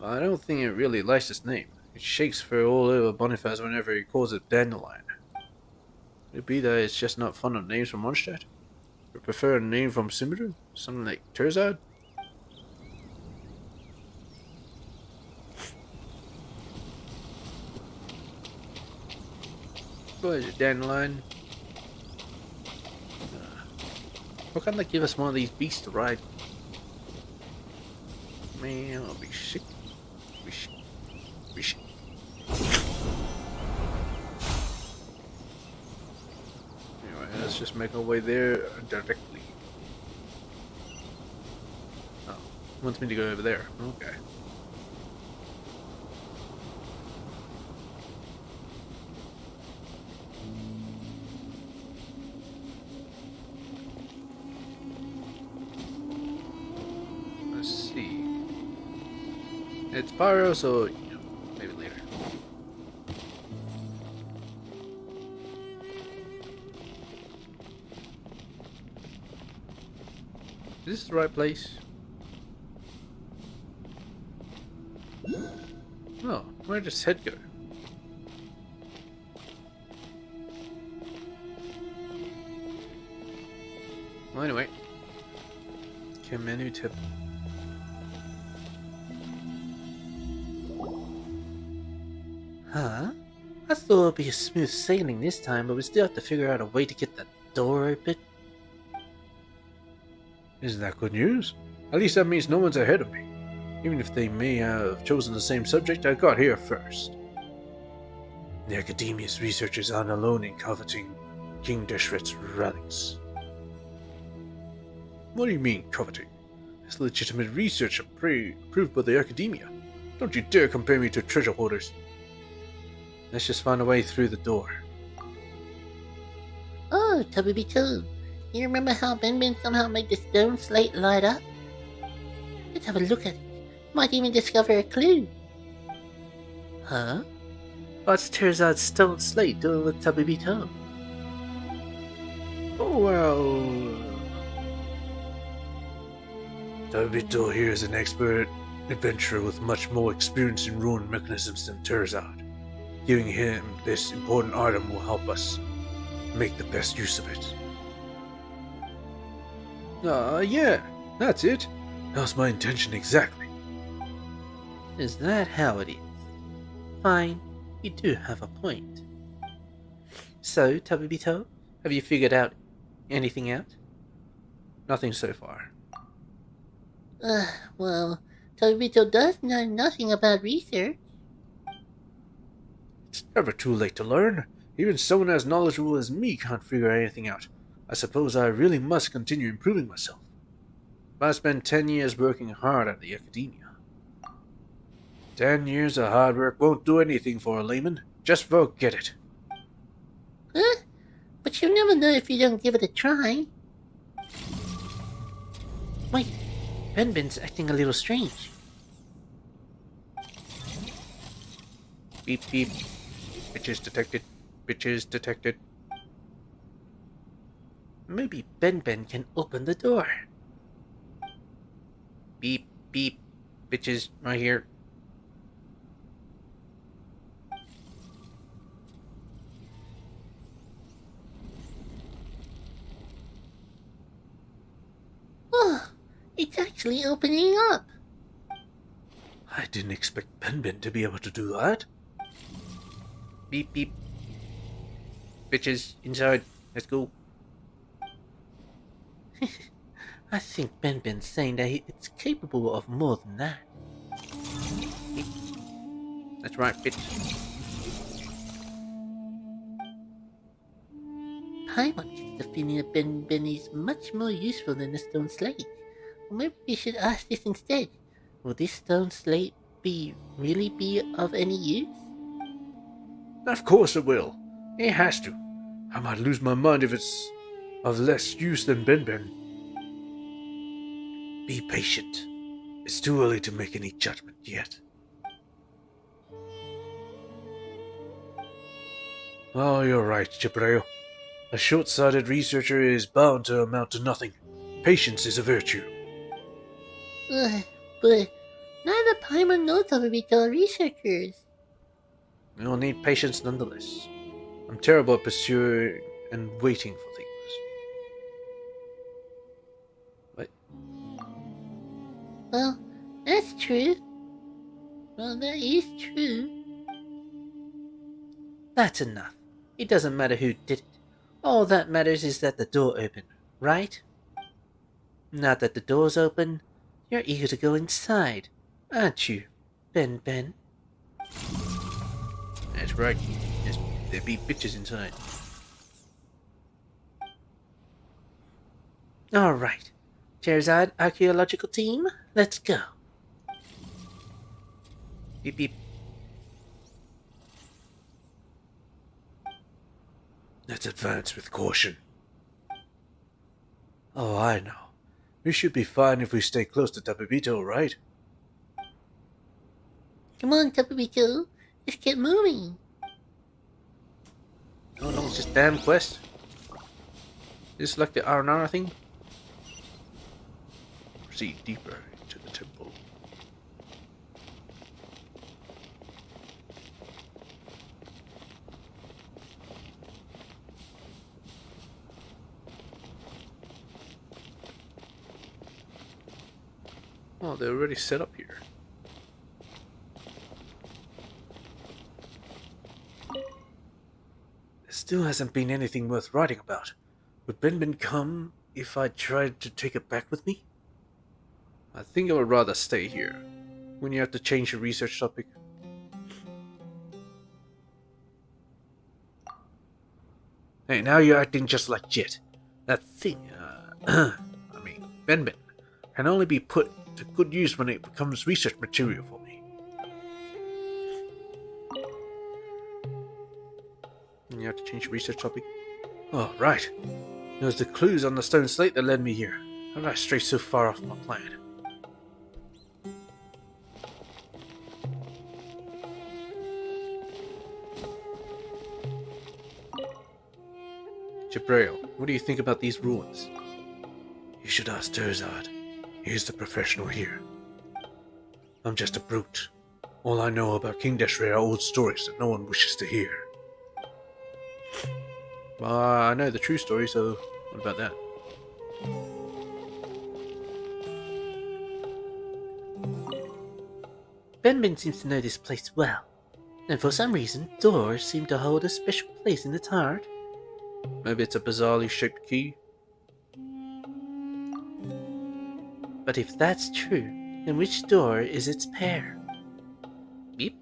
But I don't think it really likes its name. It shakes fur all over Boniface whenever he calls it dandelion. Could it be that it's just not fond of names from Mondstadt? Or prefer a name from Sumeru? Something like Terzad? What is it, dandelion? Why can't they give us one of these beasts to ride? Man, I'll be sick. Be sick. Be sick. Anyway, let's just make our way there directly. Oh, wants me to go over there. Okay. Let's see. It's Pyro, so maybe later. Is this the right place? Oh, where does head go? Well, anyway. Menu tip. Huh? I thought it'd be a smooth sailing this time, but we still have to figure out a way to get that door open. Isn't that good news? At least that means no one's ahead of me. Even if they may have chosen the same subject, I got here first. The Academia's researchers aren't alone in coveting King Deshret's relics. What do you mean, coveting? It's legitimate research approved by the Academia. Don't you dare compare me to treasure hoarders. Let's just find a way through the door. Oh, Tubby-Too. You remember how Ben somehow made the stone slate light up? Let's have a look at it. Might even discover a clue. Huh? What's Terzad's stone slate doing with Tubby-Too? Oh, well... Tabito here is an expert adventurer with much more experience in ruin mechanisms than Terzad. Giving him this important item will help us make the best use of it. Yeah, that's it. That was my intention exactly. Is that how it is? Fine, you do have a point. So, Tubby-Too, have you figured out anything out? Nothing so far. Well, Tubby-Too does know nothing about research. It's never too late to learn. Even someone as knowledgeable as me can't figure anything out. I suppose I really must continue improving myself. I spent 10 years working hard at the Academia. 10 years of hard work won't do anything for a layman. Just forget it. Huh? But you'll never know if you don't give it a try. Wait, Ben's acting a little strange. Beep beep. Bitches detected. Bitches detected. Maybe Ben can open the door. Beep beep. Bitches right here. It's actually opening up. I didn't expect Ben to be able to do that. Beep beep. Bitches, inside. Let's go. I think Ben's saying that it's capable of more than that. That's right, bitch. Paimon gets the feeling that Ben is much more useful than the stone slate. Or maybe we should ask this instead. Will this stone slate really be of any use? Of course it will. It has to. I might lose my mind if it's of less use than Ben. Be patient. It's too early to make any judgment yet. Oh, you're right, Chibreo. A short-sighted researcher is bound to amount to nothing. Patience is a virtue. But neither Paimon nor Tabibito are researchers. You'll need patience nonetheless. I'm terrible at pursuing and waiting for things. What? Well, that's true. Well, that is true. That's enough. It doesn't matter who did it. All that matters is that the door opened, right? Now that the door's open, you're eager to go inside, aren't you, Ben? That's right. Yes, there be bitches inside. Alright. Charizard Archaeological Team, let's go. Beep beep. Let's advance with caution. Oh, I know. We should be fine if we stay close to Tabibito, right? Come on, Tabibito. Let's get moving. Oh no, it's just damn quest. Is this like the R&R thing? Proceed deeper into the temple. Oh, they're already set up here. There still hasn't been anything worth writing about. Would Ben come if I tried to take it back with me? I think I would rather stay here. When you have to change your research topic. Hey, now you're acting just like Jet. That thing, Ben can only be put to good use when it becomes research material for me. You have to change your research topic? Oh, right. It was the clues on the stone slate that led me here. How did I stray so far off my plan? Chibreo, what do you think about these ruins? You should ask Terzard. He's the professional here. I'm just a brute. All I know about King Deshray are old stories that no one wishes to hear. Well, I know the true story, so what about that? Ben seems to know this place well, and for some reason, doors seem to hold a special place in its heart. Maybe it's a bizarrely shaped key? But if that's true, then which door is its pair? Beep.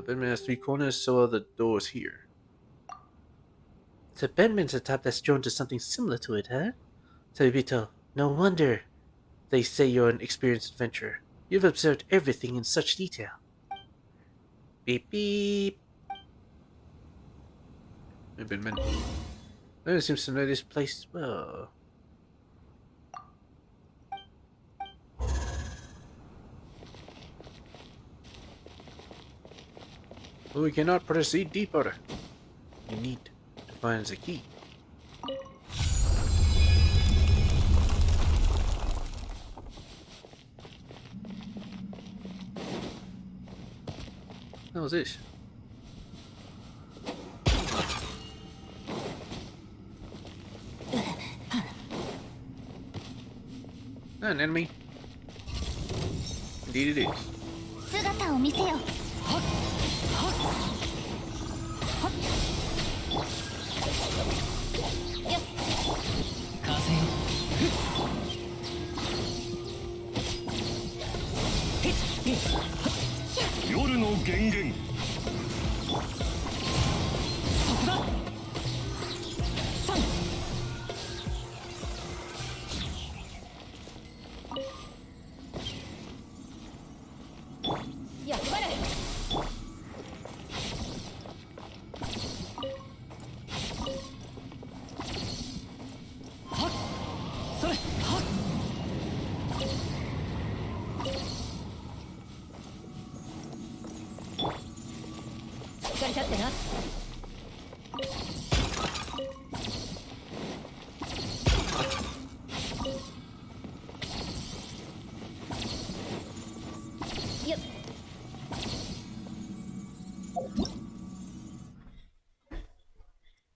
Benman has 3 corners, so are the doors here. So Ben's the type that's drawn to something similar to it, huh? Tabibito, no wonder they say you're an experienced adventurer. You've observed everything in such detail. Beep beep. Benman. Ben seems to know this place well. But we cannot proceed deeper. You need to find the key. What was this? An enemy. Indeed it is. 姿を見せよ。風よ夜の源源そこだ3役払い。それはっしっかり立ってな。よっ。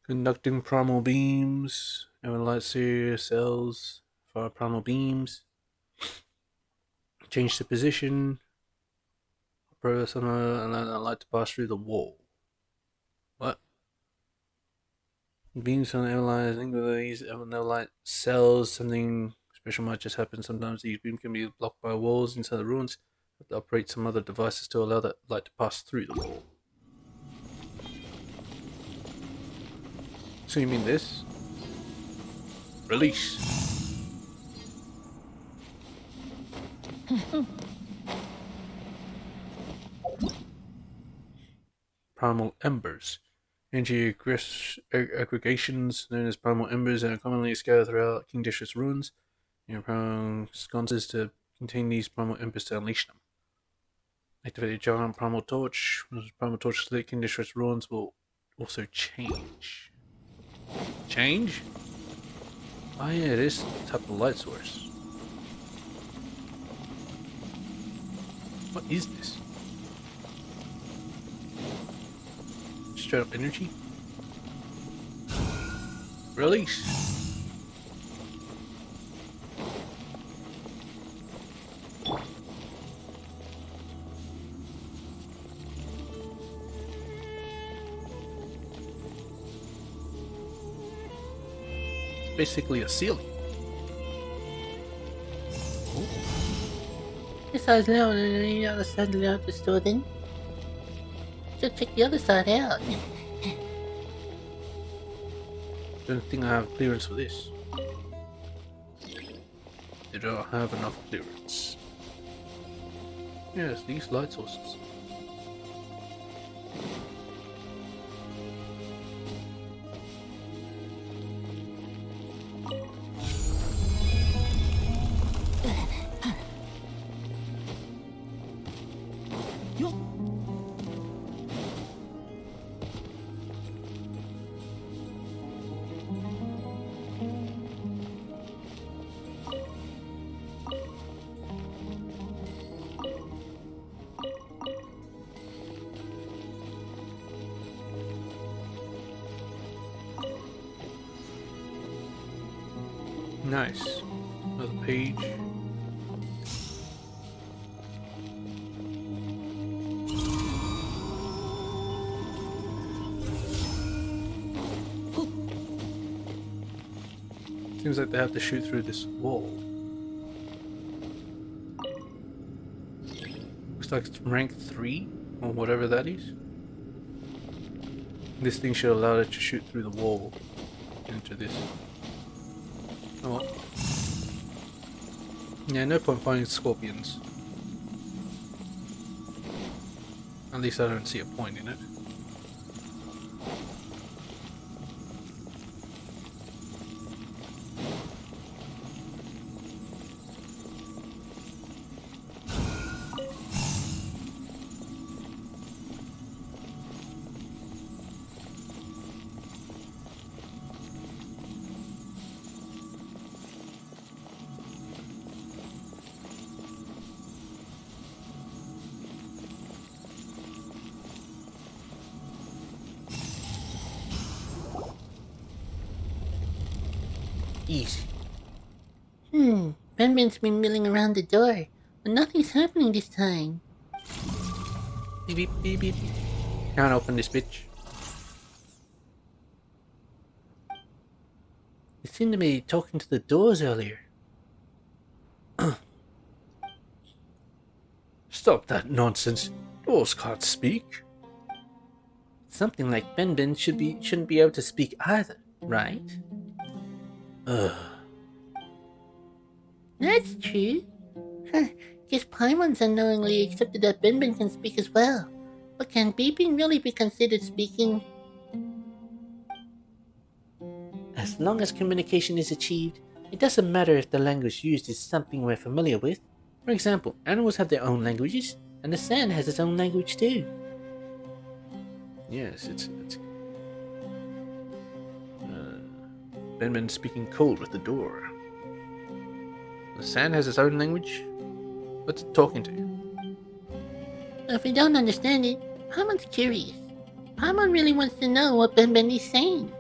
Conducting primal beams. Everyone lights here, cells, fire primal beams. Change the position. Press on a light to pass through the wall. What? Beams on analyze these no light cells. Something special might just happen. Sometimes these beams can be blocked by walls inside the ruins. Have to operate some other devices to allow that light to pass through the wall. So you mean this? Release. Primal embers. Energy aggregations known as primal embers are commonly scattered throughout King District's ruins. Primal sconces to contain these primal embers to unleash them. Activate a giant primal torch. When the primal torch lit, King District's ruins will also change. Change? Oh yeah, it is the type of light source. What is this? Straight up energy? Release! It's basically a ceiling. This side's now on the other side of the store then. Let's check the other side out. Don't think I have clearance for this. They don't have enough clearance. Yes, these light sources. Nice. Another page. Seems like they have to shoot through this wall. Looks like it's rank 3 or whatever that is. This thing should allow it to shoot through the wall into this. Oh well. Yeah, no point finding scorpions. At least I don't see a point in it. Easy. Benben's been milling around the door, but nothing's happening this time. Beep beep beep beep. Can't open this bitch. You seemed to be talking to the doors earlier. Stop that nonsense. Doors can't speak. Something like Benben shouldn't be able to speak either, right? That's true. Guess Paimon's unknowingly accepted that Benben can speak as well. But can Beeping really be considered speaking? As long as communication is achieved, it doesn't matter if the language used is something we're familiar with. For example, animals have their own languages, and the sand has its own language too. Yes, it's Benben speaking code with the door. The sand has its own language. What's it talking to? If we don't understand it, Paimon's curious. Paimon really wants to know what Benben is saying.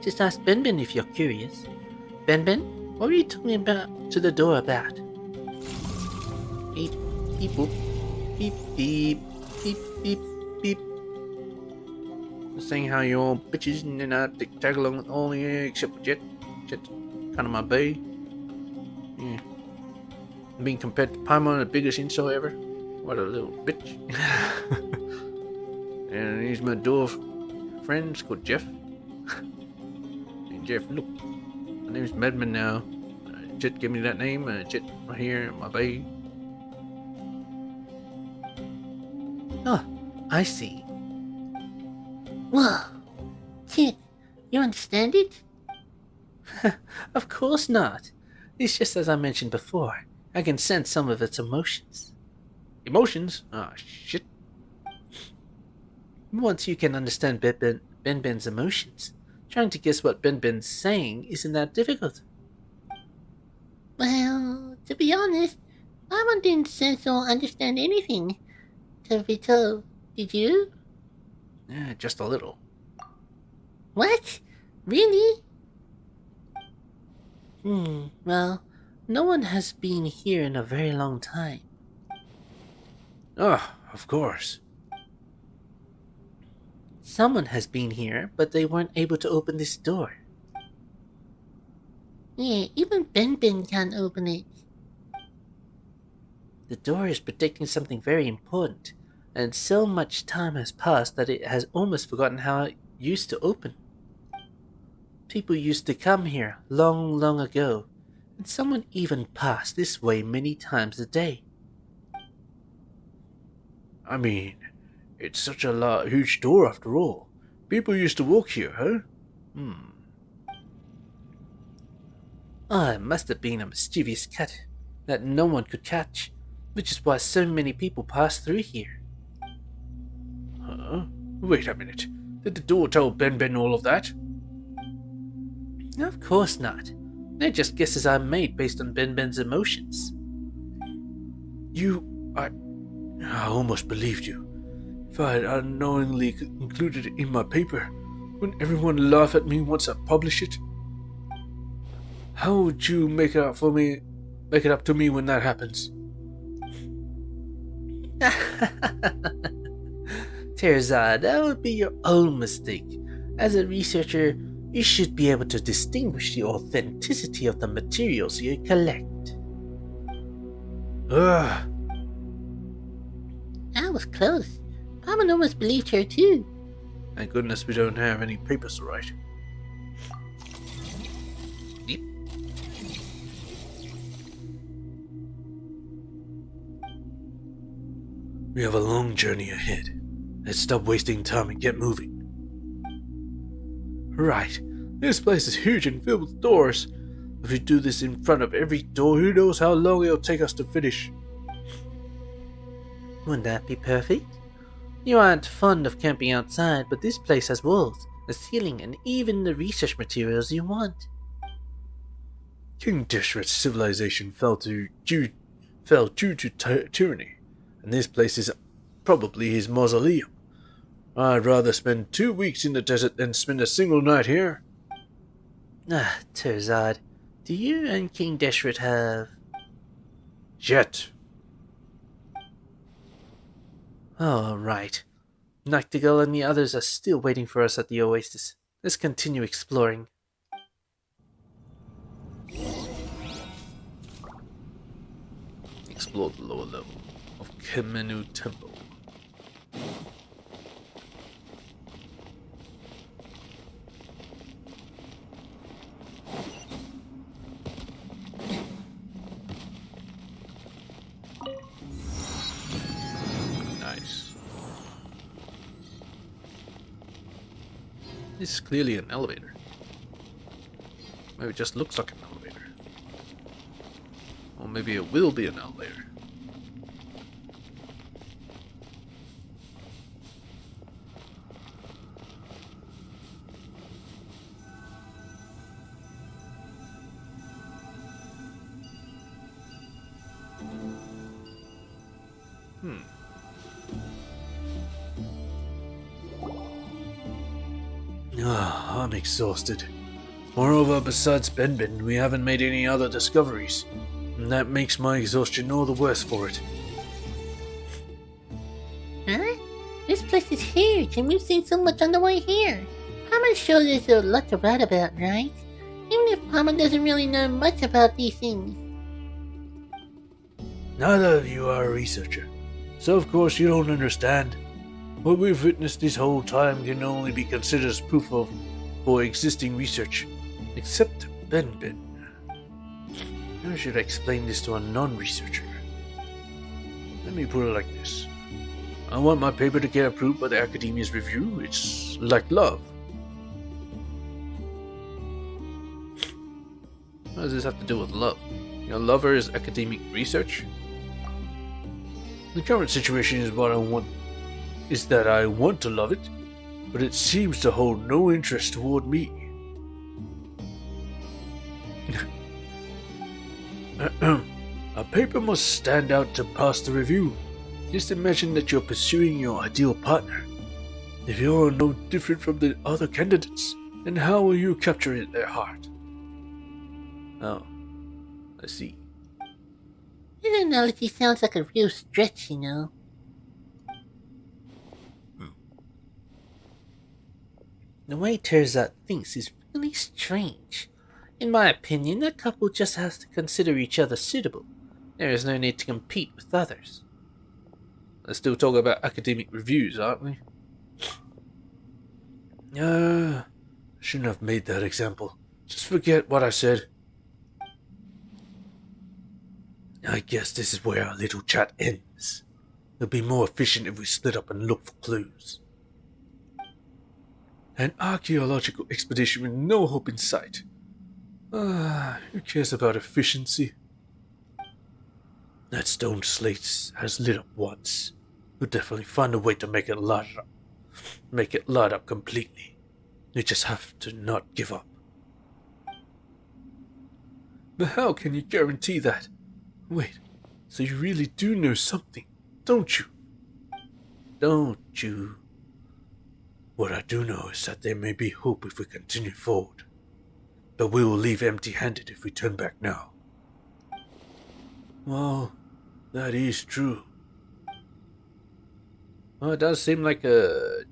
Just ask Benben if you're curious. Benben, what were you talking about to the door about? Beep, beep, boop. Beep, beep, beep, beep, beep. Saying how you're all bitches and then I tag along with all the except for Jet. Jet's kind of my bae. Yeah. Being compared to Paimon, the biggest insult ever. What a little bitch. And he's my dwarf friend called Jeff. Hey Jeff, look. My name's Medman now. Jet gave me that name. Jet right here, my bae. Oh, I see. Whoa. Kid, you understand it? Of course not. It's just as I mentioned before. I can sense some of its emotions. Emotions? Ah, shit. Once you can understand Benben's emotions, trying to guess what Benben's saying isn't that difficult. Well, to be honest, I didn't sense or understand anything. Truth be told, did you? Yeah, just a little. What? Really? Well, no one has been here in a very long time. Ah, of course. Someone has been here, but they weren't able to open this door. Yeah, even Benben can't open it. The door is protecting something very important, and so much time has passed that it has almost forgotten how it used to open. People used to come here long, long ago, and someone even passed this way many times a day. I mean, it's such a huge door after all. People used to walk here, huh? Oh, it must have been a mischievous cut that no one could catch, which is why so many people pass through here. Huh? Wait a minute. Did the door tell Benben all of that? Of course not. They're just guesses I made based on Benben's emotions. I almost believed you. If I had unknowingly included it in my paper, wouldn't everyone laugh at me once I publish it? How would you make it up to me when that happens? Terzad, that would be your own mistake. As a researcher, you should be able to distinguish the authenticity of the materials you collect. Ugh. That was close. Paimon almost believed her too. Thank goodness we don't have any papers to write. Yep. We have a long journey ahead. Let's stop wasting time and get moving. Right. This place is huge and filled with doors. If we do this in front of every door, who knows how long it'll take us to finish. Wouldn't that be perfect? You aren't fond of camping outside, but this place has walls, a ceiling, and even the research materials you want. King Deshret's civilization fell due to tyranny, and this place is probably his mausoleum. I'd rather spend 2 weeks in the desert than spend a single night here. Ah, Terzad, Do you and King Deshret have... Jet. Oh, right. Nachtigall and the others are still waiting for us at the oasis. Let's continue exploring. Explore the lower level of Kemenu Temple. Nice. This is clearly an elevator. Maybe it just looks like an elevator. Or maybe it will be an elevator. I'm exhausted. Moreover, besides Benben, we haven't made any other discoveries, and that makes my exhaustion all the worse for it. Huh? This place is huge, and we've seen so much on the way here. Paimon sure there's a lot to write about, right? Even if Paimon doesn't really know much about these things. Neither of you are a researcher, so of course you don't understand. What we've witnessed this whole time can only be considered as proof for existing research, except Benben. How should I explain this to a non-researcher? Let me put it like this. I want my paper to get approved by the Academia's review. It's like love. What does this have to do with love? Your lover is academic research? The current situation is that I want to love it, but it seems to hold no interest toward me. A paper must stand out to pass the review. Just imagine that you're pursuing your ideal partner. If you're no different from the other candidates, then how will you capture their heart? Oh, I see. This analogy sounds like a real stretch, you know. The way Terzat thinks is really strange. In my opinion, that couple just has to consider each other suitable. There is no need to compete with others. Let's still talk about academic reviews, aren't we? Shouldn't have made that example. Just forget what I said. I guess this is where our little chat ends. It'll be more efficient if we split up and look for clues. An archaeological expedition with no hope in sight. Who cares about efficiency? That stone slate has lit up once. We'll definitely find a way to make it light up. Make it light up completely. We just have to not give up. But how can you guarantee that? Wait, so you really do know something, don't you? Don't you? What I do know is that there may be hope if we continue forward. But we will leave empty-handed if we turn back now. Well, that is true. Well, it does seem like a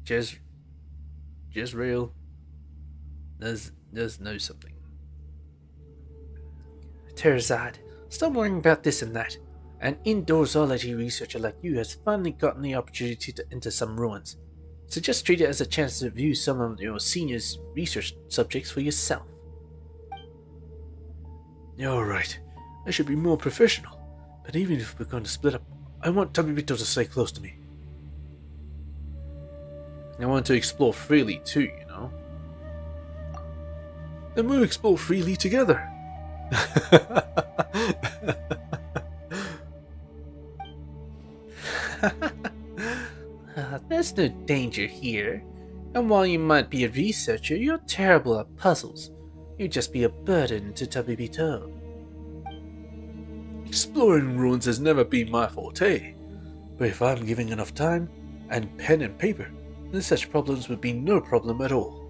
Jezreel does know something. Terzad, stop worrying about this and that. An indoorsology researcher like you has finally gotten the opportunity to enter some ruins. So just treat it as a chance to view some of your seniors' research subjects for yourself. You're right. I should be more professional. But even if we're going to split up, I want Tabibito to stay close to me. I want to explore freely too, you know. Then we'll explore freely together. There's no danger here. And while you might be a researcher, you're terrible at puzzles. You'd just be a burden to Tabibito. Exploring ruins has never been my forte. But if I'm given enough time, and pen and paper, then such problems would be no problem at all.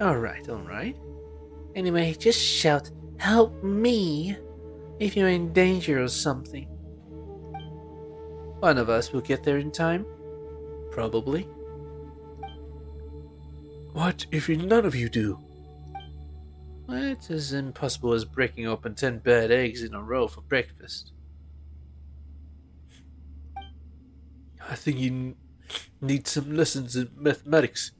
Alright. Anyway, just shout, "Help me!" if you're in danger or something. One of us will get there in time. Probably. What if none of you do? Well, it's as impossible as breaking open 10 bad eggs in a row for breakfast. I think you need some lessons in mathematics.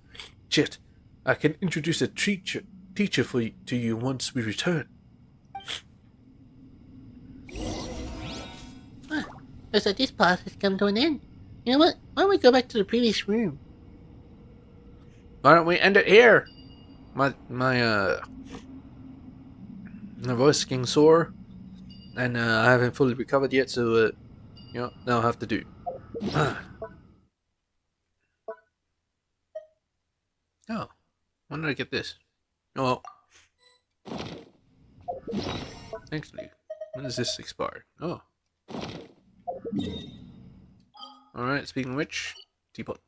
Jet, I can introduce a teacher to you once we return. Looks like this part has come to an end. You know what? Why don't we go back to the previous room? Why don't we end it here? My voice is getting sore, and I haven't fully recovered yet, so now I have to do. Oh, when did I get this? Oh, well. Actually, when does this expire? Oh. Alright, speaking of which, teapot.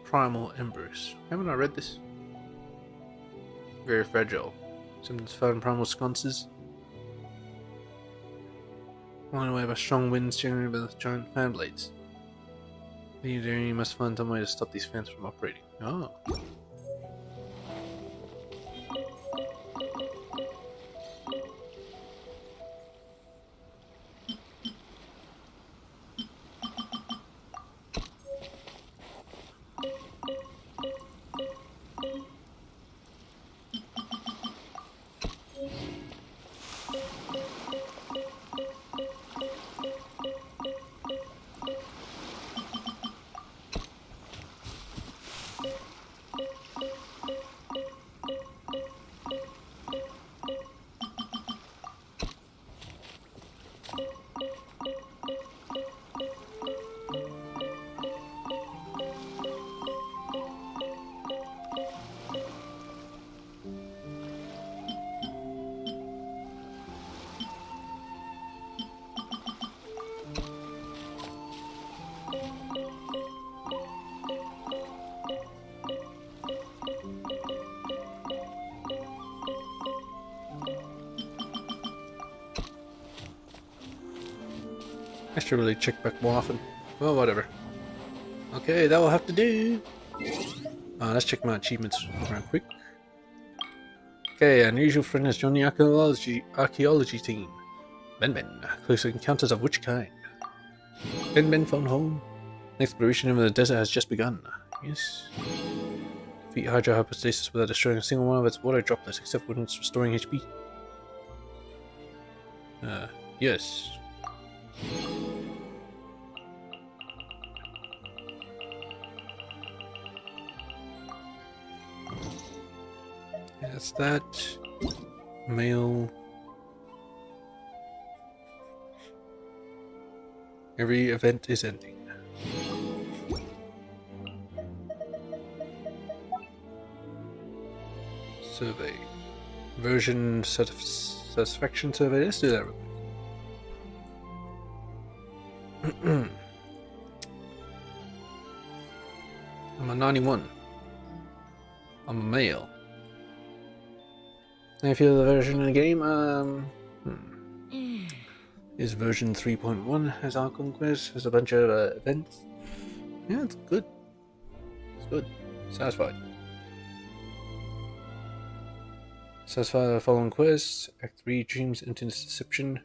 Primal Embers. Haven't I read this? Very fragile. Sometimes found primal sconces. Blown away by strong winds generated by the giant fan blades. You must find some way to stop these fans from operating. Oh. I should really check back more often. Well, whatever. Okay, that will have to do. Let's check my achievements real quick. Okay, unusual friend has joined the archaeology team. Ben. Close encounters of which kind? Ben phone home. Exploration over the desert has just begun. Yes. Defeat Hydra hypostasis without destroying a single one of its water droplets except when it's restoring HP. Yes. That's that. Mail. Every event is ending. Survey. Version Satisfaction survey. Let's do that real quick. I'm a 91. I'm a male. I feel the version of the game, is version 3.1 has our conquest, has a bunch of events. Yeah, it's good. It's good. Satisfied. Satisfy the following quests. Act 3, Dreams into Deception.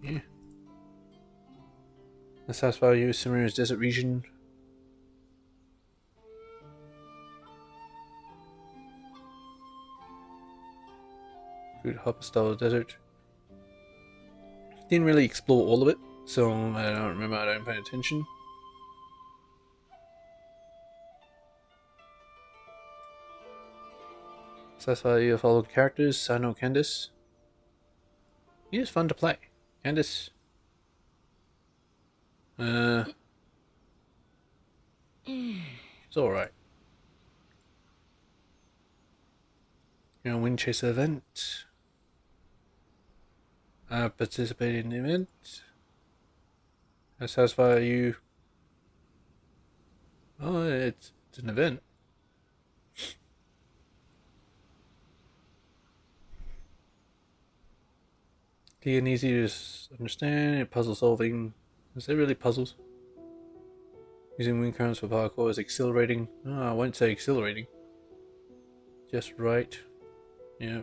Yeah. Satisfy you, Sumeru's desert region. Food hop style desert. Didn't really explore all of it, so I don't remember, I don't pay attention. Satisfy your following characters. I know Candace. He is fun to play. Candace. It's alright. You know, Wind Chaser event. I participated in the event. I satisfy you. Oh, it's an event. Clear and easy to understand. Puzzle solving. Is there really puzzles? Using wind currents for parkour is exhilarating. Oh, I won't say exhilarating. Just right. Yeah.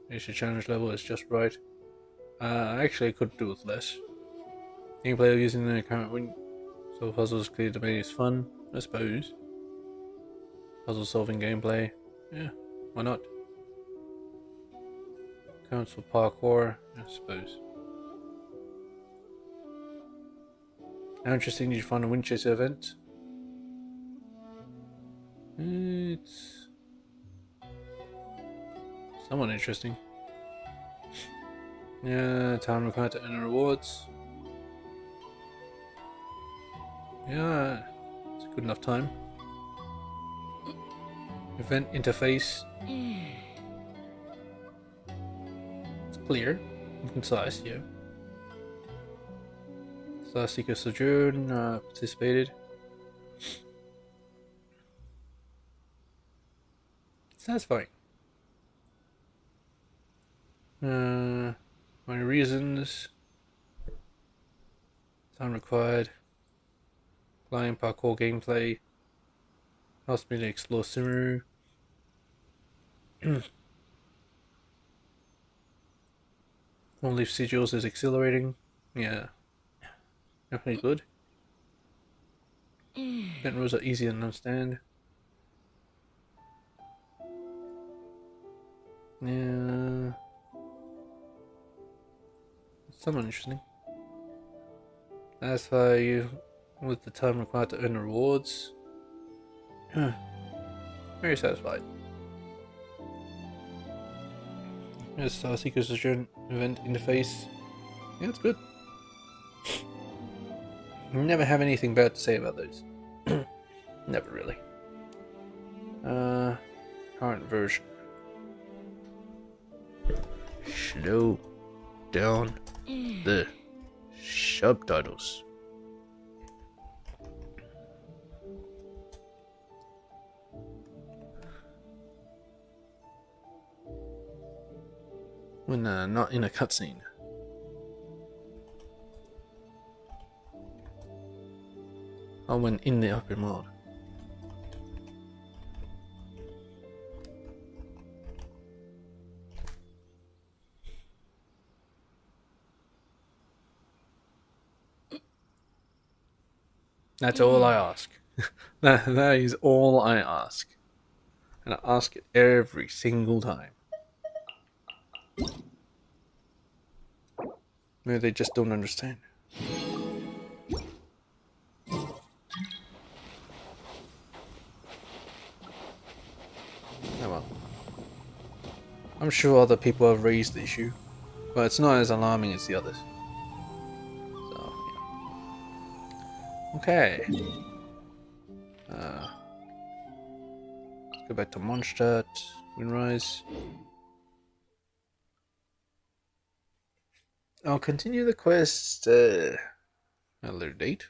Extra challenge level is just right. Actually, I could do with less. Gameplay of using the current wind. So puzzles clear domain is fun, I suppose. Puzzle solving gameplay. Yeah, why not? Counts for parkour, I suppose. How interesting did you find a Wind Chaser event? It's somewhat interesting. Yeah, time required to earn rewards. Yeah, it's a good enough time. Event interface. It's clear and concise, yeah. Star Seeker Sojourn, participated. Satisfying. My reasons. Time required. Flying parkour gameplay. Helps me to explore Sumeru. One Leaf Sigils is exhilarating. Yeah. Definitely good. Event rules are easy to understand. Yeah. Somewhat interesting. Satisfy you with the time required to earn rewards. Very satisfied. Yes, Star Seeker's Sojourn event interface. Yeah, it's good. Never have anything bad to say about those. Never really. Current version. Slow down the subtitles. When not in a cutscene. Or when in the open world. That's all I ask. that is all I ask. And I ask it every single time. Maybe they just don't understand. Oh well. I'm sure other people have raised the issue, but it's not as alarming as the others. So, yeah. Okay. Go back to Mondstadt, Windrise. I'll continue the quest at a later date.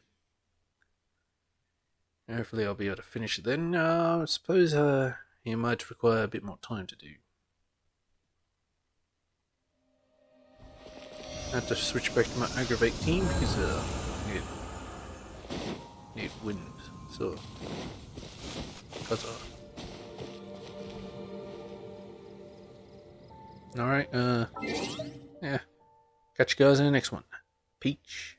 Hopefully I'll be able to finish it then. I suppose it might require a bit more time to do. I have to switch back to my aggravate team because need wind, so cut off. Alright, yeah. Catch you guys in the next one. Peach.